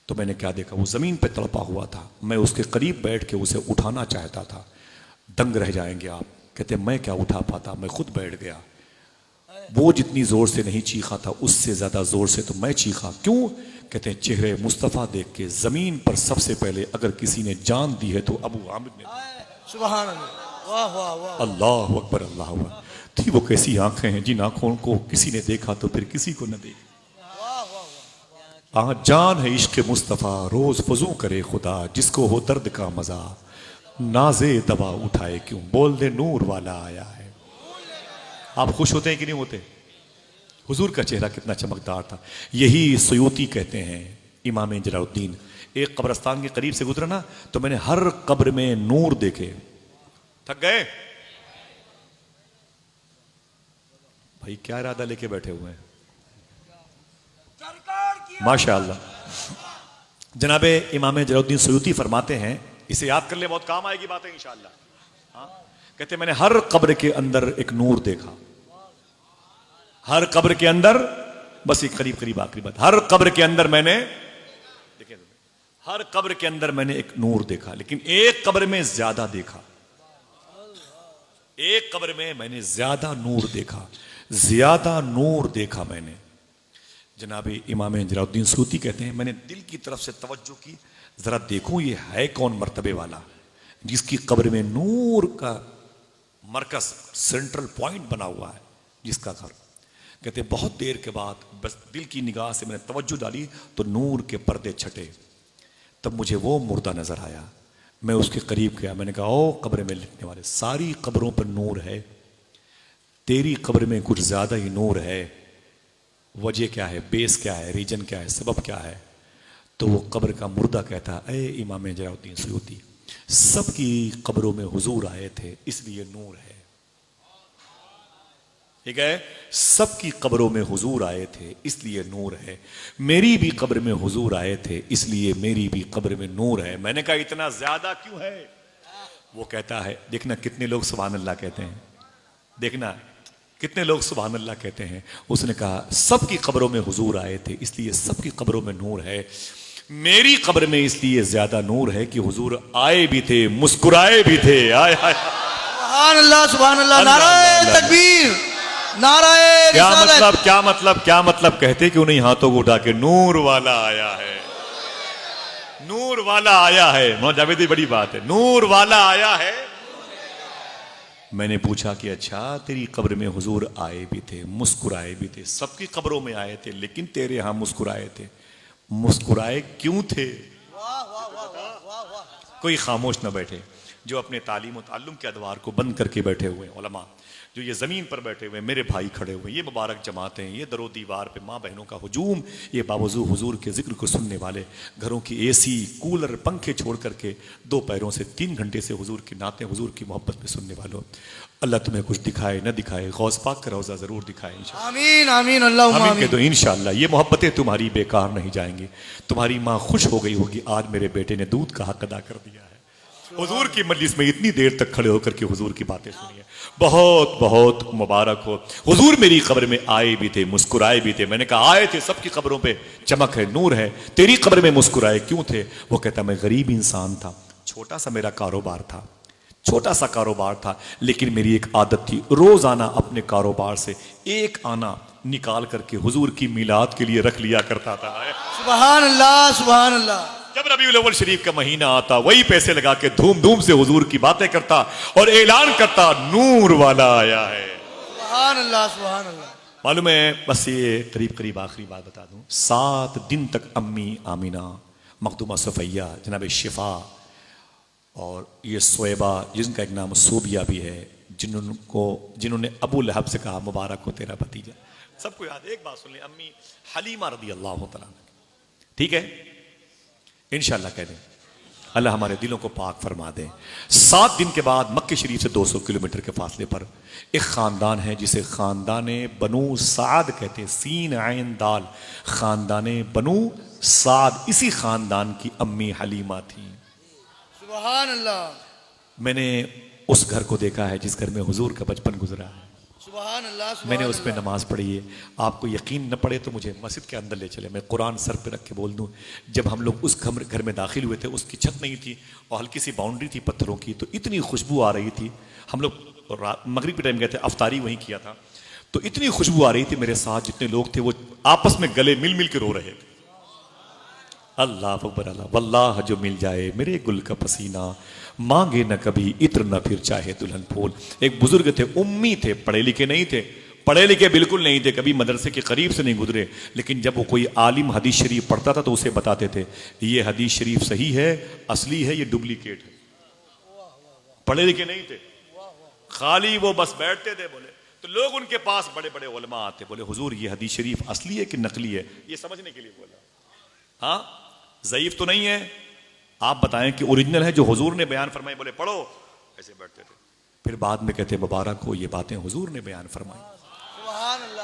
तो मैंने क्या देखा, वो जमीन पर तड़पा हुआ था। मैं उसके करीब बैठ के उसे उठाना चाहता था। दंग रह जाएंगे आप। कहते मैं क्या उठा पाता, मैं खुद बैठ गया। वो जितनी जोर से नहीं चीखा था उससे ज्यादा जोर से तो मैं चीखा। क्यों? कहते हैं चेहरे मुस्तफा देख के जमीन पर सबसे पहले अगर किसी ने जान दी है तो अबू आमिर ने। सुभान अल्लाह। वाह वाह वाह। अल्लाह अकबर, अल्लाह अकबर। थी वो कैसी आंखें हैं जिन आंखों को किसी ने देखा तो फिर किसी को न देखे। जान है इश्क मुस्तफा रोज फजू करे खुदा, जिसको हो दर्द का मजा नाजे दवा उठाए क्यों, बोल दे नूर वाला आया है। आप खुश होते हैं कि नहीं होते? हुजूर का चेहरा कितना चमकदार था। यही सुयूती कहते हैं, इमाम जलालुद्दीन एक कब्रिस्तान के करीब से गुजरा ना तो मैंने हर कब्र में नूर देखे। थक गए भाई, क्या इरादा लेके बैठे हुए हैं? माशाअल्लाह। जनाबे इमाम जलालुद्दीन सुयूती फरमाते हैं, इसे याद कर ले, बहुत काम आएगी बातें इंशाअल्लाह। हाँ? कहते मैंने हर कब्र के अंदर एक नूर देखा। हर कब्र के अंदर, बस एक करीब करीब आखिरी बात, हर कब्र के अंदर मैंने देखिए, हर कब्र के अंदर मैंने एक नूर देखा, लेकिन एक कब्र में ज्यादा देखा। एक कब्र में मैंने ज्यादा नूर देखा, ज्यादा नूर देखा मैंने। जनाब इमाम जलालुद्दीन सूती कहते हैं मैंने दिल की तरफ से तवज्जो की, जरा देखूं ये है कौन मर्तबे वाला जिसकी कब्र में नूर का मरकज सेंट्रल पॉइंट बना हुआ है, जिसका घर। कहते बहुत देर के बाद बस दिल की निगाह से मैंने तवज्जो डाली तो नूर के पर्दे छटे। तब मुझे वो मुर्दा नजर आया। मैं उसके करीब गया, मैंने कहा ओ कब्र में लिखने वाले, सारी कब्रों पर नूर है, तेरी कब्र में कुछ ज्यादा ही नूर है। वजह क्या है, बेस क्या है, रीजन क्या है, सबब क्या है? तो वो कब्र का मुर्दा कहता है, इमाम जलालुद्दीन सुयूती, सबकी कब्रों में हुजूर आए थे इसलिए नूर है। ठीक है, सबकी कब्रों में हुजूर आए थे इसलिए नूर है। मेरी भी कब्र में हुजूर आए थे इसलिए मेरी भी कब्र में नूर है। मैंने कहा इतना ज्यादा क्यों है? वो कहता है, देखना कितने लोग सुभान अल्लाह कहते हैं, देखना कितने लोग सुभान अल्लाह कहते हैं। उसने कहा सबकी कब्रों में हुजूर आए थे इसलिए सबकी कब्रों में नूर है, मेरी कब्र में इसलिए ज्यादा नूर है कि हुजूर आए भी थे, मुस्कुराए भी थे। आए आए सुभान अल्लाह, सुभान अल्लाह। नाराए तकबीर, नाराए क्या रिसालत। मतलब, क्या मतलब, क्या मतलब? कहते क्यों नहीं हाथों को उठा के, नूर वाला आया है, नूर वाला आया है। मौलाना जावेदी बड़ी बात है, नूर वाला आया है। मैंने पूछा कि अच्छा तेरी कब्र में हुजूर आए भी थे, मुस्कुराए भी थे, सबकी कब्रों में आए थे लेकिन तेरे यहां मुस्कुराए थे, मुस्कुराए क्यों थे? कोई खामोश न बैठे जो अपने तालीम और ताल्लुम के अदवार को बंद करके बैठे हुए हैं उलमा, जो ये ज़मीन पर बैठे हुए मेरे भाई खड़े हुए, ये मुबारक जमातें, ये दरो दीवार पे माँ बहनों का हुजूम, ये बावजूद हुजूर के जिक्र को सुनने वाले, घरों की एसी कूलर पंखे छोड़ करके 2 पैरों से 3 घंटे से हुजूर की नातें, हुजूर की मोहब्बत में सुनने वालों, अल्लाह तुम्हें कुछ दिखाए न दिखाए, गौस पाक का रोज़ा ज़रूर दिखाए इंशाअल्लाह। आमीन आमीन, अल्लाहुम्मा आमीन आमीन। कह दो इंशाअल्लाह। ये मोहब्बतें तुम्हारी बेकार नहीं जाएंगी। तुम्हारी माँ खुश हो गई होगी, आज मेरे बेटे ने दूध का हक अदा कर दिया है। हुजूर की मजलिस में इतनी देर तक खड़े होकर के हुजूर की बातें सुनिए, बहुत बहुत मुबारक हो। हुजूर मेरी कब्र में आए भी थे, मुस्कुराए भी थे। मैंने कहा आए थे, सबकी कब्रों पे चमक है, नूर है, तेरी कब्र में मुस्कुराए क्यों थे? वो कहता मैं गरीब इंसान था, छोटा सा मेरा कारोबार था, छोटा सा कारोबार था, लेकिन मेरी एक आदत थी, रोजाना अपने कारोबार से एक आना निकाल करके हुजूर की मिलाद के लिए रख लिया करता था। सुभान अल्लाह, सुभान अल्लाह। जब रबीउल अव्वल शरीफ का महीना आता, वही पैसे लगा के धूम धूम से हुजूर की बातें करता और ऐलान करता, नूर वाला आया है। सुभान अल्लाह, सुभान अल्लाह। मालूम है, बस ये करीब करीब आखिरी बात बता दूं, 7 दिन तक अम्मी आमिना, मखदूमा सफैया, जनाब शिफा और ये सोएबा जिनका एक नाम सोबिया भी है, जिन्होंने अबू लहब से कहा मुबारक हो तेरा भतीजा। सबको याद है। एक बात सुन ले, अम्मी हलीमा रदी अल्लाह तआला, ठीक है, इंशाल्लाह कह दें, अल्लाह हमारे दिलों को पाक फरमा दे। 7 दिन के बाद मक्के शरीफ से 200 किलोमीटर के फासले पर एक खानदान है जिसे खानदान बनु साद कहते हैं, सीन आइन दाल, खानदान बनु साद। इसी खानदान की अम्मी हलीमा थी। सुभान अल्लाह। मैंने उस घर को देखा है जिस घर में हुजूर का बचपन गुजरा है। सुभान अल्लाह। मैंने उस पर नमाज पढ़ी है। आपको यकीन न पड़े तो मुझे मस्जिद के अंदर ले चले, मैं कुरान सर पे रख के बोल दूं, जब हम लोग उस घर में दाखिल हुए थे, उसकी छत नहीं थी और हल्की सी बाउंड्री थी पत्थरों की, तो इतनी खुशबू आ रही थी। हम लोग मगरिब के टाइम गए थे, अफ्तारी वहीं किया था, तो इतनी खुशबू आ रही थी। मेरे साथ जितने लोग थे वो आपस में गले मिल मिल के रो रहे थे। अल्लाह अकबर, अल्लाह वल्लाह जो मिल जाए मेरे गुल का पसीना, मांगे न कभी इत्र न फिर चाहे दुल्हन फूल। एक बुजुर्ग थे, उम्मी थे, पढ़े लिखे नहीं थे, पढ़े लिखे बिल्कुल नहीं थे, कभी मदरसे के करीब से नहीं गुजरे, लेकिन जब वो कोई आलिम हदीस शरीफ पढ़ता था तो उसे बताते थे ये हदीस शरीफ सही है, असली है, ये डुप्लीकेट है। पढ़े लिखे नहीं थे, खाली वो बस बैठते थे। बोले तो लोग उनके पास बड़े बड़े उलमा आते, बोले हुजूर ये हदीस शरीफ असली है कि नकली है, ये समझने के लिए बोला। हाँ, ज़ईफ तो नहीं है, आप बताएं कि ओरिजिनल है जो हुजूर ने बयान फरमाई। बोले पढ़ो, ऐसे बैठते थे। फिर बाद में कहते मुबारक हो ये बातें हुजूर ने बयान फरमाई।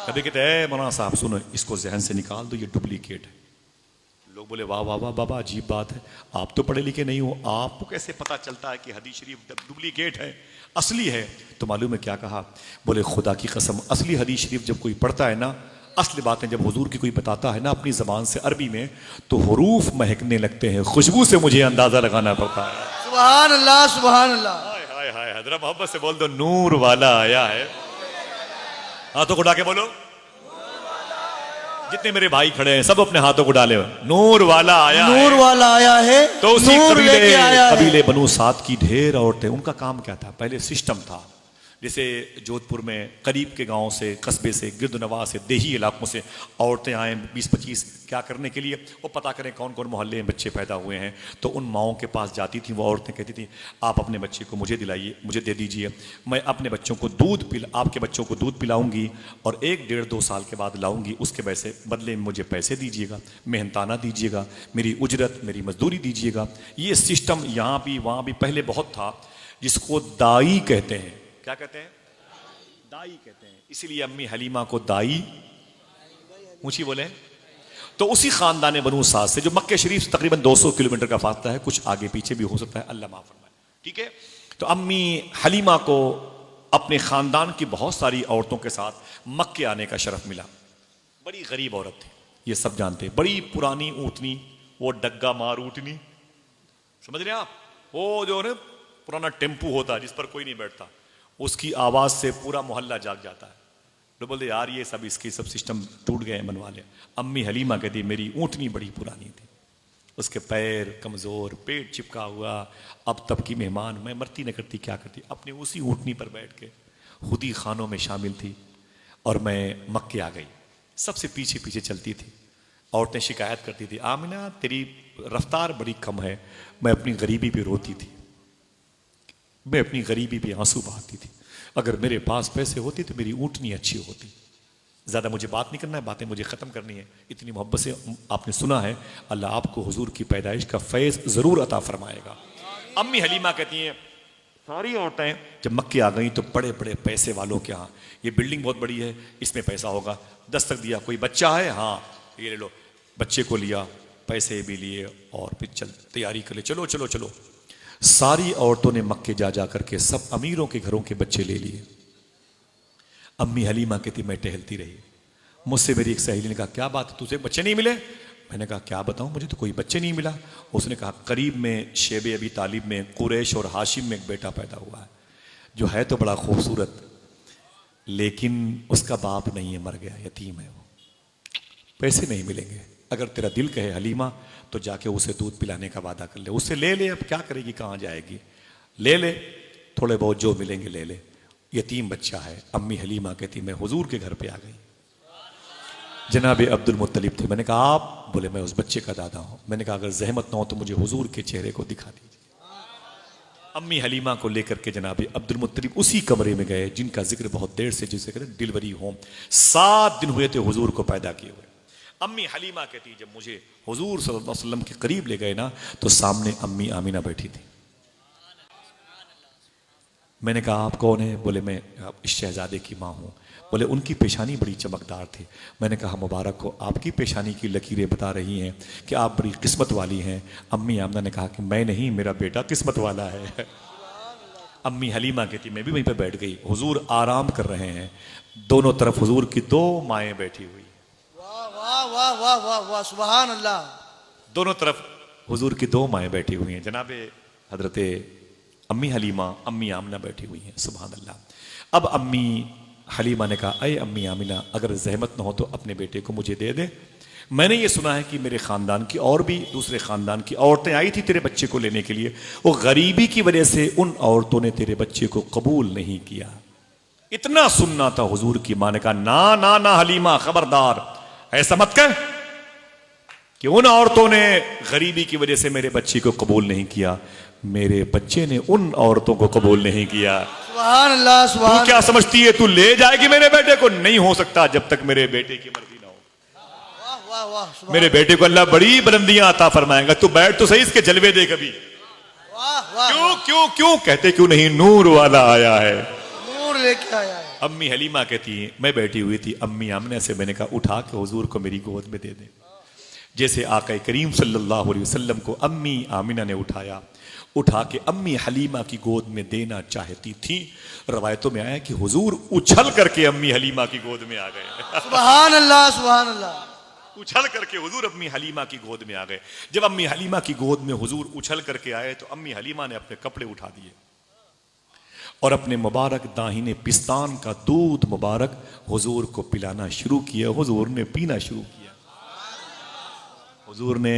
कभी कहते हैं मौलाना साहब सुनो, इसको जहन से निकाल दो, ये डुप्लीकेट है। लोग बोले वाह वाह वाह बाबा, अजीब बात है, आप तो पढ़े लिखे नहीं हो, आपको कैसे पता चलता है कि हदीस शरीफ डुप्लीकेट है, असली है? तो मालूम है क्या कहा? बोले खुदा की कसम, असली हदीस शरीफ जब कोई पढ़ता है ना, असली बातें जब हुजूर की कोई बताता है ना अपनी जबान से अरबी में, तो हरूफ महकने लगते हैं, खुशबू से मुझे अंदाजा लगाना पड़ता है। सुभान अल्लाह, सुभान अल्लाह। हाय हाय हाय, हजरत मोहब्बत से बोल दो नूर वाला आया है। हाथों को उठा के बोलो, जितने मेरे भाई खड़े हैं सब अपने हाथों को डाले, नूर वाला आया है, नूर वाला आया है। तो उसी नूर लेके आया है। कबीले बनु साद की ढेर औरतें, उनका काम क्या था? पहले सिस्टम था, जैसे जोधपुर में करीब के गांव से, कस्बे से, गिरदनवाह से, देही इलाकों से औरतें आए 20-25 क्या करने के लिए, वो पता करें कौन कौन मोहल्ले में बच्चे पैदा हुए हैं। तो उन माओं के पास जाती थी वो औरतें, कहती थी आप अपने बच्चे को मुझे दिलाइए, मुझे दे दीजिए, मैं अपने बच्चों को आपके बच्चों को दूध पिलाऊंगी और 1-1.5-2 साल के बाद लाऊंगी, उसके बदले में मुझे पैसे दीजिएगा, मेहनताना दीजिएगा, मेरी उजरत, मेरी मजदूरी दीजिएगा। ये सिस्टम यहाँ भी वहाँ भी पहले बहुत था, जिसको दाई कहते हैं। क्या कहते हैं? दाई कहते हैं। इसीलिए अम्मी हलीमा को दाई ऊंची बोले। तो उसी खानदान बनु साद से, जो मक्के शरीफ से तकरीबन 200 किलोमीटर का फासला है, कुछ आगे पीछे भी हो सकता है, अल्लाह माफ फरमाए, ठीक है। तो अम्मी हलीमा को अपने खानदान की बहुत सारी औरतों के साथ मक्के आने का शरफ मिला। बड़ी गरीब औरत थी, ये सब जानते, बड़ी पुरानी ऊँटनी, वो डग्गा मार ऊँटनी, समझ रहे हैं आप, वो जो है पुराना टेम्पू होता है जिस पर कोई नहीं बैठता, उसकी आवाज से पूरा मोहल्ला जाग जाता है। लोग बोलते यार ये सब इसके सब सिस्टम टूट गए बनवा ले। अम्मी हलीमा कहती मेरी ऊँटनी बड़ी पुरानी थी, उसके पैर कमजोर, पेट चिपका हुआ, अब तब की मेहमान, मैं मरती न करती क्या करती, अपनी उसी ऊँटनी पर बैठ के खुद ही खानों में शामिल थी और मैं मक्के आ गई। सबसे पीछे पीछे चलती थी। औरतें शिकायत करती थी आमिना तेरी रफ्तार बड़ी कम है। मैं अपनी गरीबी पे रोती थी, मैं अपनी गरीबी पे आंसू बहाती थी। अगर मेरे पास पैसे होते तो मेरी ऊँटनी अच्छी होती। ज़्यादा मुझे बात नहीं करना है, बातें मुझे ख़त्म करनी है। इतनी मोहब्बत से आपने सुना है, अल्लाह आपको हुजूर की पैदाइश का फैज़ ज़रूर अता फरमाएगा। अम्मी हलीमा कहती हैं सारी औरतें जब मक्के आ गई तो बड़े बड़े पैसे वालों के यहाँ, ये बिल्डिंग बहुत बड़ी है, इसमें पैसा होगा, दस्तक दिया, कोई बच्चा है, हाँ ये ले लो, बच्चे को लिया, पैसे भी लिए और फिर चल तैयारी कर ले, चलो चलो चलो। सारी औरतों ने मक्के जा जा करके सब अमीरों के घरों के बच्चे ले लिए। अम्मी हलीमा कहती मैं टहलती रही। मुझसे मेरी एक सहेली ने कहा क्या बात है, तुझे बच्चे नहीं मिले? मैंने कहा क्या बताऊं, मुझे तो कोई बच्चे नहीं मिला। उसने कहा करीब में शेब अबी तालिब में कुरैश और हाशिम में एक बेटा पैदा हुआ है, जो है तो बड़ा खूबसूरत, लेकिन उसका बाप नहीं है, मर गया, यतीम है वो, पैसे नहीं मिलेंगे। अगर तेरा दिल कहे हलीमा तो जाके उसे दूध पिलाने का वादा कर ले, उससे ले ले, अब क्या करेगी, कहाँ जाएगी, ले ले, थोड़े बहुत जो मिलेंगे ले ले, यतीम बच्चा है। अम्मी हलीमा कहती मैं हुजूर के घर पे आ गई। जनाब अब्दुल मुत्तलिब थे। मैंने कहा आप? बोले मैं उस बच्चे का दादा हूं। मैंने कहा अगर जहमत ना हो तो मुझे हुजूर के चेहरे को दिखा दीजिए। अम्मी हलीमा को लेकर के जनाब अब्दुल मुत्तलिब उसी कमरे में गए जिनका जिक्र बहुत देर से, जिसे कहते हैं डिलीवरी होम। 7 दिन हुए थे हुजूर को पैदा किए हुए। अम्मी हलीमा कहती जब मुझे हुजूर सल्लल्लाहु अलैहि वसल्लम के करीब ले गए ना, तो सामने अम्मी आमिना बैठी थी। मैंने कहा आप कौन है? बोले मैं इस शहजादे की माँ हूँ। बोले उनकी पेशानी बड़ी चमकदार थी। मैंने कहा मुबारक हो, आपकी पेशानी की लकीरें बता रही हैं कि आप बड़ी किस्मत वाली हैं। अम्मी आमना ने कहा कि मैं नहीं, मेरा बेटा किस्मत वाला है। अम्मी हलीमा कहती मैं भी वहीं पर बैठ गई। हुजूर आराम कर रहे हैं, दोनों तरफ हुजूर की 2 माएँ बैठी हुई। वाह वाह वाह वाह वाह वाह, सुभान अल्लाह। दोनों तरफ हुजूर की 2 माएँ बैठी हुई हैं। जनाबे हजरत अम्मी हलीमा, अम्मी आमना बैठी हुई हैं। सुभान अल्लाह। अब अम्मी हलीमा ने कहा अय अम्मी आमिना, अगर जहमत न हो तो अपने बेटे को मुझे दे दे। मैंने ये सुना है कि मेरे खानदान की और भी दूसरे खानदान की औरतें आई थी तेरे बच्चे को लेने के लिए, वो गरीबी की वजह से उन औरतों ने तेरे बच्चे को कबूल नहीं किया। इतना सुनना था हुजूर की माँ ने कहा ना ना ना हलीमा, खबरदार, ऐसा मत कह कि उन औरतों ने गरीबी की वजह से मेरे बच्चे को कबूल नहीं किया। मेरे बच्चे ने उन औरतों को कबूल नहीं किया। सुभान अल्लाह, सुभान। तू क्या समझती है तू ले जाएगी मेरे बेटे को? नहीं हो सकता जब तक मेरे बेटे की मर्जी ना हो। वाह वाह वाह, सुभान। मेरे बेटे को अल्लाह बड़ी बुलंदियां अता फरमाएगा। तू बैठ तो सही, इसके जलवे दे कभी। वाह वाह, क्यों क्यों क्यों कहते क्यों नहीं? नूर वाला आया है, नूर लेके आया है। अम्मी हलीमा कहती है मैं बैठी हुई थी, अम्मी आमने से मैंने कहा उठा के हुजूर को मेरी गोद में दे दे। जैसे आका करीम सल्लल्लाहु अलैहि वसल्लम को अम्मी आमिना ने उठाया, उठा के अम्मी हलीमा की गोद में देना चाहती थी। रवायतों में आया कि हुजूर उछल करके अम्मी हलीमा की गोद में आ गए। सुभान अल्लाह, सुभान अल्लाह। उछल करके हुजूर अम्मी हलीमा की गोद में आ गए। जब अम्मी हलीमा की गोद में हुजूर उछल करके आए तो अम्मी हलीमा ने अपने कपड़े उठा दिए और अपने मुबारक दाहिने पिस्तान का दूध मुबारक हुजूर को पिलाना शुरू किया। हुजूर ने पीना शुरू किया, हुजूर ने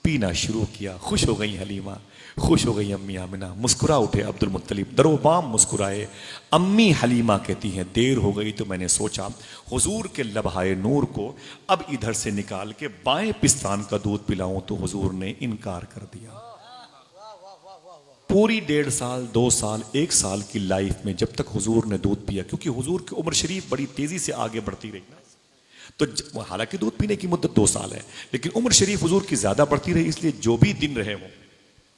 पीना शुरू किया। खुश हो गई हलीमा, खुश हो गई अम्मी आमिना, मुस्कुरा उठे अब्दुल मुत्तलिब, दरोबाम मुस्कुराए। अम्मी हलीमा कहती हैं देर हो गई तो मैंने सोचा हुजूर के लबहाए नूर को अब इधर से निकाल के बाएं पिस्तान का दूध पिलाऊं, तो हुजूर ने इनकार कर दिया। पूरी 1.5 साल 2 साल 1 साल की लाइफ में जब तक हुजूर ने दूध पिया, क्योंकि हुजूर की उम्र शरीफ बड़ी तेजी से आगे बढ़ती रही ना, तो हालांकि दूध पीने की मुद्दत 2 साल है, लेकिन उम्र शरीफ हुजूर की ज्यादा बढ़ती रही, इसलिए जो भी दिन रहे वो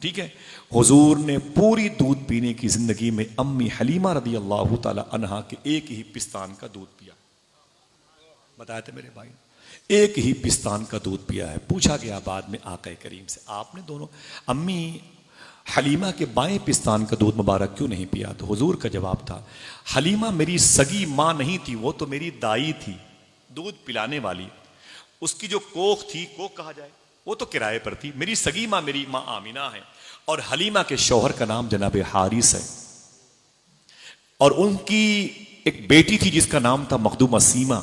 ठीक है। हुजूर ने पूरी दूध पीने की जिंदगी में अम्मी हलीमा रदी अल्लाह ताला अन्हा के एक ही पिस्तान का दूध पिया। बताया था मेरे भाई, एक ही पिस्तान का दूध पिया है। पूछा गया बाद में आका करीम से, आपने दोनों अम्मी हलीमा के बाएं पिस्तान का दूध मुबारक क्यों नहीं पिया? तो हुजूर का जवाब था हलीमा मेरी सगी माँ नहीं थी, वो तो मेरी दाई थी, दूध पिलाने वाली। उसकी जो कोख थी, कोख कहा जाए, वो तो किराए पर थी। मेरी सगी माँ मेरी माँ आमिना है, और हलीमा के शौहर का नाम जनाबे हारिस है, और उनकी एक बेटी थी जिसका नाम था मखदूमा सीमा,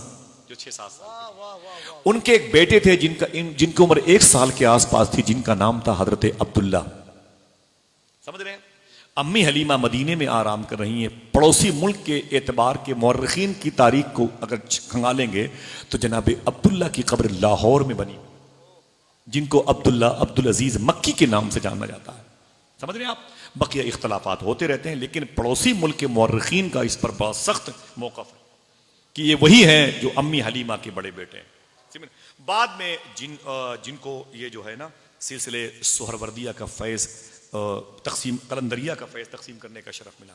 जो 6-7 साल की। उनके एक बेटे थे जिनकी उम्र 1 साल के आसपास थी, जिनका नाम था हजरत अब्दुल्ला। समझ रहे हैं? अम्मी हलीमा मदीने में आराम कर रही हैं। पड़ोसी मुल्क के एतबार के मौर्रिखीन की तारीख को अगर खंगालेंगे तो जनाब अब्दुल्ला की कब्र लाहौर में बनी, जिनको अब्दुल्ला अब्दुल अजीज मक्की के नाम से जाना जाता है। समझ रहे हैं आप? बकिया इख्तलाफात होते रहते हैं, लेकिन पड़ोसी मुल्क के मौर्रिखीन का इस पर बहुत सख्त मौक़िफ़ है कि ये वही हैं जो अम्मी हलीमा के बड़े बेटे हैं। बाद में जिनको ये जो है ना सिलसिले सुहरवर्दिया का फैज़ तकसीम, कलंदरिया का फैज़ तकसीम करने का शरफ मिला,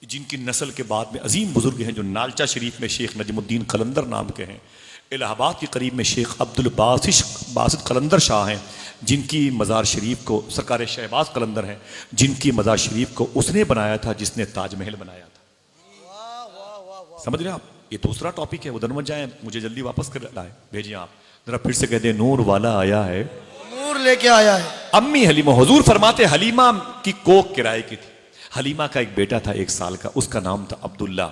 जिनकी नस्ल के बाद में अजीम बुजुर्ग हैं जो नालचा शरीफ में शेख नजमुद्दीन कलंदर नाम के हैं, इलाहाबाद के करीब में शेख अब्दुल बासित कलंदर शाह हैं, जिनकी मज़ार शरीफ को सरकार शहबाज कलंदर हैं, जिनकी मज़ार शरीफ को उसने बनाया था जिसने ताजमहल बनाया था। समझ रहे हैं आप? ये दूसरा टॉपिक है, उधर मत जाए, मुझे जल्दी वापस कर लाए भेजिए आप। जरा फिर से कह दे नूर वाला आया है, नूर लेके आया है। अम्मी हलीमा, हुजूर फरमाते हलीमा की कोख किराए की थी। हलीमा का एक बेटा था 1 साल का, उसका नाम था अब्दुल्ला।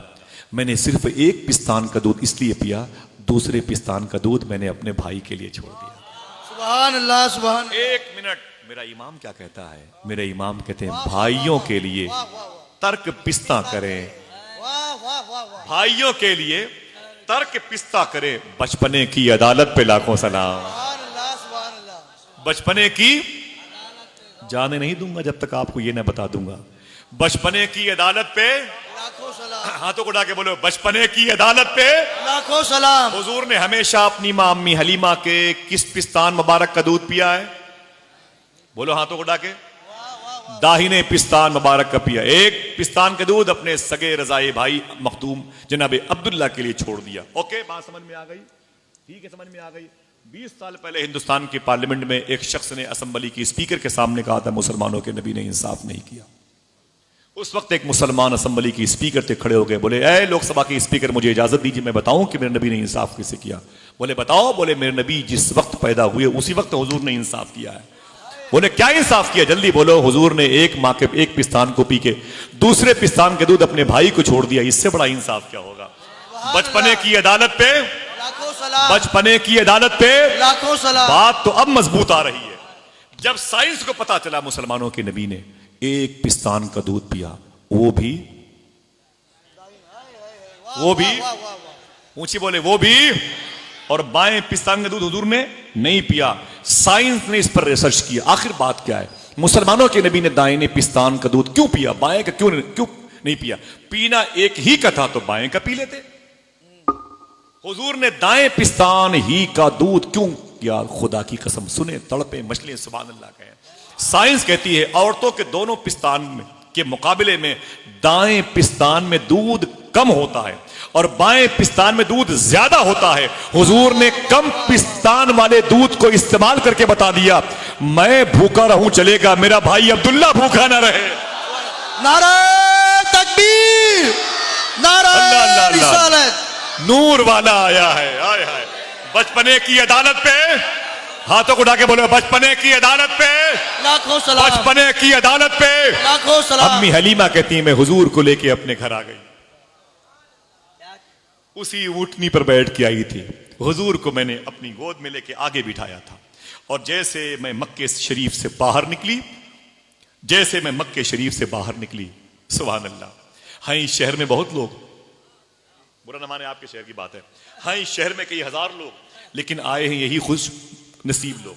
मैंने सिर्फ एक पिस्तान का दूध इसलिए पिया, दूसरे पिस्तान का दूध मैंने अपने भाई के लिए छोड़ दिया। सुभान अल्लाह, सुभान। 1 मिनट, मेरा इमाम क्या कहता है? मेरे इमाम कहते हैं भाइयों के लिए तर्क पिस्ता करें, भाइयों के लिए तर्क पिस्ता करें, बचपने की अदालत पे लाखों सलाम। बचपने की जाने नहीं दूंगा जब तक आपको ये ना बता दूंगा। बचपने की अदालत पे लाखों सलाम, हाथों को उठा के बोलो, बचपने की अदालत पे लाखों सलाम। हुजूर ने हमेशा अपनी मां अम्मी हलीमा के किस पिस्तान मुबारक का दूध पिया है? बोलो हाथों को उठा के। दाहिने पिस्तान मुबारक का पिया। एक पिस्तान का दूध अपने सगे रजाए भाई मखदूम जनाबे अब्दुल्ला के लिए छोड़ दिया। ओके, बात समझ में आ गई? ठीक है, समझ में आ गई। 20 साल पहले हिंदुस्तान की पार्लियामेंट में एक शख्स ने असेंबली की स्पीकर के सामने कहा था, मुसलमानों के नबी ने इंसाफ नहीं किया। उस वक्त एक मुसलमान असेंबली की स्पीकर थे, खड़े हो गए, बोले, ए लोकसभा के स्पीकर, मुझे इजाजत दीजिए, मैं बताऊं कि मेरे नबी ने इंसाफ कैसे किया। बोले बताओ। बोले मेरे नबी जिस वक्त पैदा हुए उसी वक्त हुजूर ने इंसाफ किया है। बोले क्या इंसाफ किया? जल्दी बोलो। हुजूर ने एक माँ के एक पिस्तान को पी के दूसरे पिस्तान के दूध अपने भाई को छोड़ दिया। इससे बड़ा इंसाफ क्या होगा? बचपने की अदालत पे लाखों सलाम, बचपने की अदालत पे लाखों सलाम। बात तो अब मजबूत आ रही है। जब साइंस को पता चला मुसलमानों के नबी ने एक पिस्तान का दूध पिया, वो भी ऊंची बोले, वो भी, और बाएं पिस्तान का दूध हुजूर ने नहीं पिया। साइंस ने इस पर रिसर्च किया, आखिर बात क्या है? मुसलमानों के नबी ने दाहिने पिस्तान का दूध क्यों पिया, बाएं का क्यों नहीं पिया? पीना एक ही का था तो बाएं का पी लेते। हुजूर ने दाएं पिस्तान ही का दूध क्यों किया? खुदा की कसम, सुने तड़पे मछली, सुभान अल्लाह कहें। साइंस कहती है औरतों के दोनों पिस्तान में के मुकाबले में दाएं पिस्तान में दूध कम होता है और बाएं पिस्तान में दूध ज्यादा होता है। हुजूर ने कम पिस्तान वाले दूध को इस्तेमाल करके बता दिया, मैं भूखा रहूं चलेगा, मेरा भाई अब्दुल्ला भूखा ना रहे। नारा तकबीर, नारा रिसालत। नूर वाला आया है, आय हाय। बचपने की अदालत पे हाथों को उठा के बोलो, बचपने की अदालत पे लाखों सलाम, बचपने की अदालत पे लाखों सलाम। अम्मी हलीमा कहती है, मैं हुजूर को लेके अपने घर आ गई। उसी ऊंटनी पर बैठ के आई थी। हुजूर को मैंने अपनी गोद में लेके आगे बिठाया था और जैसे मैं मक्के शरीफ से बाहर निकली, जैसे मैं मक्के शरीफ से बाहर निकली, सुभान अल्लाह। हाँ, इस शहर में बहुत लोग, बुरा न माने आपके शहर की बात है, हाँ इस शहर में कई हजार लोग, लेकिन आए हैं यही खुश नसीब लोग,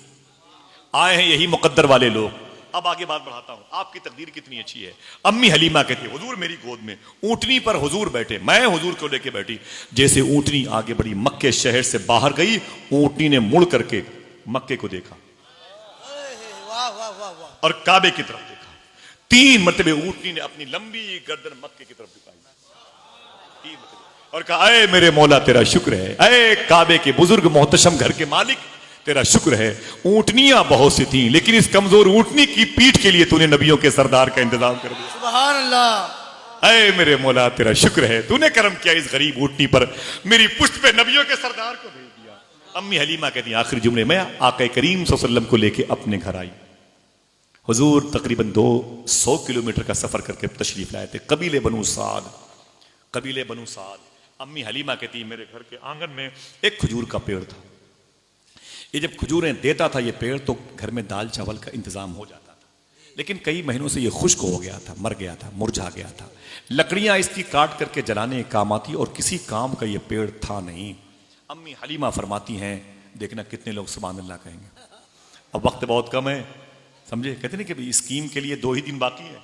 आए हैं यही मुकद्दर वाले लोग। अब आगे बात बढ़ाता हूं, आपकी तकदीर कितनी अच्छी है। अम्मी हलीमा कहती है, हुजूर मेरी गोद में, ऊंटनी पर हुजूर बैठे, मैं हुजूर को लेके बैठी। जैसे ऊंटनी आगे बढ़ी, मक्के शहर से बाहर गई, ऊंटनी ने मुड़ करके मक्के को देखा और काबे की तरफ देखा। 3 मरतबे ऊंटनी ने अपनी लंबी गर्दन मक्के की तरफ झुकाई, 3 मरतबे, और कहा, अय मेरे मौला तेरा शुक्र है, अय काबे के बुजुर्ग मोहतशम घर के मालिक तेरा शुक्र है। ऊंटनियां बहुत सी थी लेकिन इस कमजोर ऊंटनी की पीठ के लिए तूने नबियों के सरदार का इंतजाम कर दिया। सुभान अल्लाह। अय मेरे मौला तेरा शुक्र है, तूने करम किया इस गरीब ऊंटनी पर, मेरी पुष्ट पे नबियों के सरदार को भेज दिया। अम्मी हलीमा कहती आखिरी जुमले में आका करीम सल्लल्लाहु अलैहि वसल्लम को लेके अपने घर आई। हुजूर तकरीबन 200 किलोमीटर का सफर करके तशरीफ लाए थे। कबीले बनु साद, कबीले बनु साद। अम्मी हलीमा कहती मेरे घर के आंगन में एक खजूर का पेड़ था। ये जब खजूरें देता था ये पेड़ तो घर में दाल चावल का इंतजाम हो जाता था, लेकिन कई महीनों से ये खुश्क हो गया था, मर गया था, मुरझा गया था। लकड़ियां इसकी काट करके जलाने काम आती और किसी काम का ये पेड़ था नहीं। अम्मी हलीमा फरमाती हैं, देखना कितने लोग सुभान अल्लाह कहेंगे। अब वक्त बहुत कम है, समझे, कहते नहीं कि स्कीम के लिए 2 ही दिन बाकी है।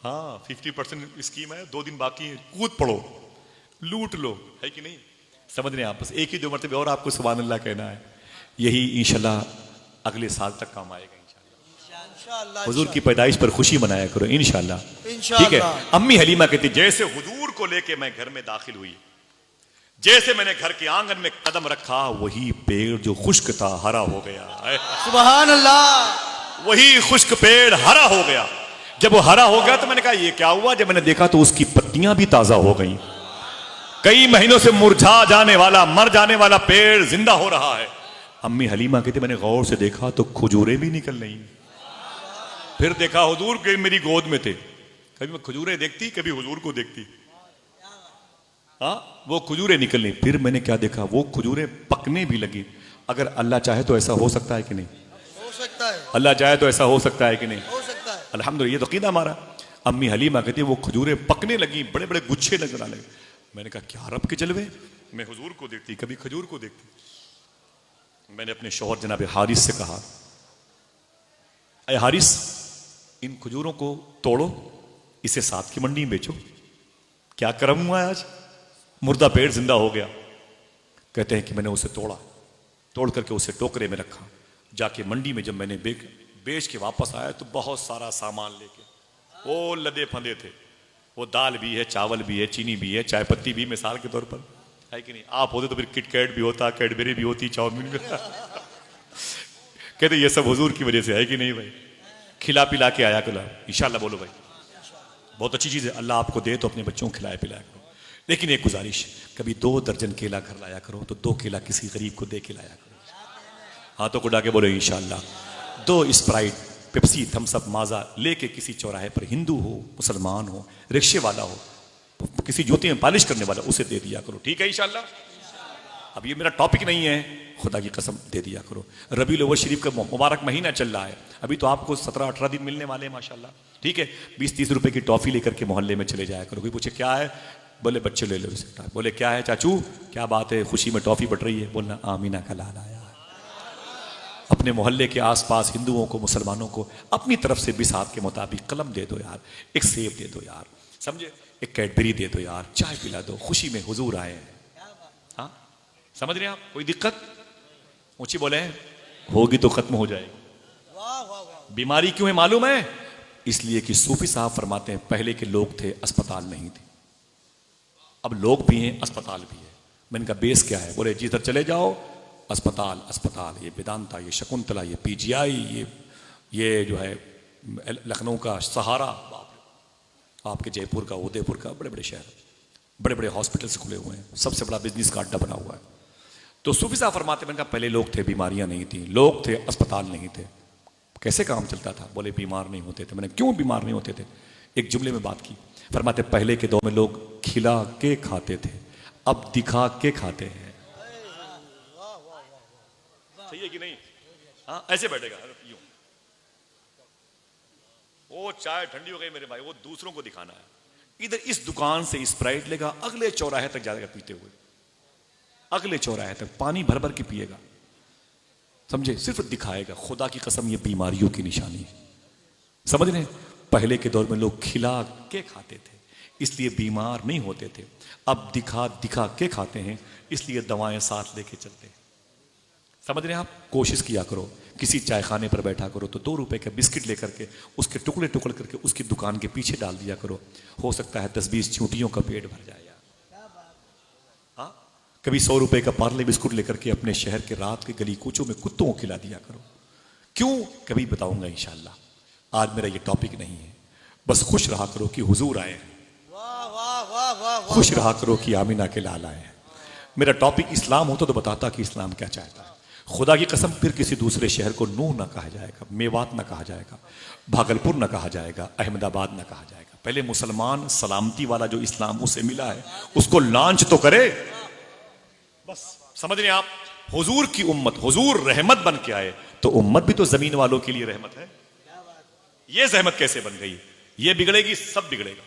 हाँ 50% स्कीम है, 2 दिन बाकी है, कूद पड़ो, लूट लो, है कि नहीं? समझ रहे हैं आप? बस 1 ही 2 मरतबे और आपको सुभान अल्लाह कहना है, यही इंशाल्लाह अगले साल तक काम आएगा इंशाल्लाह। हुजूर की पैदाइश पर खुशी मनाया करो इंशाल्लाह, ठीक है। अम्मी हलीमा कहती जैसे हुजूर को लेके मैं घर में दाखिल हुई, जैसे मैंने घर के आंगन में कदम रखा, वही पेड़ जो खुश्क था हरा हो गया। सुभान अल्लाह। वही खुश्क पेड़ हरा हो गया। जब वो हरा हो गया तो मैंने कहा ये क्या हुआ? जब मैंने देखा तो उसकी पत्तियां भी ताजा हो गई। कई महीनों से मुरझा जाने वाला, मर जाने वाला पेड़ जिंदा हो रहा है। अम्मी हलीमा कहती मैंने गौर से देखा तो खजूरें भी निकल रही। फिर देखा हुजूर के मेरी गोद में थे। कभी मैं खजूरें देखती, कभी हुजूर को देखती। हाँ वो खजूरें निकलनी। फिर मैंने क्या देखा, वो खजूरें पकने भी लगी। अगर अल्लाह चाहे तो ऐसा हो सकता है कि नहीं? हो सकता है। अल्लाह चाहे तो ऐसा हो सकता है कि नहीं? हो सकता है। अल्हम्दुलिल्लाह, ये तो कीदा हमारा। अम्मी हलीमा कहती वो खजूरें पकने लगी, बड़े बड़े गुच्छे नजर आने लगे। मैंने कहा क्या रब के जलवे, मैं हुजूर को देखती, कभी खजूर को देखती। मैंने अपने शौहर जनाब हारिस से कहा, अय हारिस, इन खजूरों को तोड़ो, इसे साथ की मंडी में बेचो। क्या कर्म हुआ है आज, मुर्दा पेड़ जिंदा हो गया। कहते हैं कि मैंने उसे तोड़ करके उसे टोकरे में रखा। जाके मंडी में जब मैंने बेच के वापस आया तो बहुत सारा सामान लेके, वो लदे फंदे थे। वो दाल भी है, चावल भी है, चीनी भी है, चाय पत्ती भी, मिसाल के तौर पर, है कि नहीं। आप होते तो फिर किटकैट भी होता, कैडबेरी भी होती, चाउमीन भी कहते ये सब हुजूर की वजह से, है कि नहीं भाई। खिला पिला के आया कला, इंशाल्लाह बोलो भाई। बहुत अच्छी चीज़ है, अल्लाह आपको दे तो अपने बच्चों को खिलाया पिलाया करो। लेकिन एक गुजारिश, कभी 2 दर्जन केला घर लाया करो तो 2 केला किसी गरीब को दे के लाया करो। हाथों को डाके बोलो इंशाल्लाह। 2 स्प्राइट, पेप्सी, थम्सअप, माजा लेके किसी चौराहे पर हिंदू हो, मुसलमान हो, रिक्शे वाला हो, किसी जूते में पॉलिश करने वाला, उसे दे दिया करो। ठीक है इंशाल्लाह। अब ये मेरा टॉपिक नहीं है, खुदा की कसम दे दिया करो। रबीउल अव्वल शरीफ का मुबारक महीना चल रहा है, अभी तो आपको 17-18 दिन मिलने वाले हैं माशाल्लाह। ठीक है, 20-30 रुपए की टॉफी लेकर के मोहल्ले में चले जाया करो। कोई पूछे क्या है, बोले बच्चे ले लो इसे। बोले क्या है चाचू, क्या बात है, खुशी में टॉफी बट रही है, बोलना आमीना का लाल आया। अपने मोहल्ले के आसपास हिंदुओं को, मुसलमानों को अपनी तरफ से बिसात के मुताबिक कलम दे दो यार, एक सेब दे दो यार, समझे, एक कैडबरी दे दो यार, चाय पिला दो, खुशी में हुजूर आए हैं। हाँ, समझ रहे हैं आप। कोई दिक्कत, ऊंची बोले, होगी तो खत्म हो जाएगी। बीमारी क्यों है मालूम है, इसलिए कि सूफी साहब फरमाते हैं पहले के लोग थे, अस्पताल नहीं थे, अब लोग भी हैं, अस्पताल भी है। मैंने कहा बेस क्या है, बोले जिधर चले जाओ अस्पताल अस्पताल, ये वेदांता, ये शकुंतला, ये पीजीआई, ये जो है लखनऊ का सहारा, आपके जयपुर का, उदयपुर का, बड़े बड़े शहर, बड़े बड़े हॉस्पिटल्स खुले हुए हैं, सबसे बड़ा बिजनेस का अड्डा बना हुआ है। तो सूफी साहब फरमाते, मैंने कहा पहले लोग थे, बीमारियां नहीं थी, लोग थे, अस्पताल नहीं थे, कैसे काम चलता था, बोले बीमार नहीं होते थे। मैंने क्यों बीमार नहीं होते थे, एक जुमले में बात की। फरमाते पहले के दौर में लोग खिला के खाते थे, अब दिखा के खाते हैं। सही है कि नहीं। हाँ, ऐसे बैठेगा यूं, वो चाय ठंडी हो गई मेरे भाई, वो दूसरों को दिखाना है। इधर इस दुकान से स्प्राइट लेगा, अगले चौराहे तक जाएगा पीते हुए, अगले चौराहे तक पानी भर भर के पिएगा, समझे, सिर्फ दिखाएगा। खुदा की कसम ये बीमारियों की निशानी है, समझ रहे हैं। पहले के दौर में लोग खिला के खाते थे, इसलिए बीमार नहीं होते थे। अब दिखा दिखा के खाते हैं, इसलिए दवाएं साथ लेके चलते हैं। समझ रहे हैं आप। कोशिश किया करो, किसी चाय खाने पर बैठा करो तो 2 रुपए का बिस्किट लेकर के उसके टुकड़े टुकड़े करके उसकी दुकान के पीछे डाल दिया करो, हो सकता है 10-20 चूंटियों का पेट भर जाए। हाँ, कभी 100 रुपए का पार्ले बिस्कुट लेकर के अपने शहर के रात के गली कूचों में कुत्तों को खिला दिया करो। क्यों, कभी बताऊंगा इंशाल्लाह, आज मेरा ये टॉपिक नहीं है। बस खुश रहा करो कि हुजूर आए हैं, खुश रहा करो कि आमीना के लाल आए हैं। मेरा टॉपिक इस्लाम होता तो बताता कि इस्लाम क्या चाहता है। खुदा की कसम फिर किसी दूसरे शहर को नूह ना कहा जाएगा, मेवात ना कहा जाएगा, भागलपुर ना कहा जाएगा, अहमदाबाद ना कहा जाएगा। पहले मुसलमान सलामती वाला जो इस्लाम उसे मिला है उसको लॉन्च तो करे। बस समझ रहे आप। हुजूर की उम्मत, हुजूर रहमत बन के आए तो उम्मत भी तो जमीन वालों के लिए रहमत है। ये जहमत कैसे बन गई, ये बिगड़ेगी, सब बिगड़ेगा,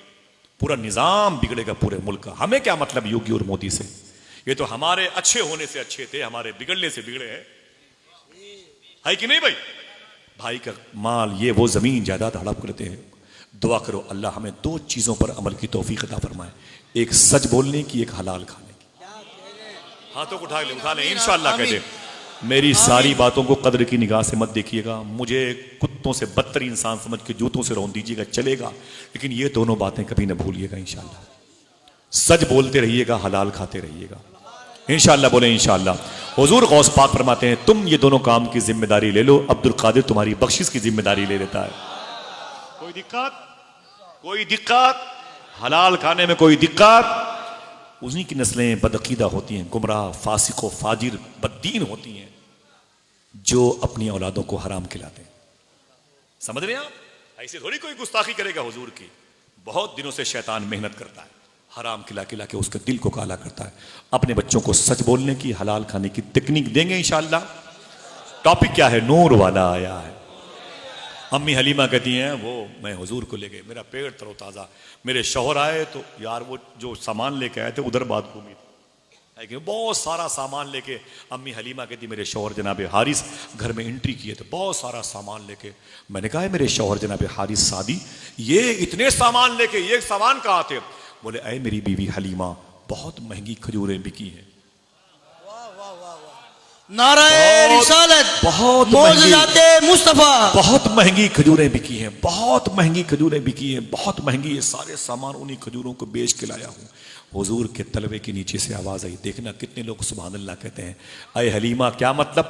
पूरा निजाम बिगड़ेगा पूरे मुल्क का। हमें क्या मतलब योगी और मोदी से, ये तो हमारे अच्छे होने से अच्छे थे, हमारे बिगड़ने से बिगड़े हैं, है कि नहीं भाई। भाई का माल, ये वो जमीन जायदाद हड़प करते हैं। दुआ करो अल्लाह हमें 2 चीजों पर अमल की तौफीक अता फरमाए, एक सच बोलने की, एक हलाल खाने की। हाथों को उठा ले इंशाअल्लाह कह दे। मेरी सारी बातों को कदर की निगाह से मत देखिएगा, मुझे कुत्तों से बदतर इंसान समझ के जूतों से रौंद दीजिएगा, चलेगा, लेकिन ये दोनों बातें कभी न भूलिएगा इंशाअल्लाह। सच बोलते रहिएगा, हलाल खाते रहिएगा इंशाअल्लाह। बोले इंशाअल्लाह। हुजूर गौस पाक फरमाते हैं तुम ये दोनों काम की जिम्मेदारी ले लो, अब्दुल कादिर तुम्हारी बख्शिश की जिम्मेदारी ले लेता है। कोई दिक्कत, कोई दिक्कत, हलाल खाने में कोई दिक्कत। उन्हीं की नस्लें बदअकीदा होती हैं, गुमराह, फासिक, फाजिर, बददीन होती हैं, जो अपनी औलादों को हराम खिलाते हैं। समझ रहे हैं आप। ऐसे थोड़ी कोई गुस्ताखी करेगा हुजूर की। बहुत दिनों से शैतान मेहनत करता है, हराम खिला खिला के उसके दिल को काला करता है। अपने बच्चों को सच बोलने की, हलाल खाने की तकनीक देंगे इंशाअल्लाह। टॉपिक क्या है, नूर वाला आया है। अम्मी हलीमा कहती हैं वो मैं हुजूर को ले गए, मेरा पेट तरोताज़ा, मेरे शौहर आए तो यार वो जो सामान लेके आए थे उधर बात घूमी, है कि बहुत सारा सामान लेके अम्मी हलीमा कहती मेरे शौहर जनाब हारिस घर में एंट्री किए थे बहुत सारा सामान लेके। मैंने कहा मेरे शौहर जनाब हारिस सादी ये इतने सामान लेके ये सामान कहाँ थे? बोले अय मेरी बीवी हलीमा बहुत महंगी खजूरें बिकी हैं। नाराए रिसालत, बहुत मौजज़ाते मुस्तफा, बहुत महंगी खजूरें बिकी हैं, बहुत महंगी खजूरें बिकी हैं, बहुत महंगी। ये सारे सामान उन्हीं खजूरों को बेच के लाया हूँ। हुजूर के तलवे के नीचे से आवाज आई, देखना कितने लोग सुभान अल्लाह कहते हैं। अय हलीमा क्या मतलब,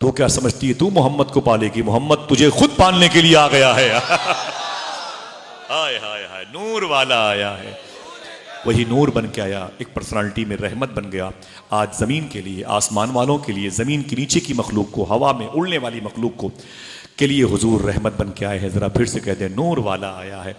तो क्या समझती है तू मोहम्मद को पालेगी? मोहम्मद तुझे खुद पालने के लिए आ गया है। हाय हाय हाय, नूर वाला आया है। वही नूर बन के आया, एक पर्सनालिटी में रहमत बन गया। आज ज़मीन के लिए, आसमान वालों के लिए, ज़मीन के नीचे की मखलूक को, हवा में उड़ने वाली मखलूक को के लिए हुजूर रहमत बन के आए हैं। ज़रा फिर से कह दें, नूर वाला आया है।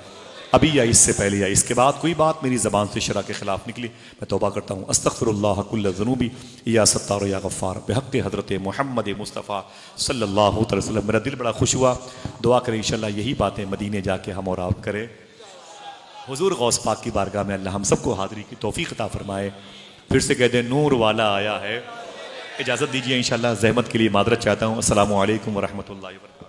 अभी या इससे पहले या इसके बाद कोई बात मेरी ज़बान से शरा के ख़िलाफ़ निकली, मैं तौबा करता हूँ। अस्तग़फ़िरुल्लाह कुल्ल ज़ुनूबी या सत्तार या गफ़्फ़ार बिहक़्क़ि हज़रत मोहम्मद मुस्तफ़ा सल्लल्लाहु अलैहि वसल्लम। मेरा दिल बड़ा खुश हुआ। दुआ करें इंशाअल्लाह यही बातें मदीने जाके हम और आप करें। हुजूर गौस पाक की बारगाह में अल्लाह हम सबको हाज़री की तौफ़ीक़ अता फ़रमाए। फिर से कह दें, नूर वाला आया है। इजाज़त दीजिए, इंशाअल्लाह ज़हमत के लिए मादरत चाहता हूँ। अस्सलामु अलैकुम व रहमतुल्लाहि व बरकातहू।